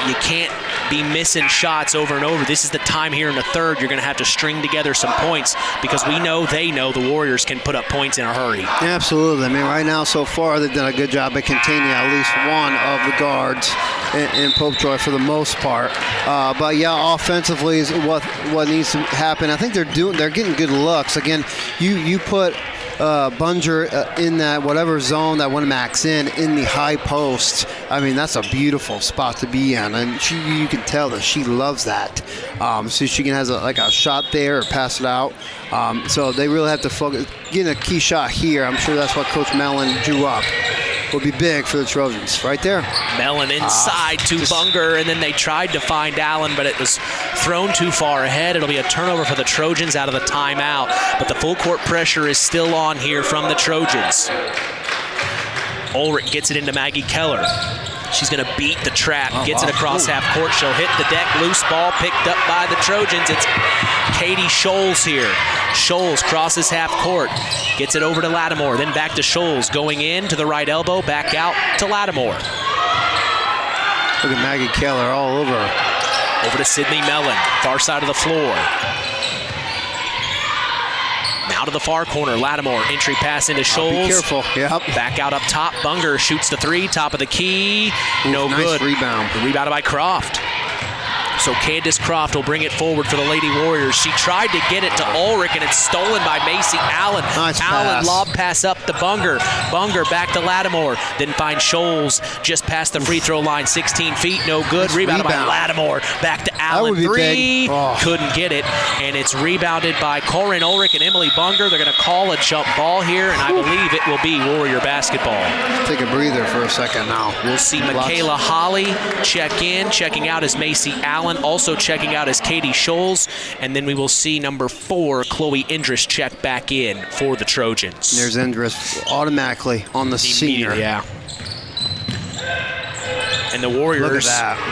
You can't be missing shots over and over. This is the time here in the third. You're going to have to string together some points because they know the Warriors can put up points in a hurry. Absolutely. I mean, right now so far they've done a good job at containing at least one of the guards in Popejoy for the most part. But yeah, offensively is what needs to happen. I think they're getting good looks. Again, you put Bunger in that whatever zone that Winamac's in the high post. I mean, that's a beautiful spot to be in, and you can tell that she loves that. So she can has a shot there or pass it out. So they really have to focus. Getting a key shot here, I'm sure that's what Coach Mellon drew up. Will be big for the Trojans. Right there. Mellon inside to Bunger, and then they tried to find Allen, but it was thrown too far ahead. It'll be a turnover for the Trojans out of the timeout, but the full court pressure is still on here from the Trojans. Ulrich gets it into Maggie Keller. She's going to beat the trap, gets it across half court. She'll hit the deck. Loose ball picked up by the Trojans. It's Katie Scholes here. Scholes crosses half court, gets it over to Lattimore, then back to Scholes, going in to the right elbow, back out to Lattimore. Look at Maggie Keller all over. Over to Sydney Mellon, far side of the floor. Now to the far corner, Lattimore, entry pass into Scholes. Be careful, yep. Back out up top, Bunger shoots the three, top of the key, no nice good. Rebound. Rebounded by Croft. So Candace Croft will bring it forward for the Lady Warriors. She tried to get it to Ulrich, and it's stolen by Macy Allen. Nice Allen pass. lob pass up to Bunger. Bunger back to Lattimore. Then finds Scholes just past the free throw line, 16 feet, no good. Nice Rebounded rebound. by Lattimore. Back to Allen, three. Couldn't get it, and it's rebounded by Corinne Ulrich and Emily Bunger. They're going to call a jump ball here, and I believe it will be Warrior basketball. Take a breather for a second now. We'll see Michaela Holly checking out as Macy Allen, also checking out as Katie Scholes, and then we will see number 4, Chloe Indris, check back in for the Trojans. There's Indris automatically on the senior. Yeah. And the Warriors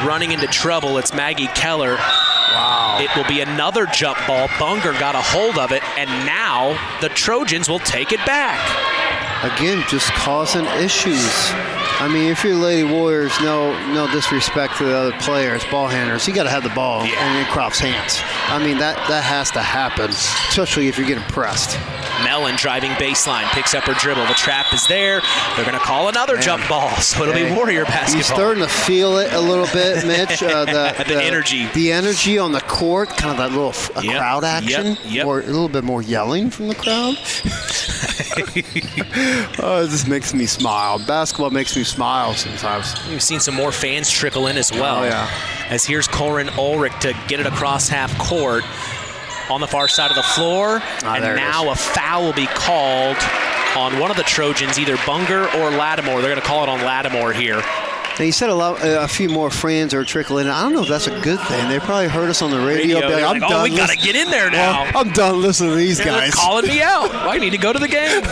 running into trouble. It's Maggie Keller. Wow. It will be another jump ball. Bunger got a hold of it, and now the Trojans will take it back. Again, just causing issues. I mean, if you're the Lady Warriors, no disrespect to the other players, ball handlers, you got to have the ball in Croft's hands. I mean, that has to happen, especially if you're getting pressed. Mellon driving baseline, picks up her dribble. The trap is there. They're going to call another jump ball, so it'll be Warrior basketball. You're starting to feel it a little bit, Mitch. The energy. The energy on the court, kind of that little crowd action, or a little bit more yelling from the crowd. Oh, this makes me smile. Basketball makes me smile sometimes. We've seen some more fans trickle in as well. Oh, yeah. As here's Corinne Ulrich to get it across half court on the far side of the floor. And now a foul will be called on one of the Trojans, either Bunger or Lattimore. They're going to call it on Lattimore here. Now, you said a few more friends are trickling in. I don't know if that's a good thing. They probably heard us on the radio. They're like, oh, we got to get in there now. Well, I'm done listening to these guys. They're calling me out. I need to go to the game.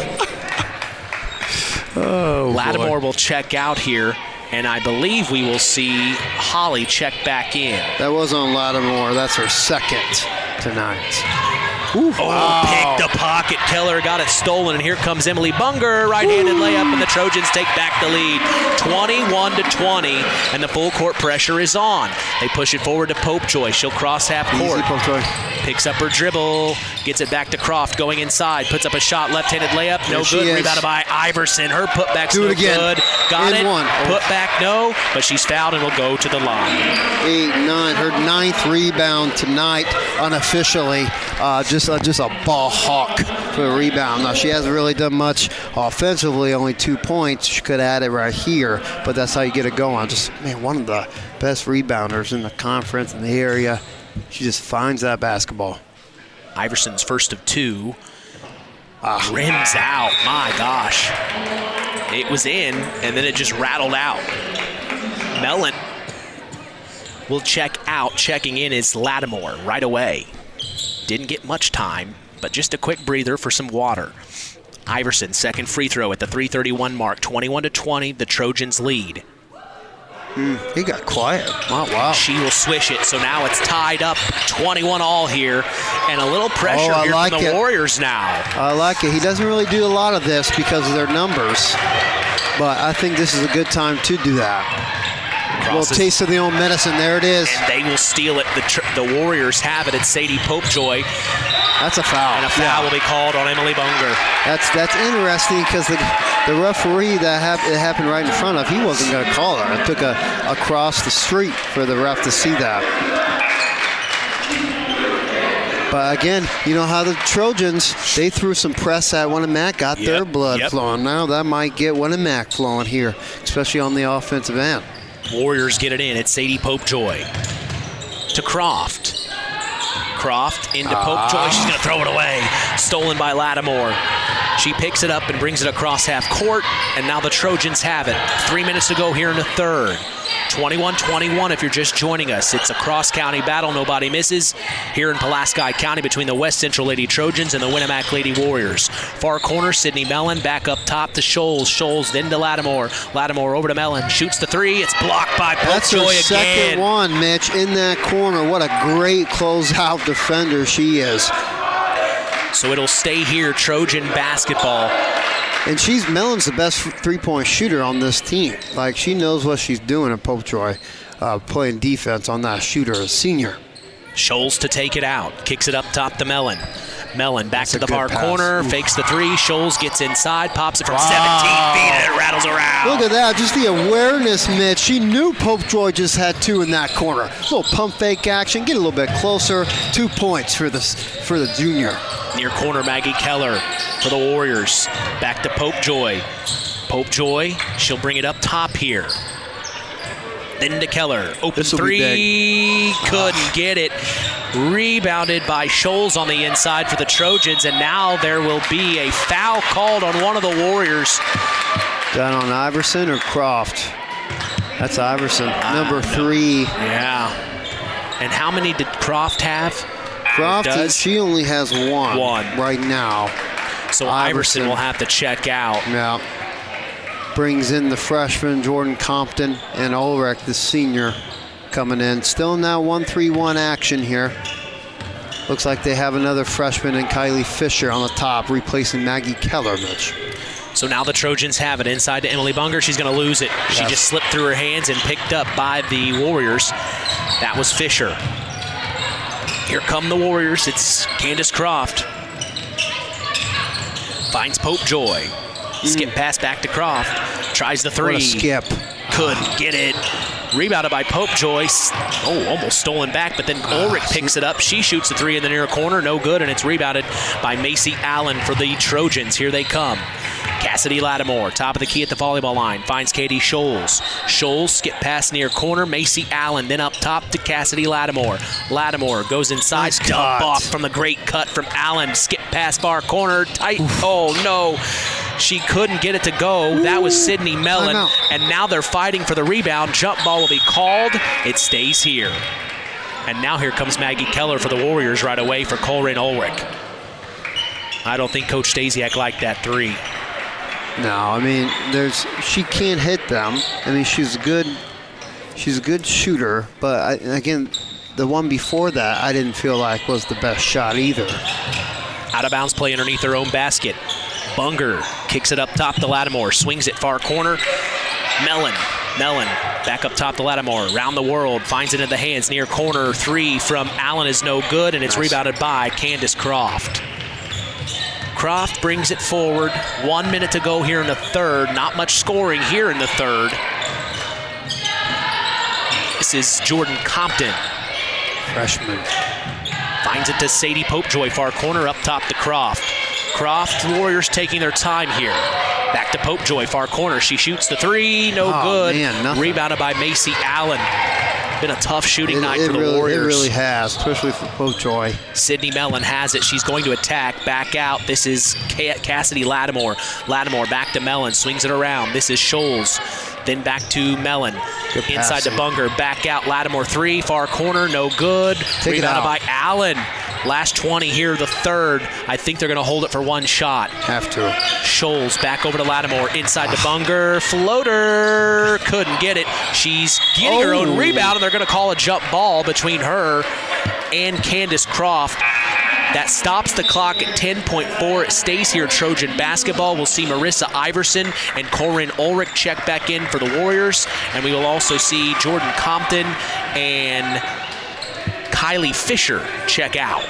Lattimore will check out here, and I believe we will see Holly check back in. That was on Lattimore. That's her second tonight. Picked the pocket. Keller got it stolen, and here comes Emily Bunger. Right-handed layup, and the Trojans take back the lead. 21-20, and the full court pressure is on. They push it forward to Popejoy. She'll cross half court. Easy, Popejoy. Picks up her dribble, gets it back to Croft, going inside, puts up a shot, left-handed layup, no good. Rebounded by Iverson. Her putback's no good. Got it. Put back, no, but she's fouled and will go to the line. 8-9, her 9th rebound tonight, unofficially. Just a ball hawk for a rebound. Now, she hasn't really done much offensively, only 2 points. She could add it right here, but that's how you get it going. Just, man, one of the best rebounders in the conference, in the area. She just finds that basketball. Iverson's first of 2. Rims out. My gosh. It was in, and then it just rattled out. Mellon will check out. Checking in is Lattimore right away. Didn't get much time, but just a quick breather for some water. Iverson, second free throw at the 3:31 mark. 21-20, the Trojans lead. He got quiet. Wow. She will swish it, so now it's tied up 21 all here, and a little pressure here from the Warriors now. I like it. He doesn't really do a lot of this because of their numbers, but I think this is a good time to do that. A little taste of the old medicine. There it is. And they will steal it. The Warriors have it. It's Sadie Popejoy. That's a foul. And a foul will be called on Emily Bunger. That's interesting because the referee that it happened right in front of, he wasn't going to call it. It took across the street for the ref to see that. But again, you know how the Trojans, they threw some press at Winamac, got their blood flowing. Now that might get Winamac flowing here, especially on the offensive end. Warriors get it in. It's Sadie Popejoy to Croft. Croft into Popejoy. She's going to throw it away. Stolen by Lattimore. She picks it up and brings it across half court, and now the Trojans have it. 3 minutes to go here in the third. 21-21 if you're just joining us. It's a cross-county battle. Nobody misses here in Pulaski County between the West Central Lady Trojans and the Winamac Lady Warriors. Far corner, Sydney Mellon. Back up top to Scholes. Scholes then to Lattimore. Lattimore over to Mellon. Shoots the three. It's blocked by Popejoy again. That's her second one, Mitch, in that corner. What a great closeout defender she is. So it'll stay here, Trojan basketball. And Mellon's the best three-point shooter on this team. Like, she knows what she's doing at Popejoy, playing defense on that shooter, a senior. Scholes to take it out. Kicks it up top to Mellon. Mellon back to the far corner, fakes the three. Scholes gets inside, pops it from 17 feet, and it rattles around. Look at that, just the awareness, Mitch. She knew Popejoy just had 2 in that corner. A little pump fake action, get a little bit closer. 2 points for the junior. Near corner, Maggie Keller for the Warriors. Back to Popejoy. Popejoy, she'll bring it up top here. Then to Keller. Open three. Couldn't get it. Rebounded by Scholes on the inside for the Trojans, and now there will be a foul called on one of the Warriors. Down on Iverson or Croft? That's Iverson, number 3. Yeah. And how many did Croft have? Croft, she only has one right now. So Iverson will have to check out. Yeah. Brings in the freshman, Jordan Compton, and Ulrich, the senior, coming in. Still in that 1-3-1 action here. Looks like they have another freshman in Kylie Fisher on the top, replacing Maggie Keller, Mitch. So now the Trojans have it inside to Emily Bunger. She's going to lose it. She just slipped through her hands and picked up by the Warriors. That was Fisher. Here come the Warriors. It's Candace Croft. Finds Popejoy. Skip pass back to Croft. Tries the three. What a skip. Couldn't get it. Rebounded by Popejoy. Oh, almost stolen back, but then Ulrich picks it up. She shoots the three in the near corner. No good, and it's rebounded by Macy Allen for the Trojans. Here they come. Cassidy Lattimore, top of the key at the volleyball line, finds Katie Scholes. Scholes, skip pass near corner. Macy Allen, then up top to Cassidy Lattimore. Lattimore goes inside, dump off from the great cut from Allen. Skip pass far corner, tight. Oh, no. She couldn't get it to go. That was Sydney Mellon, and now they're fighting for the rebound. Jump ball will be called. It stays here. And now here comes Maggie Keller for the Warriors right away for Coleraine Ulrich. I don't think Coach Stasiak liked that three. No, I mean, she can't hit them. I mean, she's a good shooter, but again, the one before that, I didn't feel like was the best shot either. Out of bounds play underneath their own basket. Bunger kicks it up top to Lattimore, swings it far corner. Mellon back up top to Lattimore, round the world, finds it in the hands, near corner, 3 from Allen is no good, and it's rebounded by Candace Croft. Croft brings it forward, 1 minute to go here in the third, not much scoring here in the third. This is Jordan Compton. Freshman. Finds it to Sadie Popejoy, far corner, up top to Croft. Croft, Warriors taking their time here. Back to Popejoy, far corner. She shoots the 3, no good. Man, rebounded by Macy Allen. Been a tough shooting night for the Warriors. It really has, especially for Popejoy. Sydney Mellon has it. She's going to attack. Back out. This is Cassidy Lattimore. Lattimore back to Mellon. Swings it around. This is Scholes. Then back to Mellon. Inside to Bunger. Back out. Lattimore 3. Far corner. No good. Rebounded by Allen. Last 20 here, the third. I think they're going to hold it for one shot. Have to. Scholes back over to Lattimore. Inside to Bunger. Floater. Couldn't get it. She's getting her own rebound, and they're going to call a jump ball between her and Candace Croft. That stops the clock at 10.4. It stays here, Trojan basketball. We'll see Marissa Iverson and Corinne Ulrich check back in for the Warriors. And we will also see Jordan Compton and Kylie Fisher check out.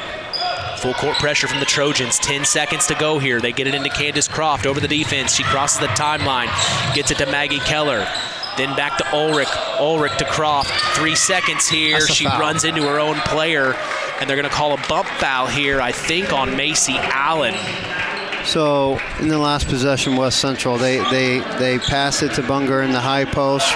Full court pressure from the Trojans. 10 seconds to go here. They get it into Candace Croft over the defense. She crosses the timeline. Gets it to Maggie Keller. Then back to Ulrich. Ulrich to Croft. 3 seconds here. She runs into her own player. And they're going to call a bump foul here, I think, on Macy Allen. So in the last possession, West Central, they pass it to Bunger in the high post.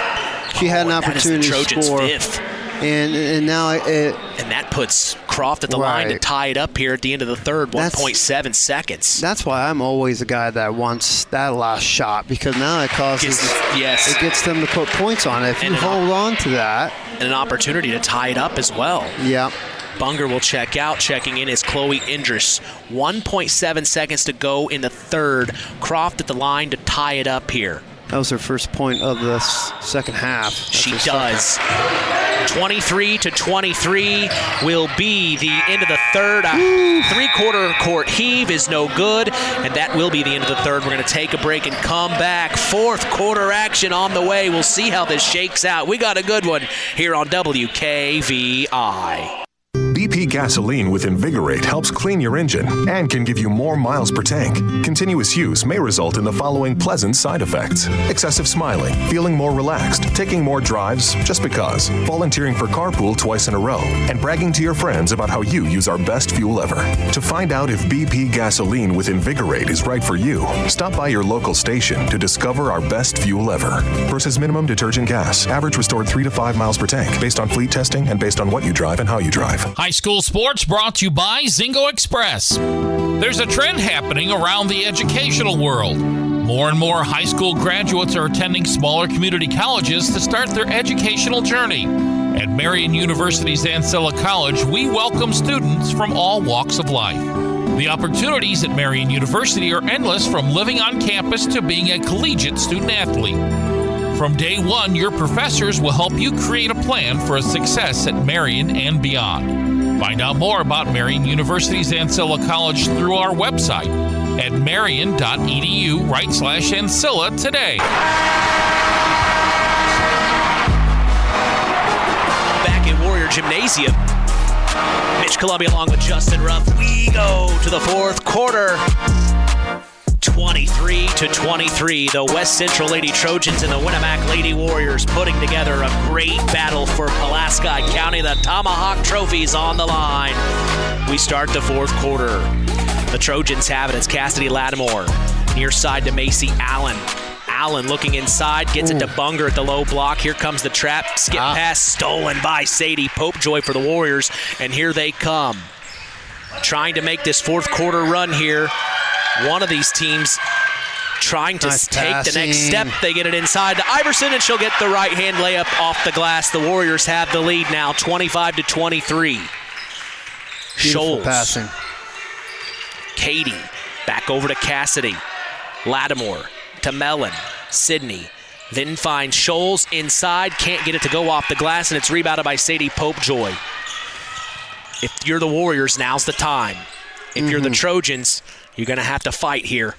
She had an opportunity to score. Fifth. And now and that puts Croft at the line to tie it up here at the end of the third, 1.7 seconds. That's why I'm always a guy that wants that last shot, because now it causes it gets them to put points on it. If you hold on to that. And an opportunity to tie it up as well. Yeah. Bunger will check out. Checking in is Chloe Indris. 1.7 seconds to go in the third. Croft at the line to tie it up here. That was her first point of the second half. She does. 23-23 will be the end of the third. Three-quarter court heave is no good, and that will be the end of the third. We're going to take a break and come back. Fourth quarter action on the way. We'll see how this shakes out. We got a good one here on WKVI. BP gasoline with Invigorate helps clean your engine and can give you more miles per tank. Continuous use may result in the following pleasant side effects: excessive smiling, feeling more relaxed, taking more drives just because, volunteering for carpool twice in a row, and bragging to your friends about how you use our best fuel ever. To find out if BP gasoline with Invigorate is right for you, stop by your local station to discover our best fuel ever. Versus minimum detergent gas. Average restored 3 to 5 miles per tank, based on fleet testing and based on what you drive and how you drive. High school sports brought to you by Zingo Express. There's a trend happening around the educational world. More and more high school graduates are attending smaller community colleges to start their educational journey. At Marian University's Ancilla College, we welcome students from all walks of life. The opportunities at Marian University are endless, from living on campus to being a collegiate student-athlete. From day one, your professors will help you create a plan for a success at Marian and beyond. Find out more about Marian University's Ancilla College through our website at marian.edu/Ancilla today. Back at Warrior Gymnasium, Mitch Columbia along with Justin Ruff. We go to the fourth quarter. 23-23, the West Central Lady Trojans and the Winamac Lady Warriors putting together a great battle for Pulaski County. The Tomahawk Trophy's on the line. We start the fourth quarter. The Trojans have it. It's Cassidy Lattimore. Near side to Macy Allen. Allen looking inside, gets it to Bunger at the low block. Here comes the trap. Skip pass stolen by Sadie Popejoy for the Warriors. And here they come. Trying to make this fourth quarter run here. One of these teams trying to take the next step. They get it inside to Iverson, and she'll get the right-hand layup off the glass. The Warriors have the lead now, 25-23. Scholes. Passing. Katie back over to Cassidy. Lattimore to Mellon. Sydney then finds Scholes inside. Can't get it to go off the glass, and it's rebounded by Sadie Popejoy. If you're the Warriors, now's the time. If you're the Trojans, you're going to have to fight here.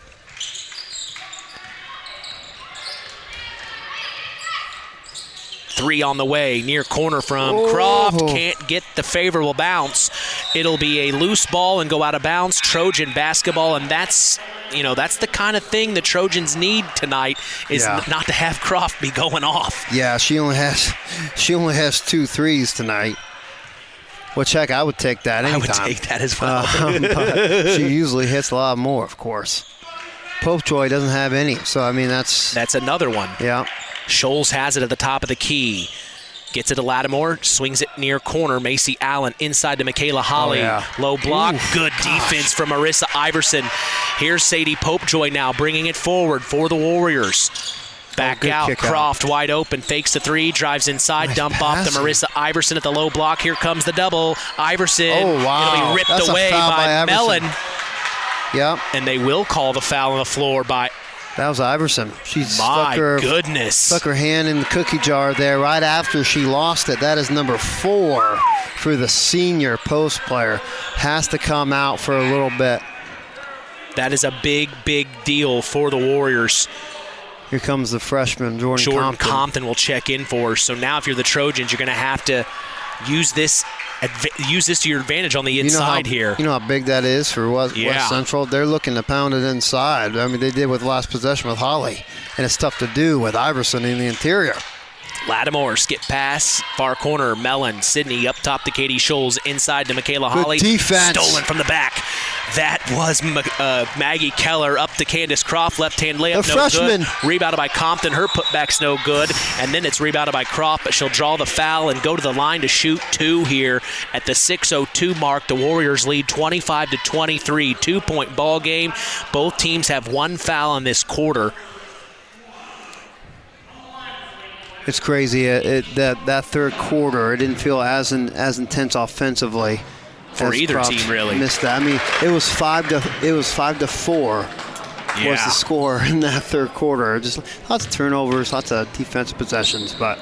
Three on the way, near corner from Croft. Can't get the favorable bounce. It'll be a loose ball and go out of bounds. Trojan basketball, and that's the kind of thing the Trojans need tonight is not to have Croft be going off. Yeah, she only has 2 threes tonight. Which, heck, I would take that anytime. I would take that as well. But she usually hits a lot more, of course. Popejoy doesn't have any, so, I mean, that's another one. Yeah. Scholes has it at the top of the key. Gets it to Lattimore, swings it near corner. Macy Allen inside to Michaela Holly. Low block, good defense from Marissa Iverson. Here's Sadie Popejoy now bringing it forward for the Warriors. Back out, Croft wide open, fakes the three, drives inside, dump off to Marissa Iverson at the low block. Here comes the double. Iverson, it'll be ripped away by Mellon. Yep. And they will call the foul on the floor by... That was Iverson. She stuck her hand in the cookie jar there right after she lost it. That is number 4 for the senior post player. Has to come out for a little bit. That is a big, big deal for the Warriors. Here comes the freshman, Jordan Compton will check in for her. So now if you're the Trojans, you're going to have to use this to your advantage on the inside here. You know how big that is for West Central? They're looking to pound it inside. I mean, they did with last possession with Holly, and it's tough to do with Iverson in the interior. Lattimore, skip pass, far corner, Mellon, Sydney up top to Katie Scholes, inside to Michaela Holly. Good defense. Stolen from the back. That was Maggie Keller up to Candace Croft, left-hand layup, no good. Rebounded by Compton, her putback's no good, and then it's rebounded by Croft, but she'll draw the foul and go to the line to shoot 2 here at the 6:02 mark. The Warriors lead 25-23, 2-point ball game. Both teams have 1 foul in this quarter. It's crazy. That third quarter, it didn't feel as intense offensively for either team, really. Missed that. I mean, it was 5-4 was the score in that third quarter. Just lots of turnovers, lots of defensive possessions, but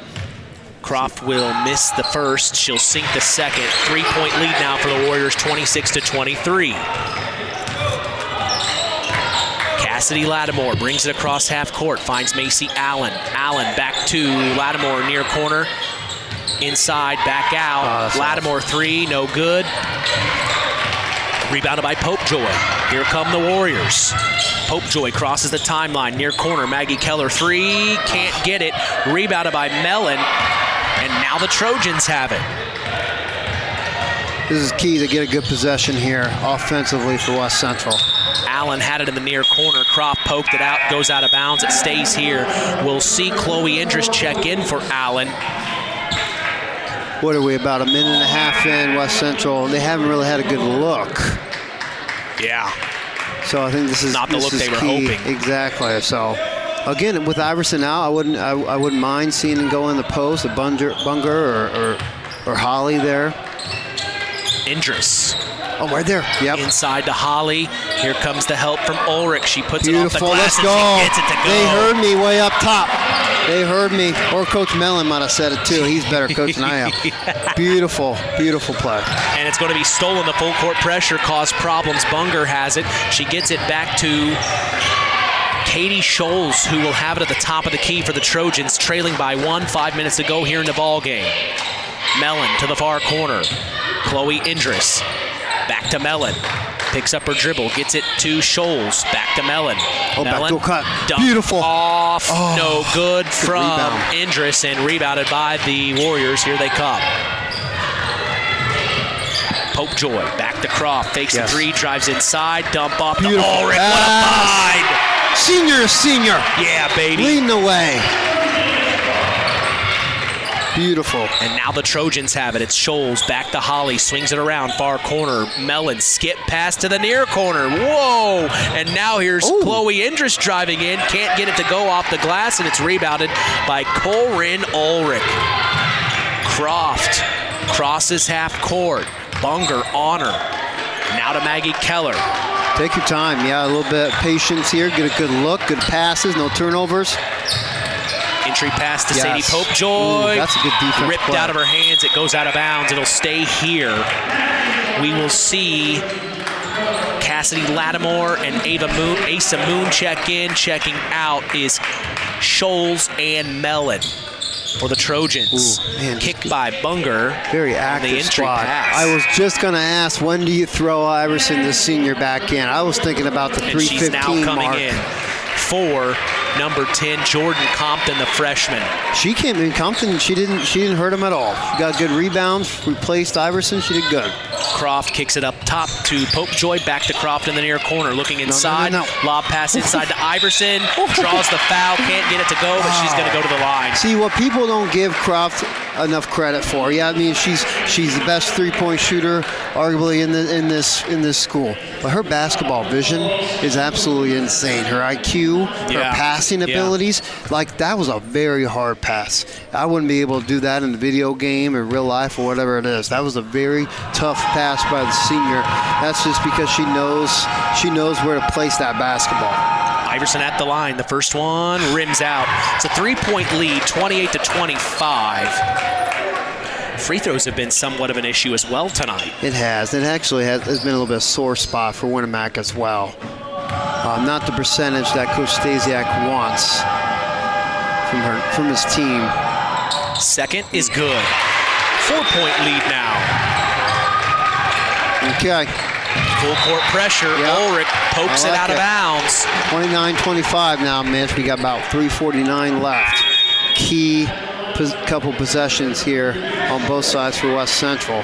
Croft will miss the first. She'll sink the second. 3-point lead now for the Warriors, 26-23. Cassidy Lattimore brings it across half court, finds Macy Allen. Allen back to Lattimore near corner. Inside, back out. Lattimore 3, no good. Rebounded by Popejoy. Here come the Warriors. Popejoy crosses the timeline near corner. Maggie Keller 3, can't get it. Rebounded by Mellon. And now the Trojans have it. This is key to get a good possession here offensively for West Central. Allen had it in the near corner. Croft poked it out, goes out of bounds. It stays here. We'll see Chloe Indris check in for Allen. What are we, about a minute and a half in? West Central, they haven't really had a good look. Yeah. So I think this is not the look they were key. hoping. Exactly. So again, with Iverson out, I wouldn't mind seeing him go in the post, a Bunger or Holly there. Indris. Oh, right there. Yep. Inside to Holly. Here comes the help from Ulrich. She puts Beautiful. it off the glass Let's go. and she gets it to go. They heard me way up top. They heard me. Or Coach Mellon might have said it too. He's better coach than I am. Beautiful, beautiful play. And it's going to be stolen. The full court pressure caused problems. Bunger has it. She gets it back to Katie Scholes, who will have it at the top of the key for the Trojans, trailing by 1, 5 minutes to go here in the ball game. Mellon to the far corner. Chloe Indris. Back to Mellon. Picks up her dribble. Gets it to Scholes. Back to Mellon. Mellon, back cut. Beautiful. Off. No good from Indris and rebounded by the Warriors. Here they come. Popejoy. Back to Croft. Fakes the 3. Drives inside. Dump off to Ulrich. What a find. Senior. Yeah, baby. Leading the way. Beautiful. And now the Trojans have it. It's Scholes back to Holly. Swings it around. Far corner. Mellon skip pass to the near corner. Whoa! And now here's Chloe Indris driving in. Can't get it to go off the glass, and it's rebounded by Corinne Ulrich. Croft crosses half court. Bunger on her. Now to Maggie Keller. Take your time. Yeah, a little bit of patience here. Get a good look. Good passes. No turnovers. Entry pass to Sadie Popejoy. That's a good defense. Ripped play. out of her hands. It goes out of bounds. It'll stay here. We will see Cassidy Lattimore and Asa Moon check in. Checking out is Scholes and Mellon for the Trojans. Kicked by Bunger. Very on active the entry squad. pass. I was just going to ask, when do you throw Iverson, the senior, back in? I was thinking about the And 3:15 she's now coming mark. in for number 10, Jordan Compton, the freshman. She came in Compton. She didn't hurt him at all. She got good rebounds. Replaced Iverson. She did good. Croft kicks it up top to Popejoy, back to Croft in the near corner, looking inside. No. Lob pass inside to Iverson. Draws the foul, can't get it to go, but she's going to go to the line. See, what people don't give Croft enough credit for. Yeah, I mean, she's the best three-point shooter, arguably in this school. But her basketball vision is absolutely insane. Her IQ, her passing abilities, like that was a very hard pass. I wouldn't be able to do that in the video game or real life or whatever it is. That was a very tough pass by the senior. That's just because she knows where to place that basketball. Iverson at the line. The first one rims out. It's a 3-point lead, 28-25. Free throws have been somewhat of an issue as well tonight. It has. It actually has been a little bit of a sore spot for Winamac as well. Not the percentage that Coach Stasiak wants from his team. Second is good. 4-point lead now. Okay. Full court pressure. Ulrich pokes it out of bounds. 29-25 now, Mitch. We got about 3:49 left. Key couple possessions here on both sides for West Central.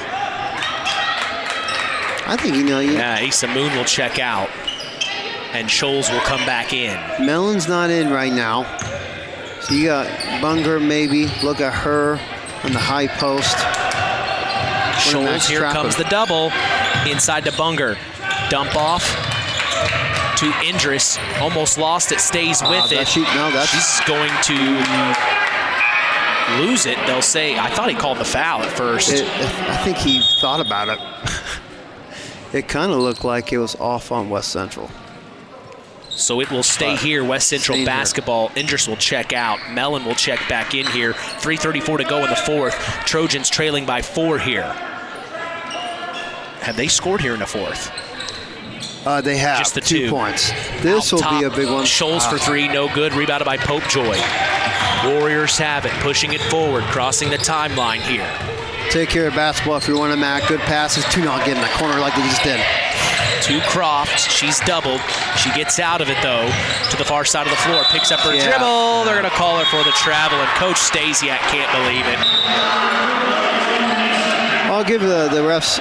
I think Asa Moon will check out, and Scholes will come back in. Mellon's not in right now. So you got Bunger maybe. Look at her on the high post. Scholes, here comes the double. Inside to Bunger. Dump off to Indris. Almost lost it, stays with it. She's going to lose it. They'll say, I thought he called the foul at first. I think he thought about it. It kind of looked like it was off on West Central. So it will stay here, West Central basketball. Indris will check out. Mellon will check back in here. 3:34 to go in the fourth. Trojans trailing by 4 here. Have they scored here in the fourth? They have. Just the 2 points. This will be a big one. Scholes for 3, no good. Rebounded by Popejoy. Warriors have it, pushing it forward, crossing the timeline here. Take care of basketball if you want to Mac. Good passes. 2 not get in the corner like they just did. To Croft. She's doubled. She gets out of it, though, to the far side of the floor. Picks up her dribble. They're going to call her for the travel, and Coach Stasiak can't believe it. I'll give the refs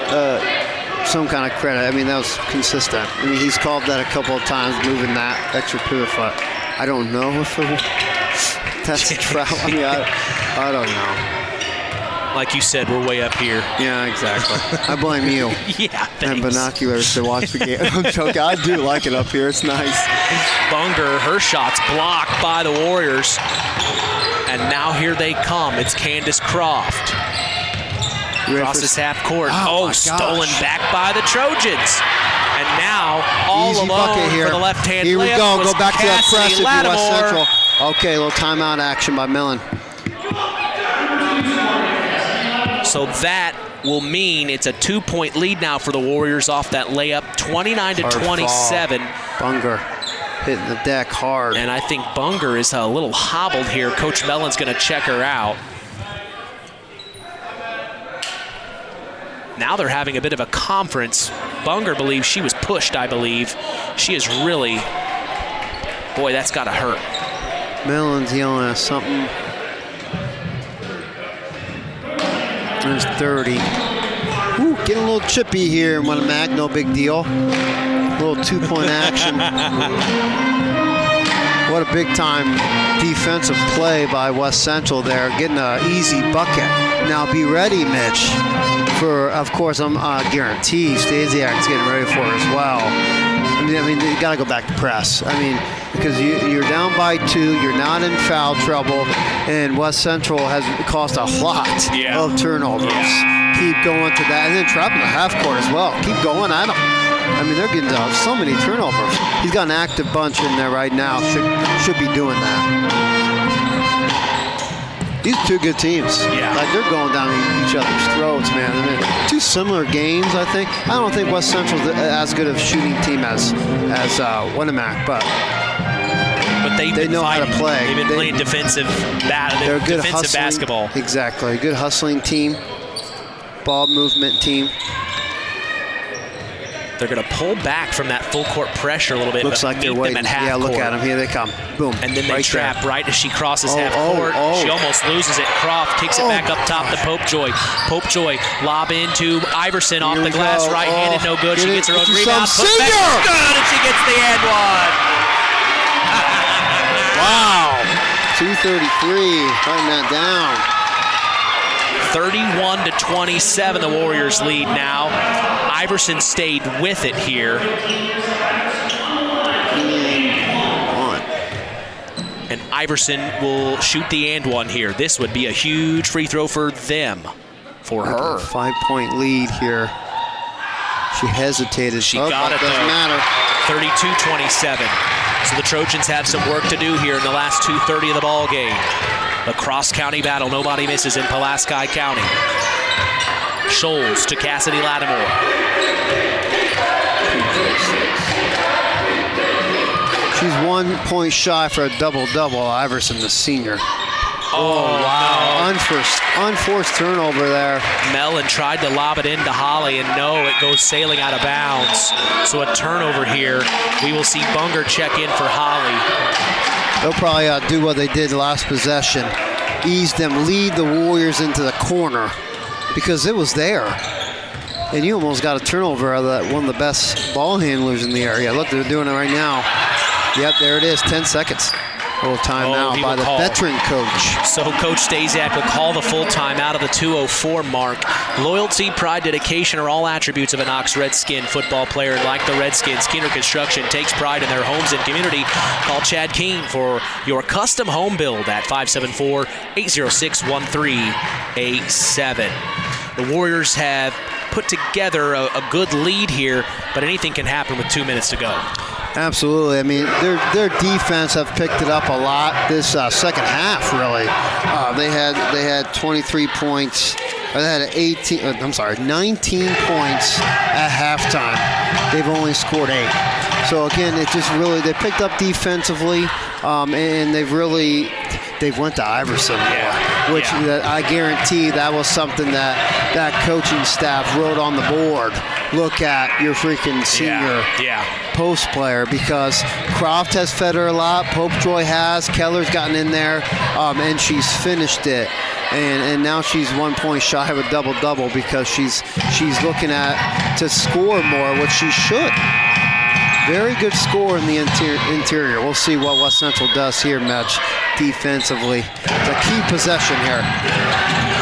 some kind of credit. I mean, that was consistent. I mean, he's called that a couple of times, moving that extra pivot foot. I don't know if that's a foul. I mean, I don't know. Like you said, we're way up here. Yeah, exactly. I blame you. Yeah, thanks. And binoculars to watch the game. I'm joking. I do like it up here. It's nice. Bunger, her shot's blocked by the Warriors. And now here they come. It's Candace Croft. Crosses half court. Stolen back by the Trojans. And now, all Easy alone here. for the left-hand Here we layup go. was Go back to that press if you're West Lattimore. Central. Okay, a little timeout action by Mellon. So that will mean it's a 2-point lead now for the Warriors off that layup, 29-27. Bunger hitting the deck hard. And I think Bunger is a little hobbled here. Coach Mellon's going to check her out. Now they're having a bit of a conference. Bunger believes she was pushed, I believe. She is really, boy, that's got to hurt. Mellon's yelling at something. There's 30. Ooh, getting a little chippy here in Winamac, no big deal. A little 2-point action. What a big time defensive play by West Central there, getting an easy bucket. Now be ready, Mitch, for, of course, I'm guarantee Stasiak's getting ready for it as well. I mean, you got to go back to press. I mean, because you're down by 2, you're not in foul trouble, and West Central has cost a lot of turnovers. Keep going to that, and then trapping the half court as well. Keep going at them. I mean, they're getting so many turnovers. He's got an active bunch in there right now. Should be doing that. These are two good teams. Yeah. Like, they're going down each other's throats, man. I mean, two similar games, I think. I don't think West Central's as good of a shooting team as Winamac, but they know how to play. They've been playing defensive basketball. Exactly. Good hustling team. Ball movement team. They're going to pull back from that full court pressure a little bit. Looks like they're waiting. Yeah, look at them. Here they come. Boom. And then they trap right as she crosses half court. She almost loses it. Croft kicks it back up top to Popejoy. Popejoy lob into Iverson off the glass, right-handed, no good. She gets her own rebound. Put back, good, and she gets the and one. Wow. 2:33, cutting that down. 31-27, the Warriors lead now. Iverson stayed with it here. And Iverson will shoot the and one here. This would be a huge free throw for them, for her. 5-point lead here. She hesitated. She got it, doesn't matter. 32-27. So the Trojans have some work to do here in the last 2:30 of the ball game. The cross-county battle, nobody misses in Pulaski County. Scholes to Cassidy Lattimore. She's 1 point shy for a double-double. Iverson, the senior. Oh, wow. Unforced turnover there. Mellon tried to lob it into Holly, and no, it goes sailing out of bounds. So a turnover here. We will see Bunger check in for Holly. They'll probably do what they did last possession. Ease them, lead the Warriors into the corner because it was there. And you almost got a turnover out of one of the best ball handlers in the area. Look, they're doing it right now. Yep, there it is, 10 seconds. A little timeout by the veteran coach. So Coach Stasiak will call the full timeout of the 2:04 mark. Loyalty, pride, dedication are all attributes of an Ox Redskin football player. And like the Redskins, Keener Construction takes pride in their homes and community. Call Chad Keene for your custom home build at 574-806-1387. The Warriors have put together a good lead here, but anything can happen with 2 minutes to go. Absolutely. I mean, their defense have picked it up a lot this second half, really. They had 23 points. They had 19 points at halftime. They've only scored 8. So again, it just really, they picked up defensively, and they've went to Iverson, which I guarantee that was something that coaching staff wrote on the board. Look at your freaking senior post player, because Croft has fed her a lot, Popejoy has, Keller's gotten in there, and she's finished it. And now she's 1 point shy of a double-double because she's looking to score more, which she should. Very good score in the interior. We'll see what West Central does here, Mitch, defensively. It's a key possession here.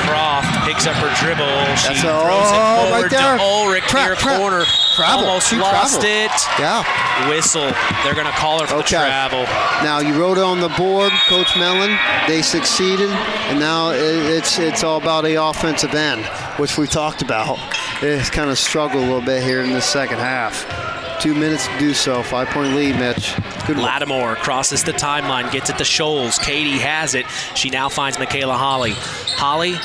Croft picks up her dribble. She throws it forward right there. to Ulrich near corner. Almost lost it. Yeah. Whistle. They're going to call her for the travel. Now, you wrote it on the board, Coach Mellon. They succeeded, and now it's all about the offensive end, which we talked about. It's kind of struggled a little bit here in the second half. 2 minutes to do so. 5-point lead, Mitch. Good Lattimore crosses the timeline, gets it to Scholes. Katie has it. She now finds Michaela Holly. Holly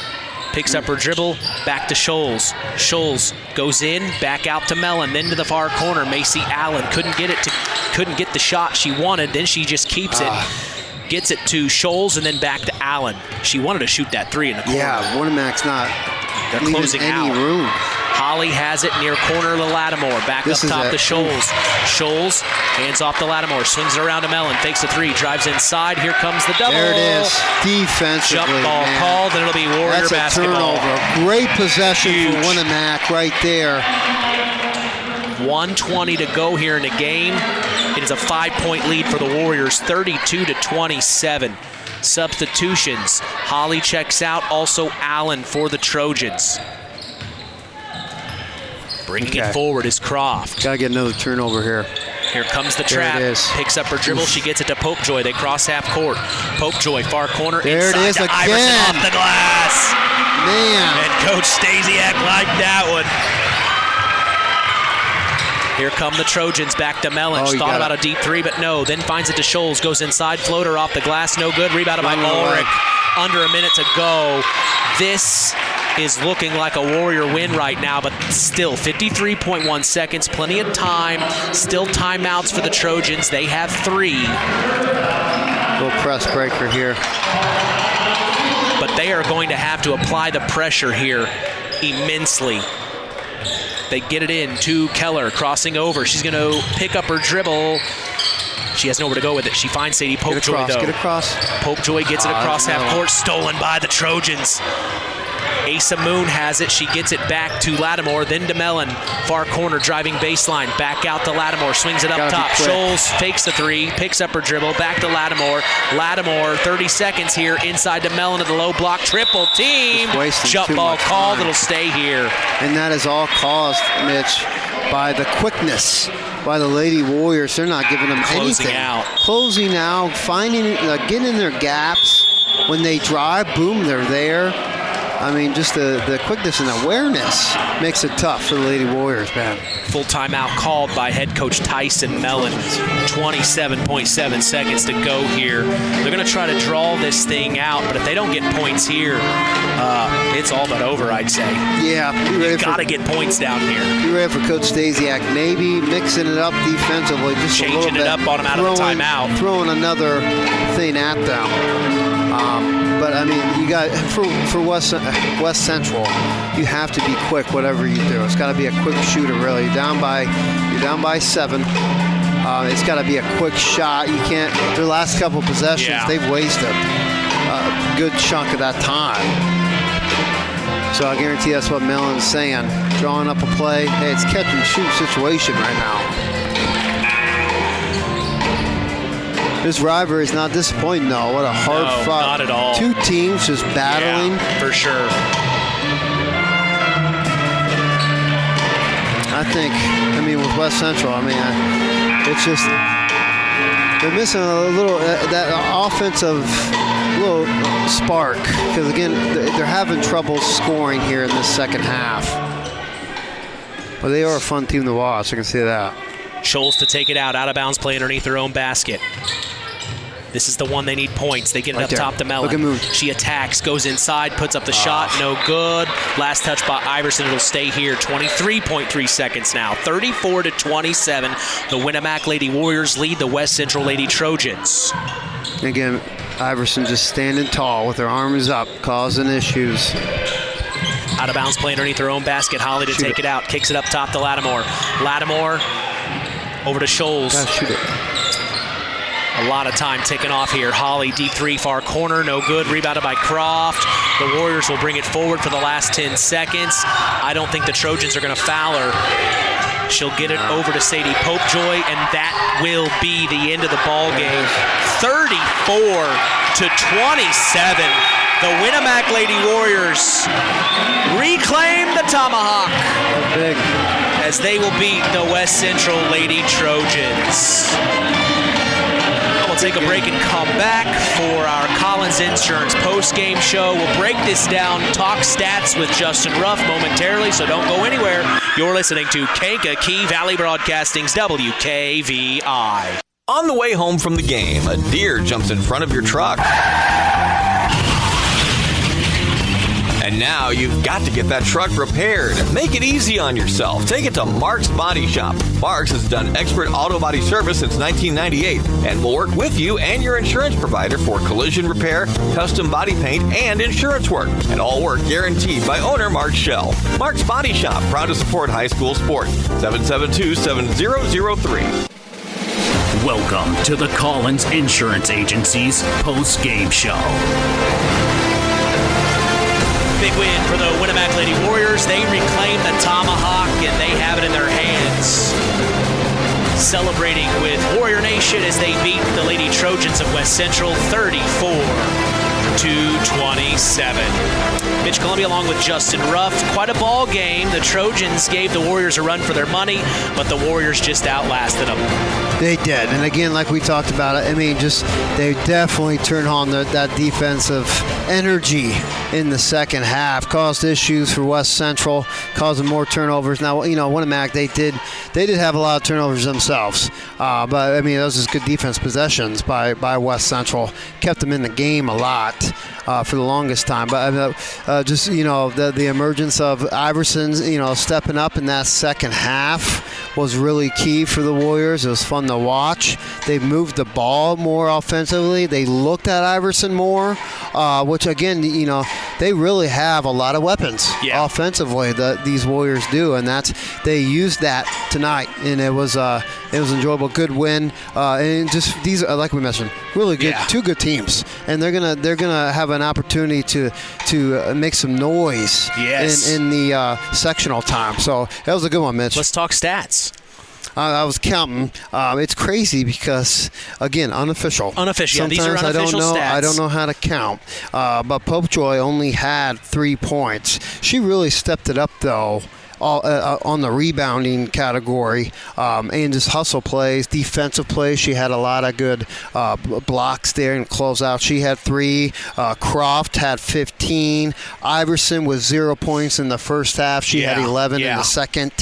picks up her dribble, back to Scholes. Scholes goes in, back out to Mellon, then to the far corner. Macy Allen couldn't get the shot she wanted. Then she just keeps it. Gets it to Scholes and then back to Allen. She wanted to shoot that three in the corner. Yeah, Winamac's not closing any room. Holly has it near corner to Lattimore. Back up top to Scholes. Scholes hands off to Lattimore. Swings it around to Mellon. Fakes the three. Drives inside. Here comes the double. There it is. Defensively, jump ball called, and it'll be Warrior basketball. That's a turnover. Great possession for Winamac right there. 1:20 to go here in the game. It is a 5-point lead for the Warriors, 32-27. Substitutions. Holly checks out. Also Allen for the Trojans. Bringing it forward is Croft. Got to get another turnover here. Here comes the trap. There it is. Picks up her dribble. She gets it to Popejoy. They cross half court. Popejoy, far corner. There inside it is to again. Iverson off the glass. Man. And Coach Stasiak liked that one. Here come the Trojans back to Mellon. Thought about a deep three, but no. Then finds it to Scholes. Goes inside. Floater off the glass. No good. Rebounded by Ulrich. Under a minute to go. This is looking like a Warrior win right now, but still 53.1 seconds. Plenty of time. Still timeouts for the Trojans. They have 3. Little press breaker here. But they are going to have to apply the pressure here immensely. They get it in to Keller, crossing over. She's going to pick up her dribble. She has nowhere to go with it. She finds Sadie Popejoy, though. Get across. Popejoy gets it across half court. Stolen by the Trojans. Asa Moon has it. She gets it back to Lattimore, then to Mellon. Far corner, driving baseline. Back out to Lattimore. Swings it up top. Scholes fakes the 3, picks up her dribble. Back to Lattimore. Lattimore, 30 seconds here. Inside to Mellon at the low block. Triple team. Jump ball called. It'll stay here. And that is all caused, Mitch, by the quickness by the Lady Warriors. They're not giving them anything. Closing out, finding, getting in their gaps. When they drive, boom, they're there. I mean, just the quickness and awareness makes it tough for the Lady Warriors, man. Full timeout called by head coach Tyson Mellon. 27.7 seconds to go here. They're going to try to draw this thing out, but if they don't get points here, it's all but over, I'd say. Yeah. You've got to get points down here. Be ready for Coach Stasiak. Maybe mixing it up defensively. Just changing it up on them out of the timeout. Throwing another thing at them. But I mean, you got for West Central, you have to be quick whatever you do. It's got to be a quick shooter, really. You're down by 7. It's got to be a quick shot. You can't. Their last couple possessions, they've wasted a good chunk of that time. So I guarantee that's what Mellon's saying. Drawing up a play. Hey, it's catch and shoot situation right now. This rivalry is not disappointing, though. What a hard fought. Not at all. 2 teams just battling. Yeah, for sure. I mean, with West Central, it's just they're missing a little that offensive little spark because again they're having trouble scoring here in this second half. But they are a fun team to watch. I can see that. Scholes to take it out of bounds play underneath their own basket. This is the one they need points. They get it up top to Mellon. She attacks, goes inside, puts up the shot. No good. Last touch by Iverson. It'll stay here. 23.3 seconds now. 34-27. The Winamac Lady Warriors lead the West Central Lady Trojans. Again, Iverson just standing tall with her arms up, causing issues. Out of bounds play underneath her own basket. Holly to take it out. Kicks it up top to Lattimore. Lattimore over to Scholes. Shoot it. A lot of time ticking off here. Holly, deep 3, far corner, no good. Rebounded by Croft. The Warriors will bring it forward for the last 10 seconds. I don't think the Trojans are going to foul her. She'll get it over to Sadie Popejoy, and that will be the end of the ball game. 34-27. The Winamac Lady Warriors reclaim the tomahawk. Big. As they will beat the West Central Lady Trojans. Take a break and come back for our Collins Insurance post-game show. We'll break this down, talk stats with Justin Ruff momentarily, so don't go anywhere. You're listening to Kankakee Valley Broadcasting's WKVI. On the way home from the game, a deer jumps in front of your truck. And now you've got to get that truck repaired. Make it easy on yourself. Take it to Mark's Body Shop. Mark's has done expert auto body service since 1998 and will work with you and your insurance provider for collision repair, custom body paint, and insurance work. And all work guaranteed by owner Mark Schell. Mark's Body Shop, proud to support high school sports. 772-7003. Welcome to the Collins Insurance Agency's post-game show. Big win for the Winamac Lady Warriors. They reclaim the tomahawk, and they have it in their hands. Celebrating with Warrior Nation as they beat the Lady Trojans of West Central 34-27. to 27. Mitch Columbia along with Justin Ruff. Quite a ball game. The Trojans gave the Warriors a run for their money, but the Warriors just outlasted them. They did. And again, like we talked about it, I mean, just they definitely turned on that defensive energy in the second half. Caused issues for West Central, causing more turnovers. Now, Winamac, they did have a lot of turnovers themselves. But, I mean, those are good defense possessions by West Central. Kept them in the game a lot for the longest time. But the emergence of Iverson, stepping up in that second half was really key for the Warriors. It was fun to watch. They moved the ball more offensively. They looked at Iverson more, which, again, they really have a lot of weapons offensively that these Warriors do, and they used that tonight, and it was enjoyable. Good win, and just these are, like we mentioned, really good, two good teams, and they're gonna have an opportunity to make some noise in the sectional time. So that was a good one, Mitch. Let's talk stats. I was counting. It's crazy because, again, unofficial. Unofficial. Sometimes these are unofficial stats. I don't know how to count. But Popejoy only had 3 points. She really stepped it up, though. On the rebounding category, and just hustle plays, defensive plays. She had a lot of good blocks there and closeout. She had 3. Croft had 15. Iverson was 0 points in the first half. She had 11 in the second.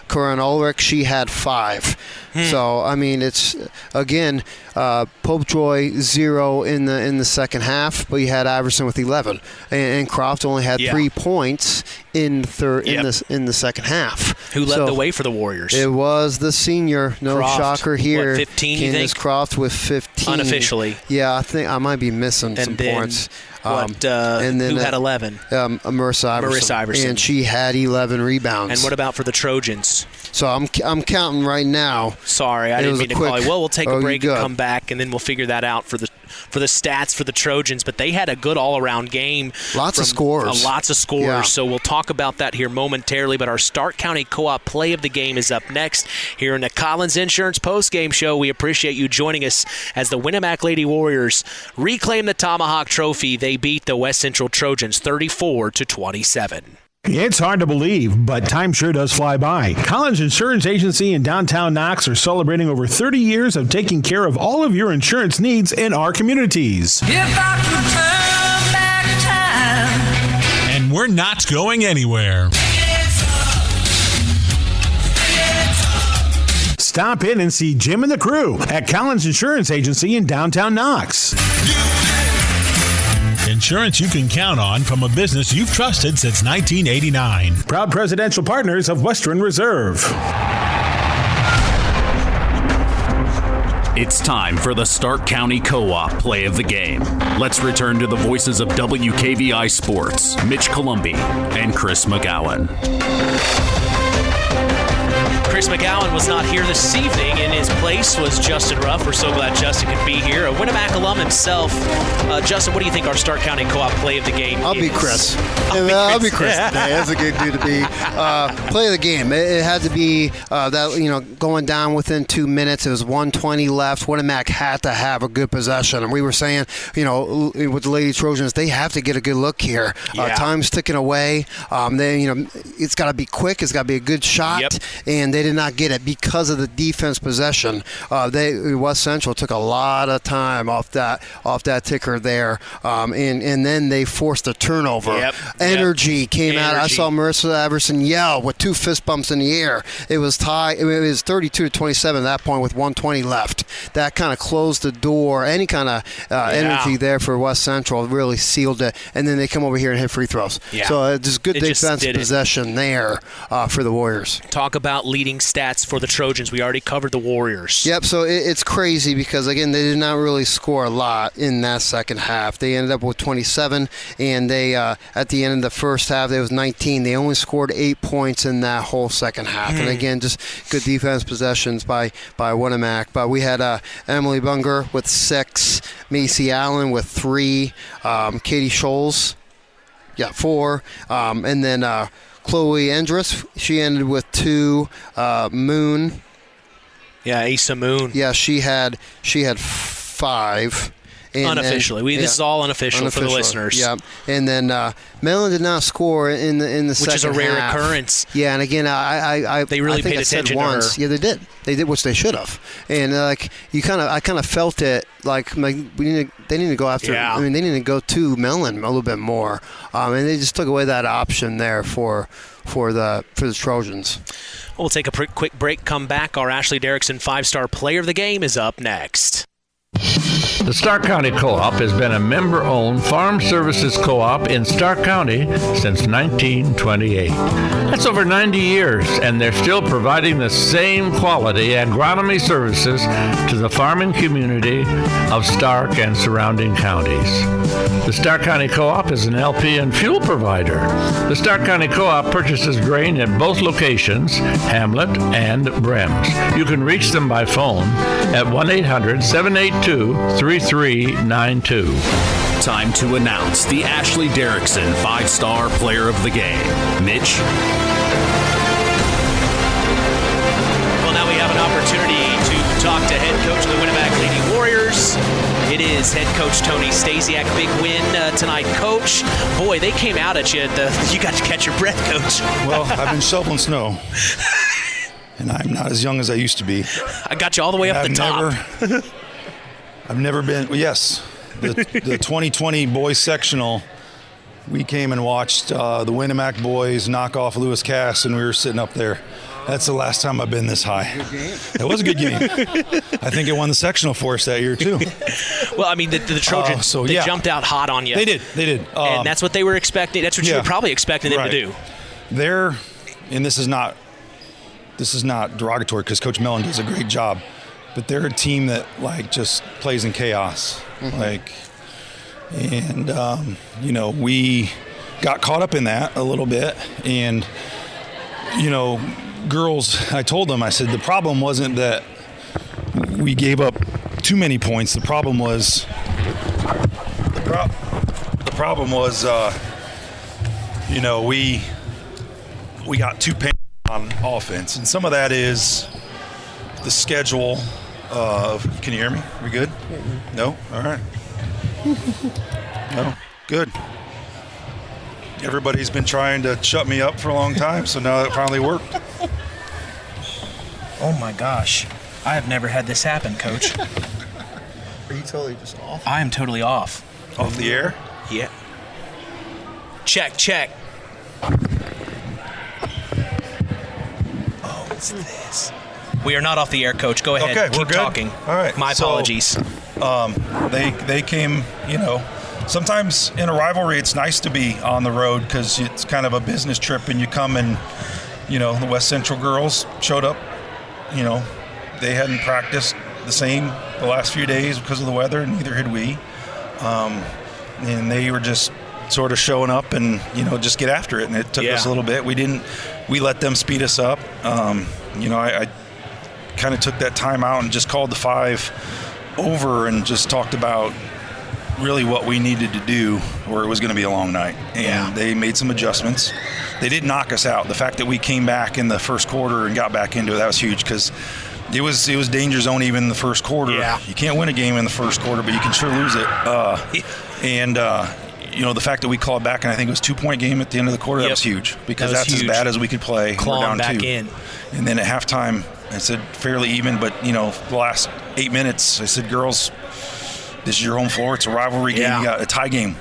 Corinne Ulrich, she had 5. So, I mean, it's, again, Popejoy 0 in the second half, but you had Iverson with 11. And Croft only had 3 points in the second half. Who led the way for the Warriors? It was the senior. No Croft, shocker here. What, 15, you think? Croft with 15. Unofficially. Yeah, I think I might be missing some points. And then who had 11? Marissa Iverson. And she had 11 rebounds. And what about for the Trojans? So I'm counting right now. Sorry, I didn't mean to call you. Well, we'll take a break and come back, and then we'll figure that out for the stats for the Trojans. But they had a good all-around game. Lots of scores. Lots of scores. Yeah. So we'll talk about that here momentarily. But our Stark County Co-op play of the game is up next here in the Collins Insurance postgame show. We appreciate you joining us as the Winamac Lady Warriors reclaim the Tomahawk Trophy. They beat the West Central Trojans 34-27. It's hard to believe, but time sure does fly by. Collins Insurance Agency in downtown Knox are celebrating over 30 years of taking care of all of your insurance needs in our communities. If I could turn back time. And we're not going anywhere. Stop in and see Jim and the crew at Collins Insurance Agency in downtown Knox. Insurance you can count on from a business you've trusted since 1989. Proud presidential partners of Western Reserve. It's time for the Stark County Co-op play of the game. Let's return to the voices of WKVI Sports, Mitch Columbia and Chris McGowan. Chris McGowan was not here this evening. In his place was Justin Ruff. We're so glad Justin could be here. A Winamac alum himself. Justin, what do you think our Stark County Co-op play of the game is? I'll be Chris today. That's a good dude to be. Play of the game. It had to be going down within 2 minutes. It was 1:20 left. Winamac had to have a good possession. And we were saying, with the Lady Trojans, they have to get a good look here. Time's ticking away. It's got to be quick. It's got to be a good shot. Yep. And they did not get it because of the defense possession. West Central took a lot of time off that ticker there, and then they forced a turnover. Yep. Energy came out. I saw Marissa Iverson yell with 2 fist bumps in the air. It was tied. It was 32-27 at that point with 1:20 left. That kind of closed the door. Any kind of energy there for West Central really sealed it. And then they come over here and hit free throws. Yeah. So just good defensive possession there for the Warriors. Talk about leading stats for the Trojans. We already covered the Warriors. Yep, so it's crazy because, again, they did not really score a lot in that second half. They ended up with 27, and they at the end of the first half, there was 19. They only scored 8 points in that whole second half. And, again, just good defense possessions by Winamac. But we had Emily Bunger with 6, Macy Allen with 3, Katie Scholes, 4, and then Chloe Endress, she ended with 2. Moon. Yeah, Asa Moon. Yeah, she had 5. Unofficially. This is all unofficial for the listeners. Yeah. And then Mellon did not score in the second half. Which is a rare occurrence. Yeah, and again, they really paid attention to her. Yeah, they did. They did, which they should have. And I kind of felt it like they need to go after. Yeah. I mean, they need to go to Mellon a little bit more. And they just took away that option there for the Trojans. We'll take a quick break, come back. Our Ashley Derrickson 5-star player of the game is up next. The Stark County Co-op has been a member-owned farm services co-op in Stark County since 1928. That's over 90 years, and they're still providing the same quality agronomy services to the farming community of Stark and surrounding counties. The Stark County Co-op is an LP and fuel provider. The Stark County Co-op purchases grain at both locations, Hamlet and Brems. You can reach them by phone at 1-800-782-3392. Time to announce the Ashley Derrickson 5-star player of the game. Mitch? Well, now we have an opportunity to talk to head coach of the Winamac Lady Warriors. It is head coach Tony Stasiak. Big win tonight, Coach. Boy, they came out at you. You got to catch your breath, Coach. Well, I've been shoveling snow. And I'm not as young as I used to be. I got you all the way up the top. I've never been. Well, yes, the 2020 boys sectional. We came and watched the Winamac boys knock off Lewis Cass, and we were sitting up there. That's the last time I've been this high. Good game. It was a good game. I think it won the sectional for us that year too. Well, I mean, the Trojans, they jumped out hot on you. They did. And that's what they were expecting. That's what you were probably expecting them to do. And this is not derogatory because Coach Mellon does a great job, but they're a team that just plays in chaos. We got caught up in that a little bit, and girls, I told them, I said, the problem wasn't that we gave up too many points. The problem was we got too paid on offense, and some of that is the schedule of. Can you hear me? We good? No? All right. No? Good. Everybody's been trying to shut me up for a long time, so now it finally worked. Oh my gosh. I have never had this happen, Coach. Are you totally just off? I am totally off. Off the air? Yeah. Check. Oh, what's this? We are not off the air, Coach. Go ahead. Okay, Keep we're good. talking. All right. My apologies. They came, sometimes in a rivalry it's nice to be on the road because it's kind of a business trip, and you come and, the West Central girls showed up. They hadn't practiced the same the last few days because of the weather, and neither had we. And they were just sort of showing up and, just get after it. And it took us a little bit. We let them speed us up. I kind of took that time out and just called the 5 over and just talked about really what we needed to do, or it was going to be a long night. And they made some adjustments. They did knock us out. The fact that we came back in the first quarter and got back into it, that was huge, because it was danger zone even in the first quarter. Yeah. You can't win a game in the first quarter, but you can sure lose it. The fact that we called back, and I think it was 2-point game at the end of the quarter, that was huge, because that's huge. As bad as we could play. Clawing we're down back 2. in. And then at halftime, I said fairly even, but the last 8 minutes, I said, girls, this is your home floor. It's a rivalry game. You got a tie game.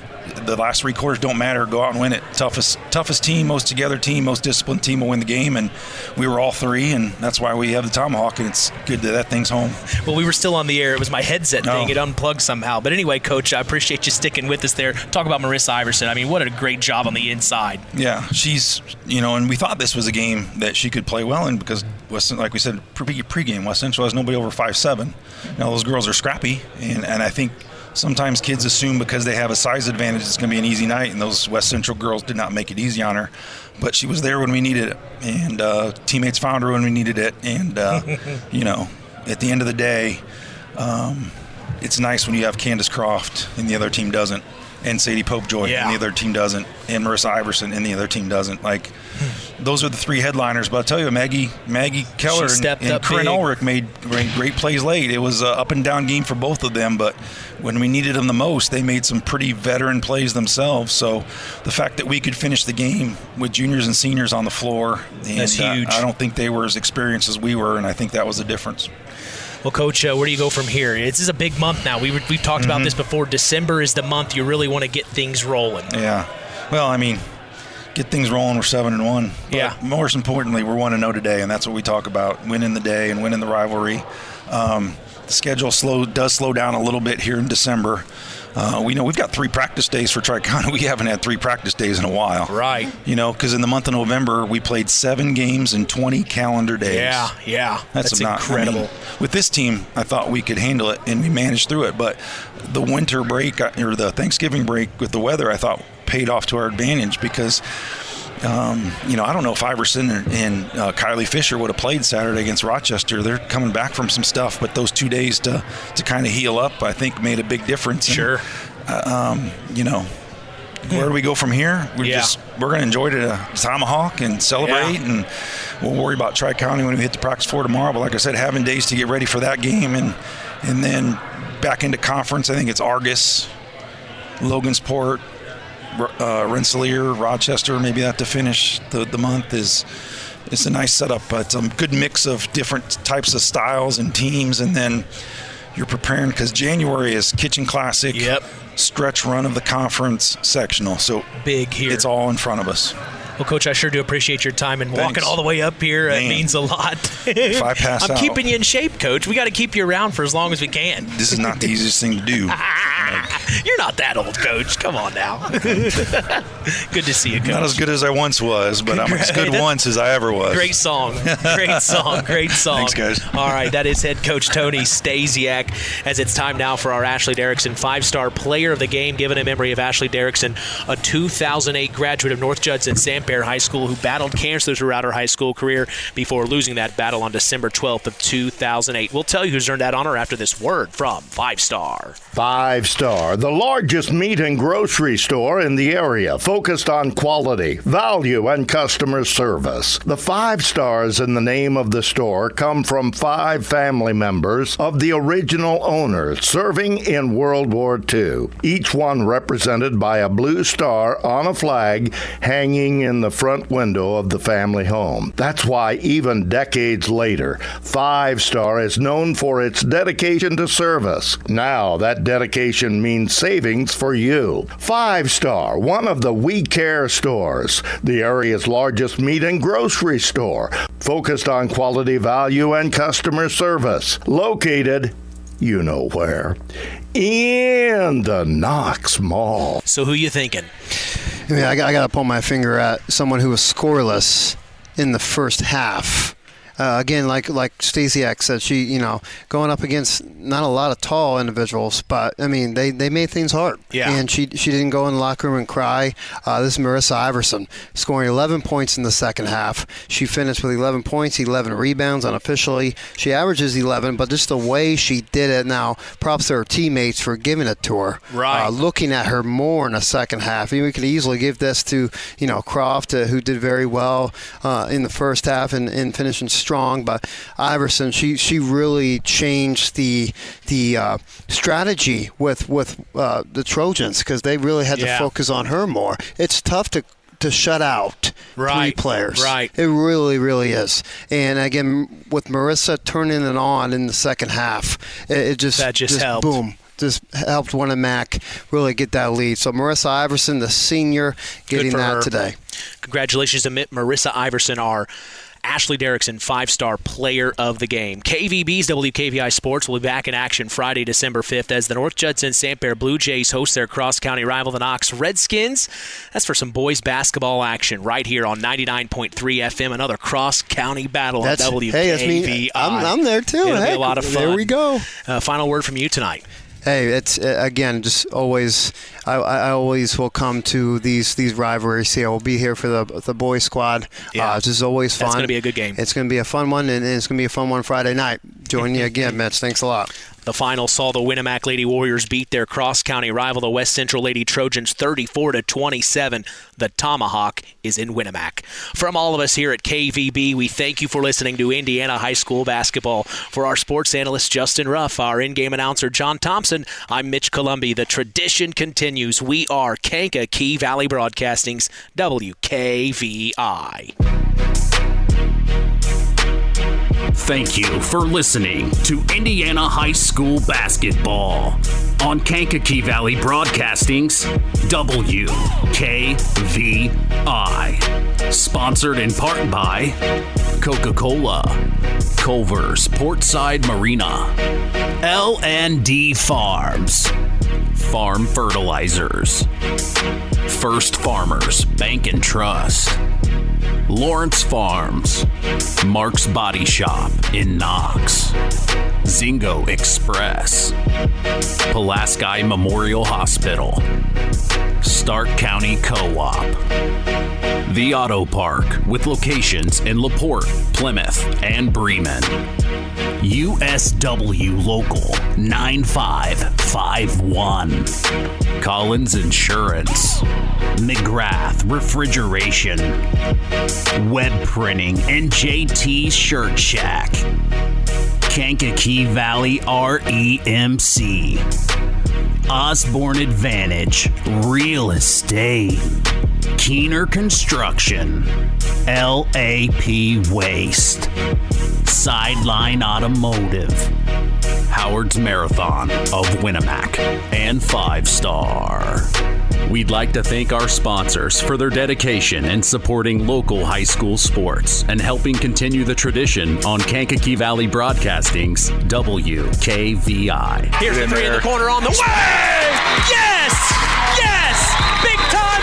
The last 3 quarters don't matter. Go out and win it. Toughest team, most together team, most disciplined team will win the game, and we were all 3, and that's why we have the tomahawk, and it's good that thing's home. Well, we were still on the air. It was my headset thing. It unplugged somehow. But anyway, Coach, I appreciate you sticking with us there. Talk about Marissa Iverson. I mean, what a great job on the inside. Yeah, she's, and we thought this was a game that she could play well in, because, like we said, pregame, West Central has nobody over 5'7". Now, those girls are scrappy, and I think sometimes kids assume because they have a size advantage it's going to be an easy night, and those West Central girls did not make it easy on her. But she was there when we needed it, and teammates found her when we needed it. And, at the end of the day, it's nice when you have Candace Croft and the other team doesn't, and Sadie Popejoy and the other team doesn't, and Marissa Iverson and the other team doesn't. those are the three headliners. But I'll tell you, Maggie Keller and Corinne Ulrich made great plays late. It was an up and down game for both of them, but when we needed them the most, they made some pretty veteran plays themselves. So the fact that we could finish the game with juniors and seniors on the floor, that's huge. I don't think they were as experienced as we were, and I think that was the difference. Well, Coach, where do you go from here? This is a big month now. We've talked about this before. December is the month you really want to get things rolling. Yeah. Well, I mean, get things rolling. We're 7-1. Yeah. Most importantly, we're 1-0 today, and that's what we talk about: winning the day and winning the rivalry. The schedule does slow down a little bit here in December. We know we've got 3 practice days for Tri-County. We haven't had 3 practice days in a while. Right. Because in the month of November, we played 7 games in 20 calendar days. Yeah. That's incredible. I mean, with this team, I thought we could handle it, and we managed through it. But the winter break or the Thanksgiving break with the weather, I thought paid off to our advantage because I don't know if Iverson and Kylie Fisher would have played Saturday against Rochester. They're coming back from some stuff, but those 2 days to kind of heal up, I think, made a big difference. Sure. And, where do we go from here? We're going to enjoy the Tomahawk and celebrate, and we'll worry about Tri-County when we hit the practice floor tomorrow. But like I said, having days to get ready for that game, and then back into conference, I think it's Argus, Logansport, Rensselaer, Rochester, maybe that to finish the month is a nice setup. But a good mix of different types of styles and teams, and then you're preparing because January is Kitchen Classic, stretch run of the conference, sectional. So big here. It's all in front of us. Well, Coach, I sure do appreciate your time and walking all the way up here. It means a lot. If I pass I'm keeping you in shape, Coach. We got to keep you around for as long as we can. This is not the easiest thing to do. You're not that old, Coach. Come on now. Good to see you, Coach. Not as good as I once was, but I'm as good once as I ever was. Great song. Great song. Thanks, guys. All right, that is head coach Tony Stasiak, as it's time now for our Ashley Derrickson 5-star player of the game, given in memory of Ashley Derrickson, a 2008 graduate of North Judson Santerre High School who battled cancer throughout her high school career before losing that battle on December 12th of 2008. We'll tell you who's earned that honor after this word from 5-star. 5-Star, the largest meat and grocery store in the area, focused on quality, value, and customer service. The 5 stars in the name of the store come from 5 family members of the original owners serving in World War II, each one represented by a blue star on a flag hanging in the front window of the family home. That's why even decades later, 5-Star is known for its dedication to service. Now that dedication means savings for you. 5-Star, one of the We Care stores, the area's largest meat and grocery store, focused on quality, value, and customer service. Located, you know where, in the Knox Mall. So who you thinking? I got to pull my finger at someone who was scoreless in the first half. Again, like Stasiak said, she, going up against not a lot of tall individuals, but, I mean, they made things hard. Yeah. And she didn't go in the locker room and cry. This is Marissa Iverson, scoring 11 points in the second half. She finished with 11 points, 11 rebounds unofficially. She averages 11, but just the way she did it now, props to her teammates for giving it to her. Right. Looking at her more in the second half. We could easily give this to, Croft, who did very well in the first half and finishing strong, but Iverson, she really changed the strategy with the Trojans because they really had to focus on her more. It's tough to shut out 3 players. Right. It really, really is. And again, with Marissa turning it on in the second half, it just helped. Boom. Just helped Winamac really get that lead. So Marissa Iverson, the senior, getting that today. Congratulations to Marissa Iverson, our Ashley Derrickson 5-star player of the game. KVB's WKVI Sports will be back in action Friday, December 5th as the North Judson Santerre Blue Jays host their cross-county rival, the Knox Redskins. That's for some boys basketball action right here on 99.3 FM. Another cross-county battle on WKVI. Hey, that's me. I'm there too. It'll be a lot of fun. There we go. Final word from you tonight. Hey, it's again just always. I always will come to these rivalries here. We'll be here for the boys squad. Yeah. It's just always fun. That's going to be a good game. It's going to be a fun one, and it's going to be a fun one Friday night. to. And again, Mets, thanks a lot. The final saw the Winamac Lady Warriors beat their cross-county rival, the West Central Lady Trojans, 34-27. The Tomahawk is in Winamac. From all of us here at KVB, we thank you for listening to Indiana High School basketball. For our sports analyst, Justin Ruff, our in-game announcer, John Thompson, I'm Mitch Columbi. The tradition continues. We are Kankakee Valley Broadcasting's WKVI. Thank you for listening to Indiana High School basketball on Kankakee Valley Broadcasting's WKVI. Sponsored in part by Coca-Cola, Culver's Portside Marina, L&D Farms, Farm Fertilizers, First Farmers Bank and Trust, Lawrence Farms, Mark's Body Shop in Knox, Zingo Express, Pulaski Memorial Hospital, Stark County Co-op, The Auto Park with locations in LaPorte, Plymouth, and Bremen, USW Local 9551, Collins Insurance, McGrath Refrigeration, Web Printing, and JT Shirt Shack, Kankakee Valley REMC, Osborne Advantage Real Estate, Keener Construction, LAP Waste, Sideline Automotive, Howard's Marathon of Winamac, and 5 Star. We'd like to thank our sponsors for their dedication in supporting local high school sports and helping continue the tradition on Kankakee Valley Broadcasting's WKVI. Here's the three in the corner on the way! Yes! Yes! Big time!